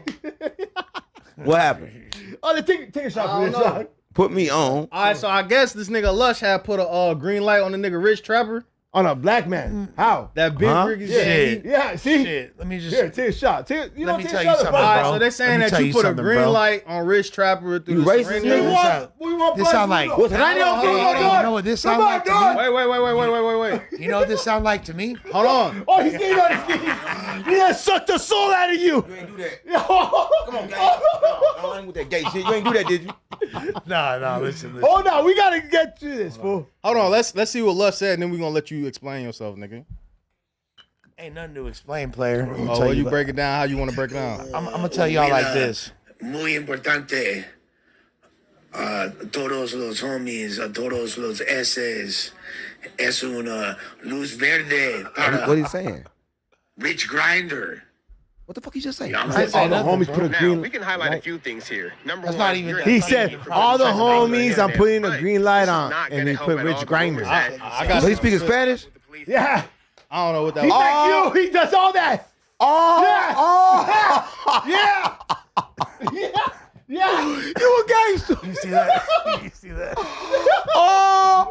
What happened? Oh, take a shot I for don't this. know. Dog. Put me on. all right, so I guess this nigga Lush had put a green light on the nigga Rich Trapper. On a black man. How? That big Huh? rig is Shit. Yeah, see? Shit, let me just Here, take a shot. Let me take tell a you shot, something, bro. All right, bro. so they saying Let me that tell you you put a something, green bro. light on Rich Trapper through You the racist, syringe. nigga? We want, We want blood sound like- food. What's it? I Hold on, Hey, hold on, you hold on. know what this Come sound on, like to dog. me? Wait. You know what this sound like to me? Hold on. Oh, he's getting on his knees. He done sucked the soul out of you. You ain't do that. Come Come on, gang. No, I ain't with that gay shit. You ain't do that, did you? No, listen. Hold on, we gotta get through this, fool. Hold on. Let's see what Lush said, and then we're gonna let you explain yourself, nigga. Ain't nothing to explain, player. Oh, well, you break it down how you want to break it down. I'm gonna tell y'all like this. Muy importante. Todos los homies, todos los S's. Es una luz verde para What are you saying? Rich Grinder. What the fuck you just say? All the homies put a green. We can highlight a few things here. Number That's one, not even. He said all the homies. I'm putting a green light on, and he put Rich Grinder. I got. So he speaking Spanish? Yeah. I don't know what that He's was. like you. He does all that. Yeah. Yeah. You a gangster. You see that? You see that?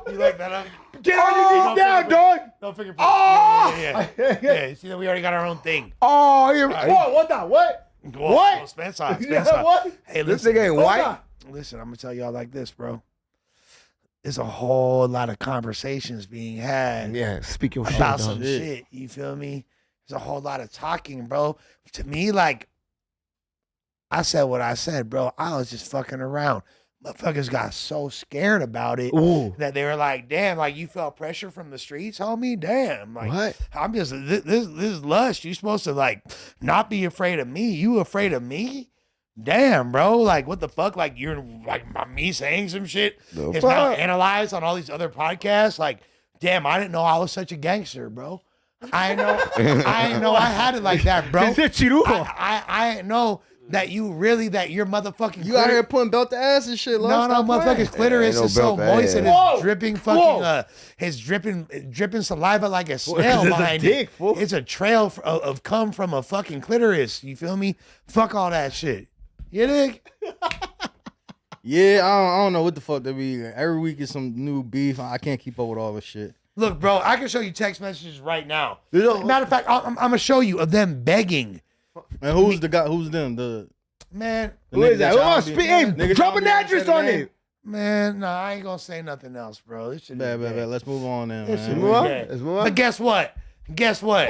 You like that? Huh? Get on your knees down, dog. No fingerprint. Yeah. You see that? We already got our own thing. Whoa, what the what? What? Spencer. Yeah, what? Hey, This listen. nigga ain't white. Listen, I'm gonna tell y'all like this, bro. There's a whole lot of conversations being had. Yeah, speak your shit. About dog. some shit. You feel me? There's a whole lot of talking, bro. To me, like, I said what I said, bro. I was just fucking around. Motherfuckers got so scared about it that they were like, damn, like you felt pressure from the streets, homie? Damn. Like, What? I'm just, this is lust. You supposed to, like, not be afraid of me. You afraid of me? Damn, bro. Like, what the fuck? Like, you're, like, me saying some shit is now analyzed on all these other podcasts. Like, damn, I didn't know I was such a gangster, bro. I didn't know I had it like that, bro. I didn't know that your motherfucking You out here putting belt to ass and shit. no, motherfucker's clitoris is so moist and it's dripping fucking it's dripping saliva like a snail behind it. It's a trail of cum from a fucking clitoris. You feel me? Fuck all that shit. You dig? Yeah, I don't know what the fuck they be. Every week is some new beef. I can't keep up with all this shit. Look, bro, I can show you text messages right now. Matter of fact, I'm gonna show you of them begging. And who's the guy? Who's them? Man, who is that? Hey, drop an address on it. Man, nah, I ain't gonna say nothing else, bro. This shit bad. Let's move on then, This shit man. is bad. But guess what?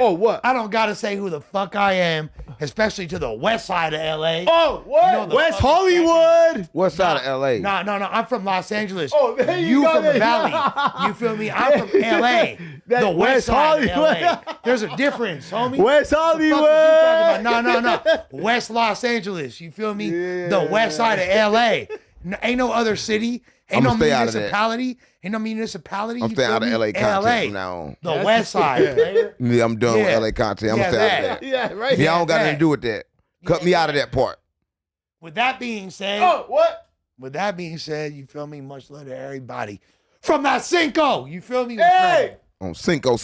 Oh, what? I don't gotta say who the fuck I am, especially to the west side of LA. Oh, what? You know the West fucking Hollywood. West side of LA. No, I'm from Los Angeles. Oh, there you go, from the there. Valley. You feel me? I'm from LA. That's The west West side Hollywood. of LA. There's a difference, homie. West What the fuck Hollywood. is you talking about? No. West Los Angeles. You feel me? The west side of LA. Ain't no other city. Ain't no I'ma stay out of that. municipality. Ain't no municipality. I'm you staying feel out of me? LA content from now on. The west side, player. Yeah, I'm done Yeah. with LA content. I'm Yeah, gonna stay out that. of that. Yeah, right. Yeah, I don't got that. nothing to do with that. Cut me out of that part. With that being said, what? With that being said, you feel me? Much love to everybody from that Cinco. You feel me? Hey. On Cinco.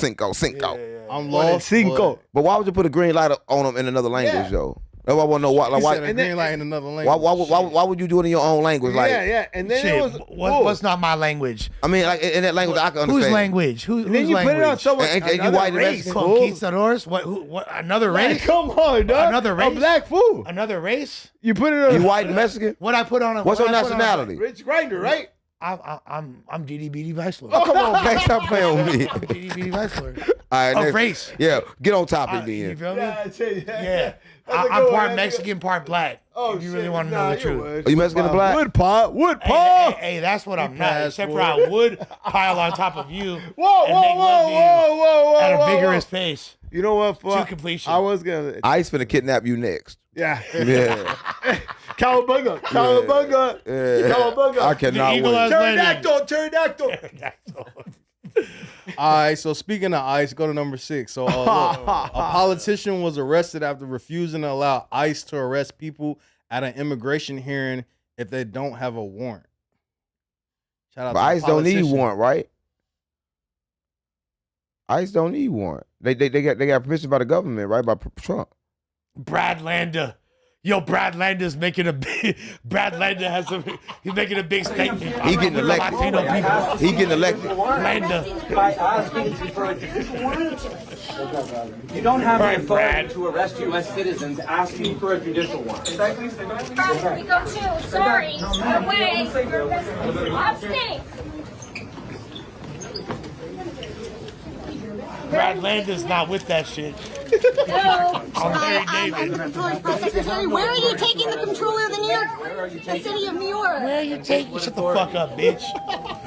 I'm lost. Cinco. But why would you put a green light on them in another language, though? That's why I want to know why. Like, He why, said a green light in another language. why would you do it in your own language? Like, Yeah. And then Shit, it was what's not my language? I mean, like in that language, I can understand. Whose language? Whose And then you language? put it on someone. And you another white and race, Mexican. fool. Conquistadors? What? Another Like, race? come on, dog. Another race? A black fool. Another race? You put it on. You white and Mexican? What I put on? What's your what I put on- nationality? Rich Grinder, right? I'm GD BD Vice Lord. Oh, come on, gang, stop playing with me. I'm GD BD Vice Lord. All right, Of next- race. Yeah, get on topic You then. feel me? Yeah. I'm part Mexican, part black. Oh, if you really shit. want to Nah, know the you truth. would. Are you Mexican and black? Wood paw. Hey, that's what I'm not. Except for I would pile on top of you and make love to you at a vigorous pace. You know what? To completion. I was gonna. Ice finna kidnap you next. Yeah. Yeah. Cowabunga. Cowabunga. Yeah. Cowabunga. I cannot The eagle wait. has landed. Pterodactyl. All right, so speaking of ICE, go to number 6. So look, a politician was arrested after refusing to allow ICE to arrest people at an immigration hearing if they don't have a warrant. Shout out But to the ICE don't need politician. warrant, right? ICE don't need warrant. They got permission by the government, right? By Trump. Brad Landa. Yo, Brad Landa's making a big. Brad Landa has a. He's making a big statement. He getting elected. Latino people. He getting elected. Landa. By asking for a judicial warrant. You don't have the authority to arrest U.S. citizens asking for a judicial warrant. First we go too. Sorry. Away. Abstain. Brad Landa's not with that shit. No. I'm Larry David. Secretary, where are you taking the comptroller of the New York, the city of New York? Where are you taking? Shut the fuck up, bitch.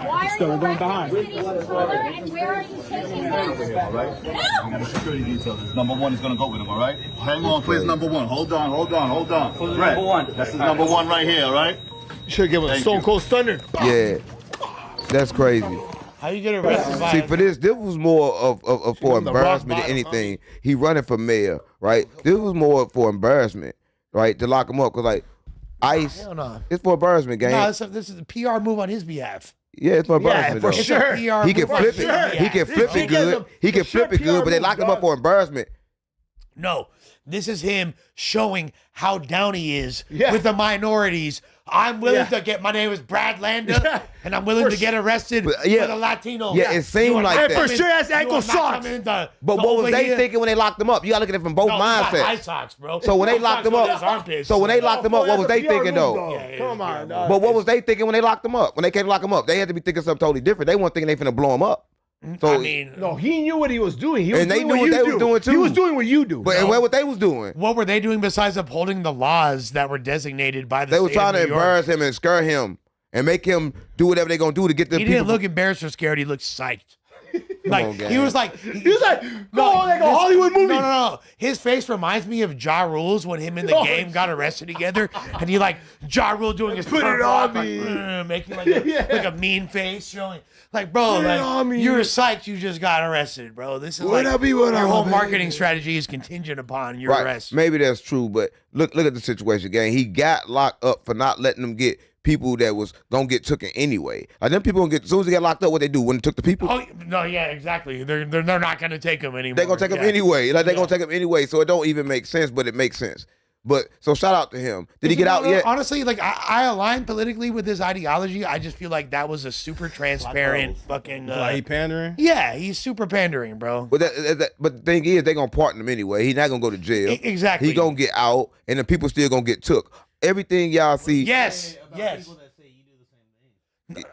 Why are you arresting the city's ruler, and where are you taking them? All right? No! Security details. Number one is going to go with him, all right? Hang on, please, number one. Hold on. Who's number one? That's number one right here, all right? You should give him a Stone Cold Stunner. Yeah, that's crazy. How you get arrested by? See, for this was more of for embarrassment than anything. He running for mayor, right? This was more for embarrassment, right? To lock him up, cause like ICE, it's for embarrassment, gang. No, this is a PR move on his behalf. Yeah, it's for embarrassment. for though. sure. He can flip it. He can flip it good. He can flip it good, but they locked him up for embarrassment. No, this is him showing how down he is with the minorities. I'm willing to get. My name is Brad Landa, and I'm willing to get arrested for the Latino. Yeah, it seemed like that. And for sure, that's ankle socks. But what was they thinking when they locked him up? You gotta look at it from both mindsets. High socks, bro. So when they locked him up, what was they thinking though? Come on, dog. But what was they thinking when they locked him up? When they came to lock him up, they had to be thinking something totally different. They weren't thinking they finna blow him up. So, I mean, no, he knew what he was doing. He was and they doing knew what they was doing too. He was doing what you do. But and what they was doing? What were they doing besides upholding the laws that were designated by the They were state trying of to New York? embarrass him and scare him and make him do whatever they're gonna do to get the He people. didn't look embarrassed or scared. He looked psyched. on, he was like, go on like a Hollywood movie. No. His face reminds me of Ja Rule's when him and the game got arrested together, and he like Ja Rule doing his Put it purple on like, me. making like a mean face, showing like, bro, Put it on like me. you're psyched, you just got arrested, bro. This is What like I be, what your I whole be. marketing strategy is contingent upon your Right. arrest. Maybe that's true, but look at the situation, gang. He got locked up for not letting them get people that was gonna get taken anyway. Like them people gonna get as soon as they got locked up, what they do when they took the people? Oh no, yeah, exactly. They're not gonna take him anymore. They gonna take him anyway. Like they gonna take him anyway. So it don't even make sense, but it makes sense. But so shout out to him. Did he get out yet? Honestly, like I align politically with his ideology. I just feel like that was a super transparent fucking. Like he pandering? Yeah, he's super pandering, bro. But but the thing is, they gonna pardon him anyway. He's not gonna go to jail. Exactly. He gonna get out, and the people still gonna get took. Everything y'all see. Yes.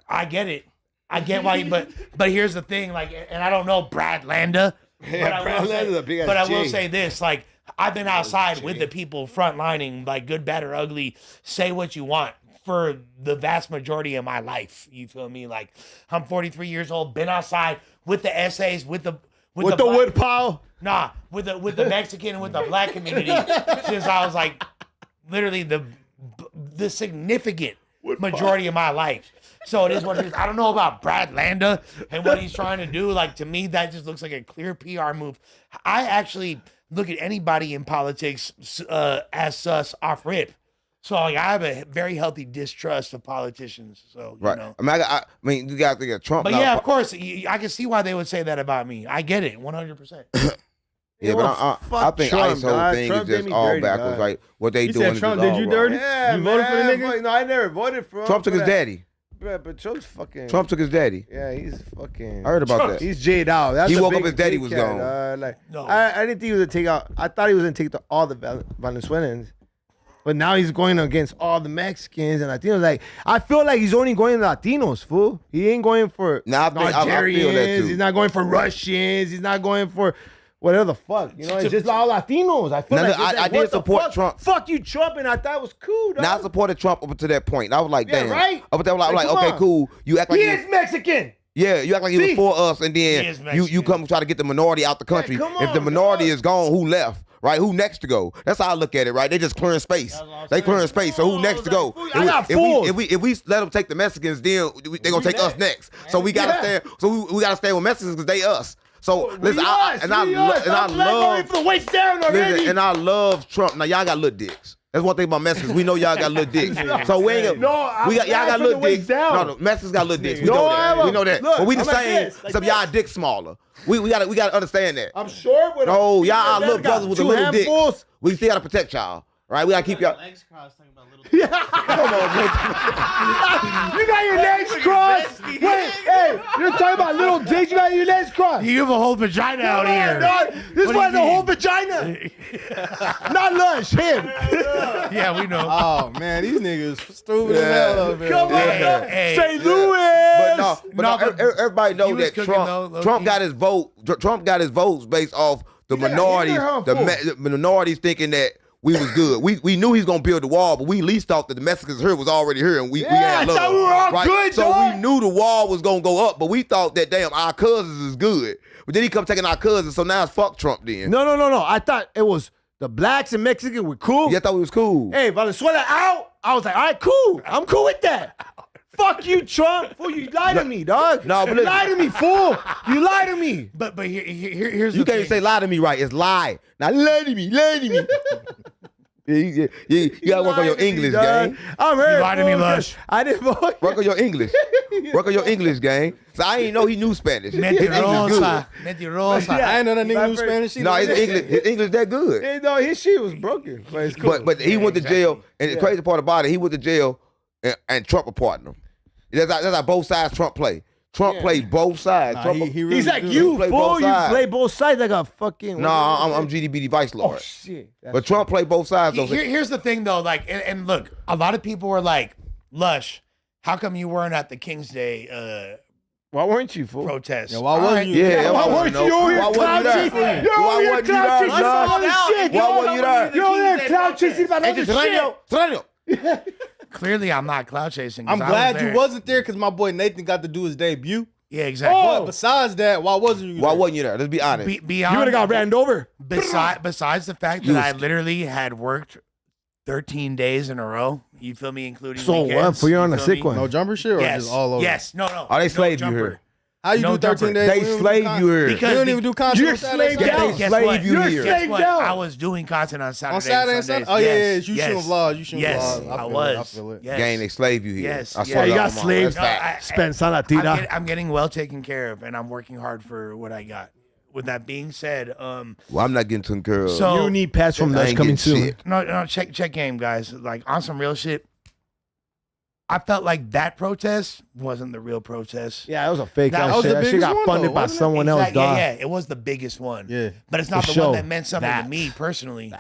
I get it. I get why, but here's the thing, like, and I don't know Brad Landa, but I will say this, like, I've been outside with the people frontlining, like, good, bad, or ugly. Say what you want for the vast majority of my life. You feel me? Like, I'm 43 years old, been outside with the essays, with the wood pile. Nah, with the Mexican and with the black community since I was like literally the significant majority of my life. So it is what it is. I don't know about Brad Landa and what he's trying to do. Like, to me, that just looks like a clear PR move. I actually look at anybody in politics as sus off rip. So like, I have a very healthy distrust of politicians. So you know. I mean, you got to think of Trump. But now. yeah, of course, I can see why they would say that about me. I get it, 100%. Yeah, but I think Trump, ICE whole dog. thing Trump is did just me all dirty, backwards. dog. Like what they He doing said is Trump just did all you wrong. dirty? Yeah, you voted for the man, nigga? No, I never voted for him. Trump took his daddy. But Trump's fucking. Trump took his daddy. Yeah, he's fucking. I heard about that. He's J'd out. That's He a woke big up, his daddy dick was cat, gone. Like, No. I didn't think he was gonna take out. I thought he was gonna take all the Venezuelans, but now he's going against all the Mexicans and Latinos. Like, I feel like he's only going to Latinos, fool. He ain't going for I feel that Nigerians. too. He's not going for Russians. He's not going for whatever the fuck. You know, it's just all Latinos. I feel Now, like look, it's I like, did what the support fuck? Trump. Fuck you, Trump, and I thought it was cool. Dog. Now I supported Trump up to that point. I was like, Yeah, damn. right? Up to that, I was like, Come okay, on. cool. You act like He you- is Mexican. Yeah, you act like he was See? for us, and He then is you Mexican. come try to get the minority out the country. come If the on, minority dog. is gone, who left? Right? Who next to go? That's how I look at it, right? They just clearing space. They clearing space. So who next to go? I got fools. If we let them take the Mexicans, then they gonna take us next. So we gotta stand. So we gotta stay with Mexicans because they us. So listen, I love for the waist down already. listen, and I love Trump. Now y'all got little dicks. That's one thing about Mexicans. We know y'all got little dicks. So we ain't got, y'all got little dicks. No, Mexicans got little dicks. We know that. We know that. Look, But we the I'm like same, this, like except this. y'all dick smaller. We gotta understand that. I'm short, but No, y'all our little brothers with a little dick. handfuls. We still gotta protect y'all. Right? We gotta keep y'all. Come on, man. You got your legs crossed. Wait, hey, you're talking about little dicks. You got your legs crossed. You have a whole vagina out Come on, here. dog. This What do one's you a mean? whole vagina. Not lunch, him. Yeah, we know. Oh man, these niggas stupid as hell over here. Come on, dog. Hey. St. Louis. Everybody know he was that cooking, though, low Trump key. got his vote. Trump got his votes based off the minorities. you're The minorities thinking that we was good. We knew he was gonna build the wall, but we at least thought that the Mexicans here was already here, and we had love. I thought we were all good, So dog. we knew the wall was gonna go up, but we thought that damn our cousins is good. But then he come taking our cousins, so now it's fuck Trump then. No. I thought it was the blacks and Mexicans were cool. Yeah, I thought we was cool. Hey, Venezuela out. I was like, all right, cool. I'm cool with that. Fuck you, Trump. Fool, you lied to me, dog. No, but you lied to me, fool. You lied to me. But here's You the can't thing. say lie to me right. It's lie. Now lie to me. You gotta work on your English, gang. I'm hurt. You lied to me, fool, Lush. I didn't vote. Work on your English. Work on your English, gang. So I ain't know he knew Spanish. His English good. Mentirosa. I ain't know that nigga knew Spanish. No, his English that good. Hey, no, his shit was broken, but it's cool. But he went to jail, and the crazy part about it, he went to jail, and Trump a partner. That's how both sides Trump play. Trump played both sides. Nah, Trump, he really He's like do. you, play fool. both You sides. play both sides like a fucking. No, I'm GDBD vice lord. Oh shit. But Trump played both sides. Though. Here's the thing, though. Like, and look, a lot of people were like, "Lush, how come you weren't at the King's Day Why weren't you, fool? protest?" Yeah, why wasn't you? Yeah, Why weren't you over here Why wasn't you there? You're Why over here wasn't you clout there, chasing Lush? about other shit. Why wasn't you there? You're over there clout chasing about other shit. Clearly, I'm not cloud chasing. 'cause I'm I was glad there. you wasn't there because my boy Nathan got to do his debut. Yeah, exactly. But besides that, why wasn't you? Why there? wasn't you there? Let's be honest. Beyond, You would have got ran over. Besides the fact that I literally had worked 13 days in a row. You feel me? Including So weekends. what? For you on You a feel sick me? one. No jumper shit or Yes. just all over? Yes. No. Oh, they No slaved you jumper. here. How you No do 13 jumper. days? They We don't do slaved con- you here. You don't even do content You're on Saturday, slaved Sunday? down. Guess slave what? you here. Guess Slaved what? down. I was doing content on Saturday. On Saturday and Sunday? Oh, yeah. You shooting vlogs. You shooting yes, vlogs. I feel was. it, I feel it. Yes. Gang, they slave you here. Yes, I yes. swear Yeah, you to got God, Mom, slaves. that's fact. Spence on la tira. I'm getting well taken care of, and I'm working hard for what I got. With that being said, Well, I'm not getting taken care of. So- You need pass from I Lush ain't coming getting soon. shit. no, check game, guys. Like on some real shit. I felt like that protest wasn't the real protest. Yeah, it was a fake That ass was shit. the That shit biggest got one, funded though, by wasn't it? someone else, dog. Yeah, it was the biggest one. Yeah. But it's not For the one sure. that meant something Facts. to me personally.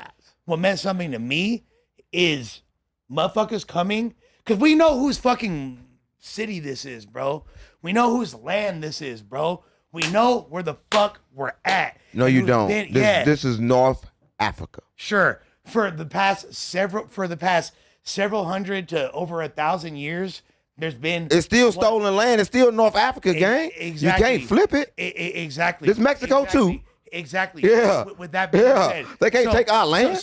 What meant something to me is motherfuckers coming, because we know whose fucking city this is, bro. We know whose land this is, bro. We know where the fuck we're at. No, And you who's don't. been- This is North Africa. Sure. For the past several hundred to over 1,000 years, there's been It's still stolen land. It's still North Africa, gang. Exactly. You can't flip it. Exactly. This Mexico, too. Exactly. Yeah. With that being said, They can't take our land.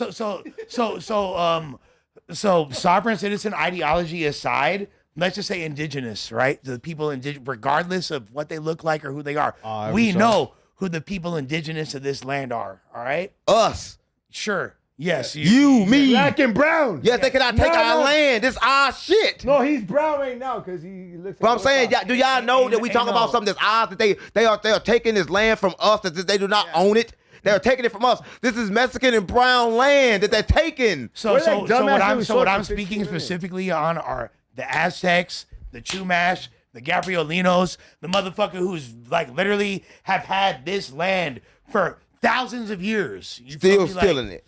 So sovereign citizen ideology aside, let's just say indigenous, right? The people regardless of what they look like or who they are, we know who the people indigenous of this land are. All right. Us. Sure. Yes. You, me. Black and brown. Yes, they cannot take our land. This our shit. No, he's brown right now because he looks. But I'm saying, do y'all know that we talk about no. something that's ours, that they are taking this land from us, that they do not own it. They're taking it from us. This is Mexican and brown land that they're taking. So What what dumbass I'm doing speaking 15 minutes? specifically on are the Aztecs, the Chumash, the Gabrielinos, the motherfucker who's like literally have had this land for thousands of years. You feel Still me? stealing it.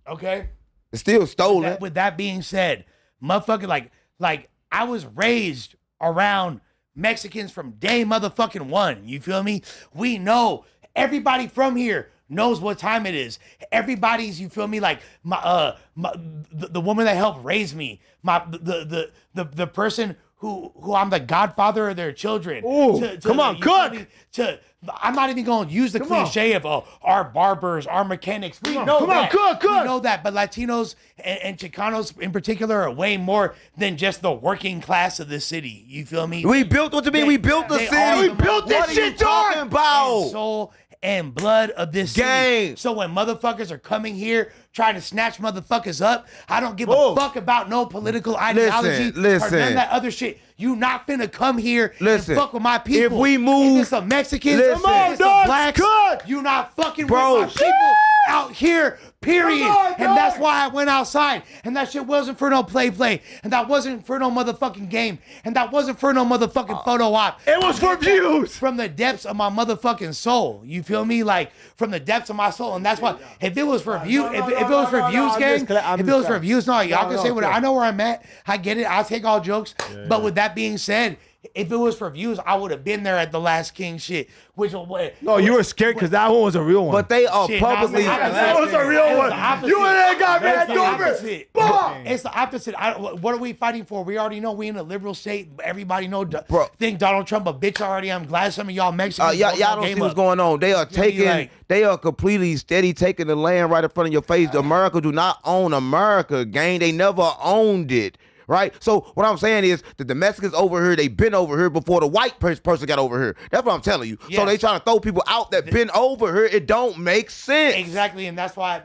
Okay. It's still stolen. With that being said, motherfucker, like I was raised around Mexicans from day motherfucking one. You feel me? We know everybody from here knows what time it is. Everybody's, you feel me? Like the woman that helped raise me, the person who I'm the godfather of their children. Ooh, come on, you feel cook. me? I'm not even going to use the cliche of our barbers, our mechanics. We know that. Cook. We know that, but Latinos and Chicanos in particular are way more than just the working class of the city. You feel me? We built what you mean? We built the They city. are We the built most- this shit, talking about. and soul and blood of this Gang. city. So when motherfuckers are coming here trying to snatch motherfuckers up, I don't give a fuck about no political ideology or none listen. of that other shit. You not finna come here Listen. and fuck with my people. If we move- if it's a Mexican, Listen. Come on, it's a dogs, blacks, cook. you not fucking Bro. with my people out here. Period. Come on, And that's dog. why I went outside. And that shit wasn't for no play. And that wasn't for no motherfucking game. And that wasn't for no motherfucking photo op. It was for views. From the depths of my motherfucking soul. You feel me? Like from the depths of my soul. And that's why if it was for view, if it was for views, gang, if it was for views, no, y'all can say what I know where I'm at. I get it. I'll take all jokes. But with that being said, if it was for views, I would have been there at the Last King shit. No, you were scared because that one was a real one. But they are Shit, publicly. That was a real one. You and that guy, man, It's the opposite. What are we fighting for? We already know we in a liberal state. Everybody know. Bro. Think Donald Trump a bitch already. I'm glad some of y'all Mexicans. Y'all don't see what's going on. They are taking. They are completely steady taking the land right in front of your face. America do not own America, gang. They never owned it. Right? So what I'm saying is that the Mexicans over here, they've been over here before the white person got over here. That's what I'm telling you. Yes. So they trying to throw people out that been over here. It don't make sense. Exactly, and that's why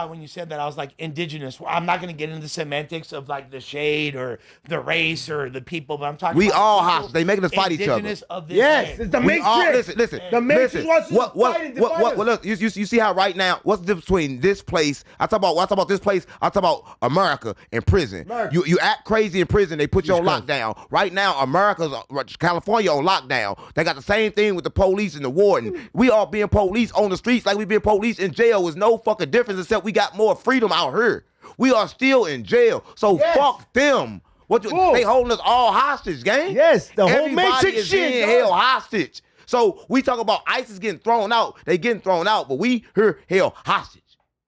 when you said that, I was like, indigenous. I'm not going to get into the semantics of like the shade or the race or the people, but I'm talking we about all hostile. They making us fight each other. Of this yes, land. it's the Matrix. Listen. The Matrix wants to fight and divide us. Look, you see how right now, what's the difference between this place? I talk about this place. I talk about America in prison. You act crazy in prison. They put you on lockdown. Right now, California on lockdown. They got the same thing with the police and the warden. We all being police on the streets like we being police in jail is no fucking difference except we got more freedom out here. We are still in jail. So fuck them. They holding us all hostage, gang. Yes, the whole Everybody Matrix is shit. being held hostage. So we talk about ISIS getting thrown out. They getting thrown out, but we here held hostage.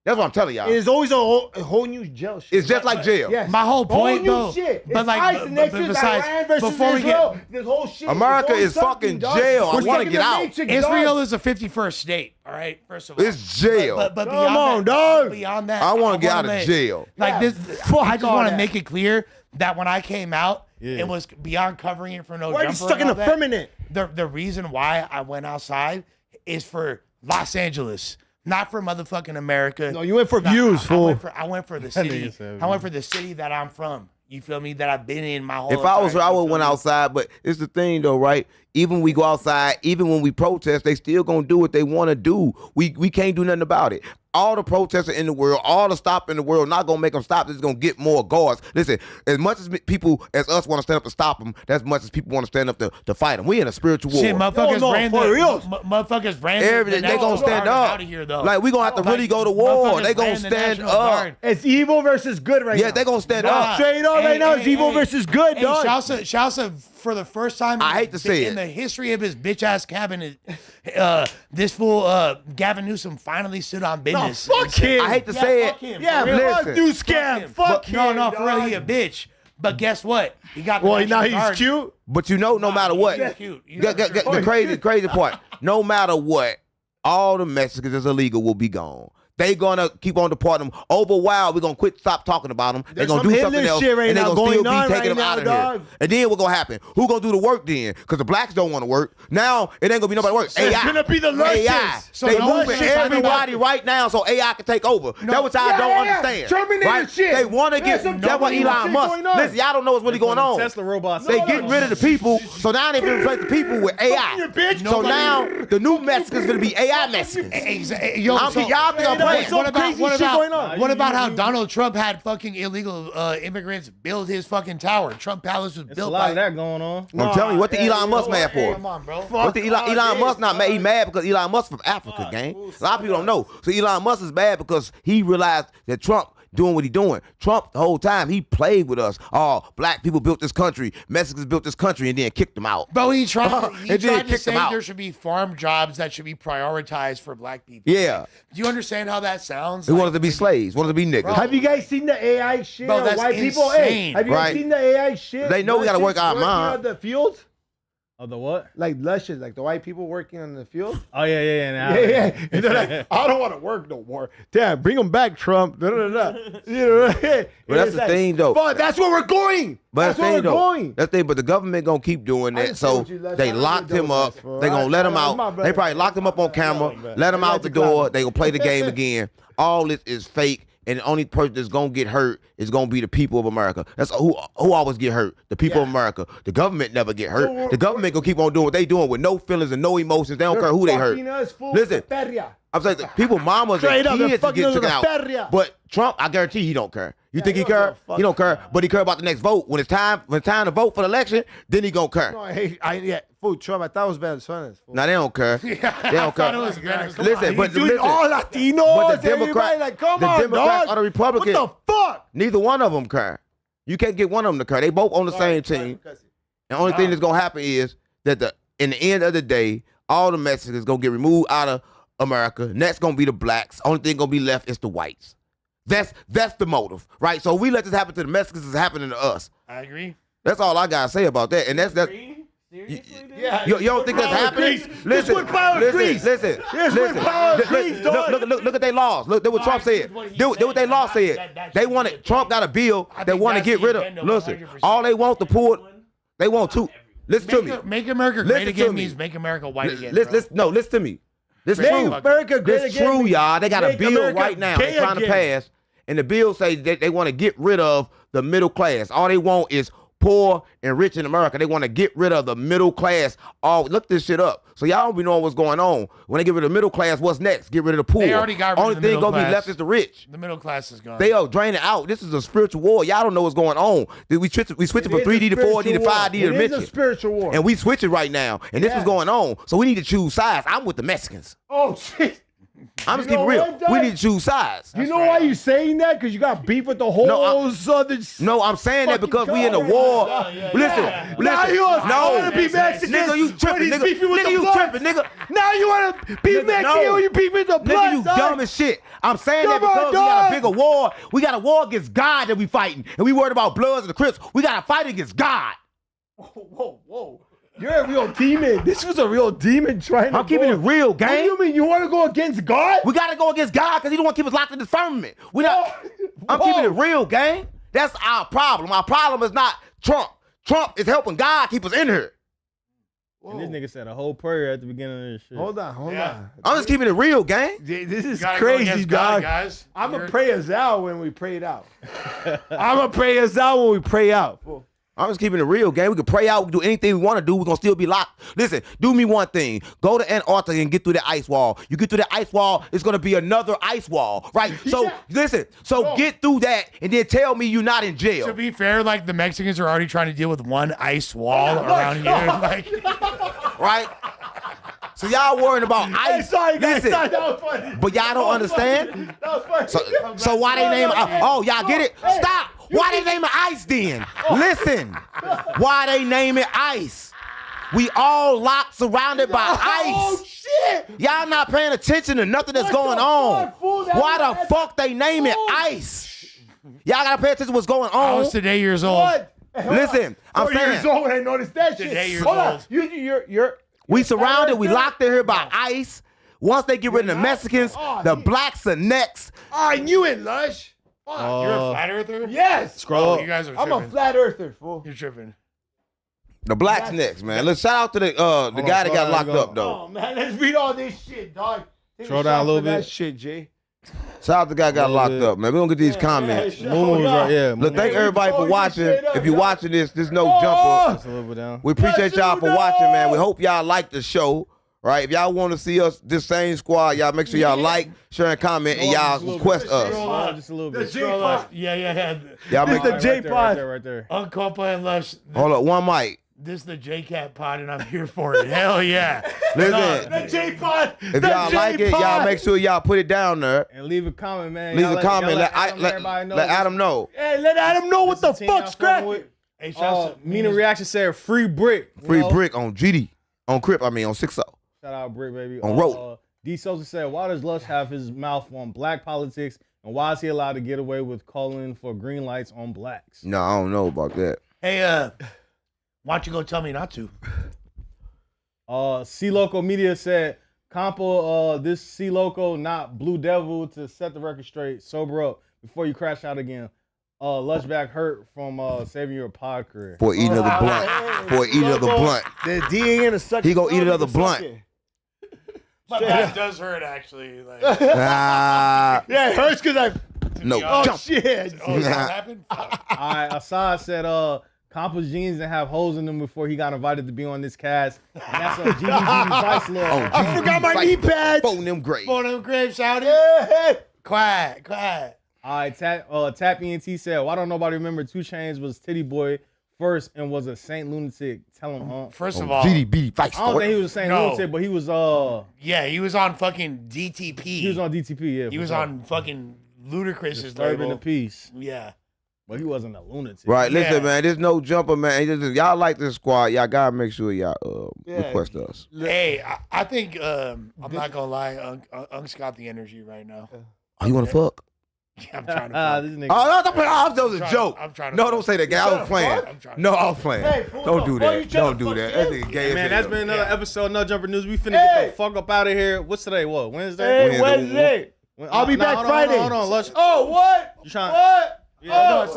That's what I'm telling y'all. It's always a whole new jail shit. It's just like jail. Yes. My whole point, whole new though. shit. But It's like, besides, before we get, this whole shit. America is fucking jail. I want to get out. Israel is a 51st state. All right, first of all, it's jail. But beyond that, beyond that, I want to get out of jail. Like this, I just want to make it clear that when I came out, it was beyond covering it for no. Why are you stuck in a permanent? The reason why I went outside is for Los Angeles. Not for motherfucking America. No, you went for views, fool. I went for the city. I went for the city that I'm from. You feel me? That I've been in my whole. If I was, I would went outside. But it's the thing, though, right? Even when we go outside, even when we protest, they still gonna do what they want to do. We can't do nothing about it. All the protesters in the world, all the stop in the world, not gonna make them stop. It's gonna get more guards. Listen, as much as people as us want to stand up to stop them, that's as much as people want to stand up to fight them. We in a spiritual war. Shit, motherfuckers ran motherfuckers ran. Everything they gonna stand up. Here, like we gonna have to really go to war. They gonna stand up. It's evil versus good right now. Yeah, they gonna stand up. Straight up right now, it's evil versus good, dog. Shouts for the first time I hate to say in the history of his bitch ass cabinet, this fool Gavin Newsom finally stood on business. No, fuck him. I hate to say it. Fuck you, scam. Fuck him. No, for real, he a bitch. But guess what? He got the now National he's Guard. cute. But no matter what, He's cute. the crazy part, no matter what, all the Mexicans that's illegal will be gone. They gonna keep on deporting them. Over a while, we're gonna stop talking about them. They're gonna do something else, and they're gonna still be taking them out of here. And then what's gonna happen? Who gonna do the work then? Because the blacks don't want to work. Now it ain't gonna be nobody work. So it's gonna be the lurches. AI. So they the moving lurches everybody right now so AI can take over. That's what y'all don't understand. Terminator shit. They want to get. That's what Elon Musk. Listen, y'all don't know what's really going on. Tesla robots. They getting rid of the people, so now they can replace the people with AI. So now the new Mexicans gonna be AI Mexicans. Y'all think I'm playing? What about how Donald Trump had fucking illegal immigrants build his fucking tower? Trump Palace was built a lot by of that going on. I'm telling you, what the Elon Musk mad for? Come on, bro. What the Elon Musk not mad? He mad because Elon Musk from Africa, gang. A lot of people don't know. So Elon Musk is mad because he realized that Trump doing what he doing. Trump, the whole time, he played with us. Oh, black people built this country. Mexicans built this country and then kicked them out. Bro, he tried to say out. there should be farm jobs that should be prioritized for black people. Yeah. Do you understand how that sounds? He wanted to be slaves, wanted to be niggas. Bro. Have you guys seen the AI shit? Bro, that's white people? insane. Hey, have you guys seen the AI shit? They know we gotta work our working mind. on the fields? Of the what? Like luscious, like the white people working on the field. Oh yeah. Yeah. And they're like, I don't want to work no more. Damn, bring them back, Trump. You know, but that's the thing, though. But that's where we're going. That's where we're going. That's the thing, but the government gonna keep doing that. So they locked him up. They gonna let him out. They probably locked him up on camera, let him out the door. They gonna play the game again. All this is fake. And the only person that's gonna get hurt is gonna be the people of America. That's who always get hurt. The people of America. The government never get hurt. The government gonna keep on doing what they doing with no feelings and no emotions. They don't care who they hurt. Listen, I'm saying people, mamas and kids get taken out. But Trump, I guarantee he don't care. You think he care? He don't care. But he care about the next vote. When it's time to vote for the election, then he gonna care. No, fool, Trump, I thought it was Venezuelans. No, they don't care. They don't care. Listen, but all Latinos, but the Democrats, like, come the on, Democrats dog. or the Republicans, what the fuck? neither one of them care. You can't get one of them to care. They both on the same team. And the only thing that's gonna happen is that in the end of the day, all the Mexicans gonna get removed out of America. Next gonna be the blacks. Only thing gonna be left is the whites. That's the motive, right? So we let this happen to the Mexicans, it's happening to us. I agree. That's all I gotta say about that. And that's that. Yeah. You don't think that's happening? Listen, look at their laws. Look what Trump said. Do what they law said. They wanted, Trump got a bill that want to get rid of. Listen, all they want to pull, they want to. Listen to me. Make America great again means make America white again. Listen to me. This is true. This true, y'all. They got a bill right now they're trying to pass, and the bill say that they want to get rid of the middle class. All they want is poor and rich in America. They want to get rid of the middle class. Look this shit up. So y'all don't be knowing what's going on. When they get rid of the middle class, what's next? Get rid of the poor. They already got rid Only of the thing middle gonna class. be left is the rich. The middle class is gone. They are draining out. This is a spiritual war. Y'all don't know what's going on. We switching from 3D to 4D to 5D to It is mention. a spiritual war. And we switching right now. And this is going on. So we need to choose sides. I'm with the Mexicans. Oh shit. I'm just keeping real. We need to choose sides. You know why you saying that? Because you got beef with the whole southern. No, I'm saying that because we in a war. Listen. Now you want to be Mexican. Nigga, you tripping, nigga. Nigga, you tripping, nigga. Now you want to be Mexican when you beef with the blood. Nigga, you dumb as shit. I'm saying that because we got a bigger war. We got a war against God that we fighting. And we worried about Bloods and the Crips. We got to fight against God. Whoa. You're a real demon. This was a real demon trying to. I'm keeping it real, gang. What do you mean? You want to go against God? We got to go against God because he don't want to keep us locked in this firmament. I'm keeping it real, gang. That's our problem. Our problem is not Trump. Trump is helping God keep us in here. And this nigga said a whole prayer at the beginning of this shit. Hold on. I'm just keeping it real, gang. This is Gotta go crazy, against dog. God, guys. I'm going to pray us out when we pray it out. I'm going to pray us out when we pray out. I'm just keeping it real, gang. We can pray out. We can do anything we want to do. We're going to still be locked. Listen, do me one thing. Go to Antarctica and get through the ice wall. You get through the ice wall, it's going to be another ice wall, right? So, listen. So, get through that and then tell me you're not in jail. To be fair, like the Mexicans are already trying to deal with one ice wall around here. Like, right? So y'all worrying about ice. Sorry, guys. Listen, Sorry, that was funny. but y'all don't understand. That was funny. So why they name y'all get it? Stop. Why they name it ice then? Listen. Why they name it ice? We all locked, surrounded by ice. Oh shit! Y'all not paying attention to nothing that's going on. Why the fuck they name it ice? Y'all gotta pay attention to what's going on. I was today years old. What? Listen, I'm 40 saying. years old when I noticed that shit. Today years Hold on. old. You're We surrounded, we locked in here by ice. Once they get rid of the Mexicans, the blacks are next. I knew it, Lush. You're a flat earther? Yes. Scroll up. You guys are I'm tripping. a flat earther, fool. You're tripping. The blacks next, man. Let's shout out to the guy that got locked up though. Oh man, let's read all this shit, dog. Take Scroll a down shot a little for that bit. shit, Jay. Shout out to the guy that got locked up, man. We don't get these comments. Mumu was right, yeah. Look, thank we everybody for told you watching. straight up, If you're y'all. watching this no jumper. Just a little bit down. We appreciate y'all for watching, man. We hope y'all like the show. Right? If y'all want to see us, this same squad, y'all make sure y'all like, share, and comment, and y'all request us. Just a little The bit. J-Pod. Yeah. Y'all This make the Right J-Pod. there, right there. Uncle and Lush. Hold up, one mic. This is the J-Cat pod, and I'm here for it. Hell yeah. Listen, The J-Pod. if y'all like it, y'all make sure y'all put it down there. And leave a comment, man. Leave Y'all a comment. y'all Let everybody know. let Adam know. Hey, let Adam know what the This is team y'all fuck's fucking cracking. with. Hey, shout Mina Reaction said free brick. You Free know? brick on GD. On Crip, on 6-0. Shout out brick, baby. On road. D. Sosa said, why does Lush have his mouth on black politics, and why is he allowed to get away with calling for green lights on blacks? No, I don't know about that. Hey, why don't you go tell me not to? C Loco Media said, Campo, this C Loco, not Blue Devil, to set the record straight. Sober up before you crash out again. Lushback hurt from saving your pod career. For eating another blunt. For eating another blunt. The D ain't gonna suck. He gonna eat another blunt. My back does hurt, actually. Like, Ah, Yeah, it hurts because I. no, Oh jump. shit. oh, that happened? Fuck. All right, Assad said, Campa's jeans didn't have holes in them before he got invited to be on this cast. And that's a GDG Vice Lord. Oh, I forgot my knee pads. Phone them great. Phone them grapes, shouty. Yeah. Quiet. All right, Tap ENT said, why don't nobody remember 2 Chainz was Titty Boy first and was a Saint Lunatic? Tell him, First of all, GDB Vice I don't think he Lord. was a Saint No. Lunatic, but he was yeah, he was on fucking DTP. he was on DTP, yeah. He for was sure. on fucking Ludacris's Disturbing label. the Peace. Yeah. Well, he wasn't a lunatic. Right, listen, man. There's no jumper, man. Y'all like this squad. Y'all gotta make sure y'all request us. Hey, I think I'm not gonna lie. Unk's got the energy right now. Oh, you wanna fuck? Yeah, I'm trying to. Fuck. This nigga. That was a joke. I'm trying to. No, don't say that, gay. I was playing. No, I was playing. Hey, Don't do that. Don't do that. That nigga gay as Man, hell. that's been another episode of No Jumper News. We finna get the fuck up out of here. What's today? What? Wednesday? Hey, Wednesday. I'll be back Friday. Hold on. Oh, what? You trying? What? Yeah, Oh,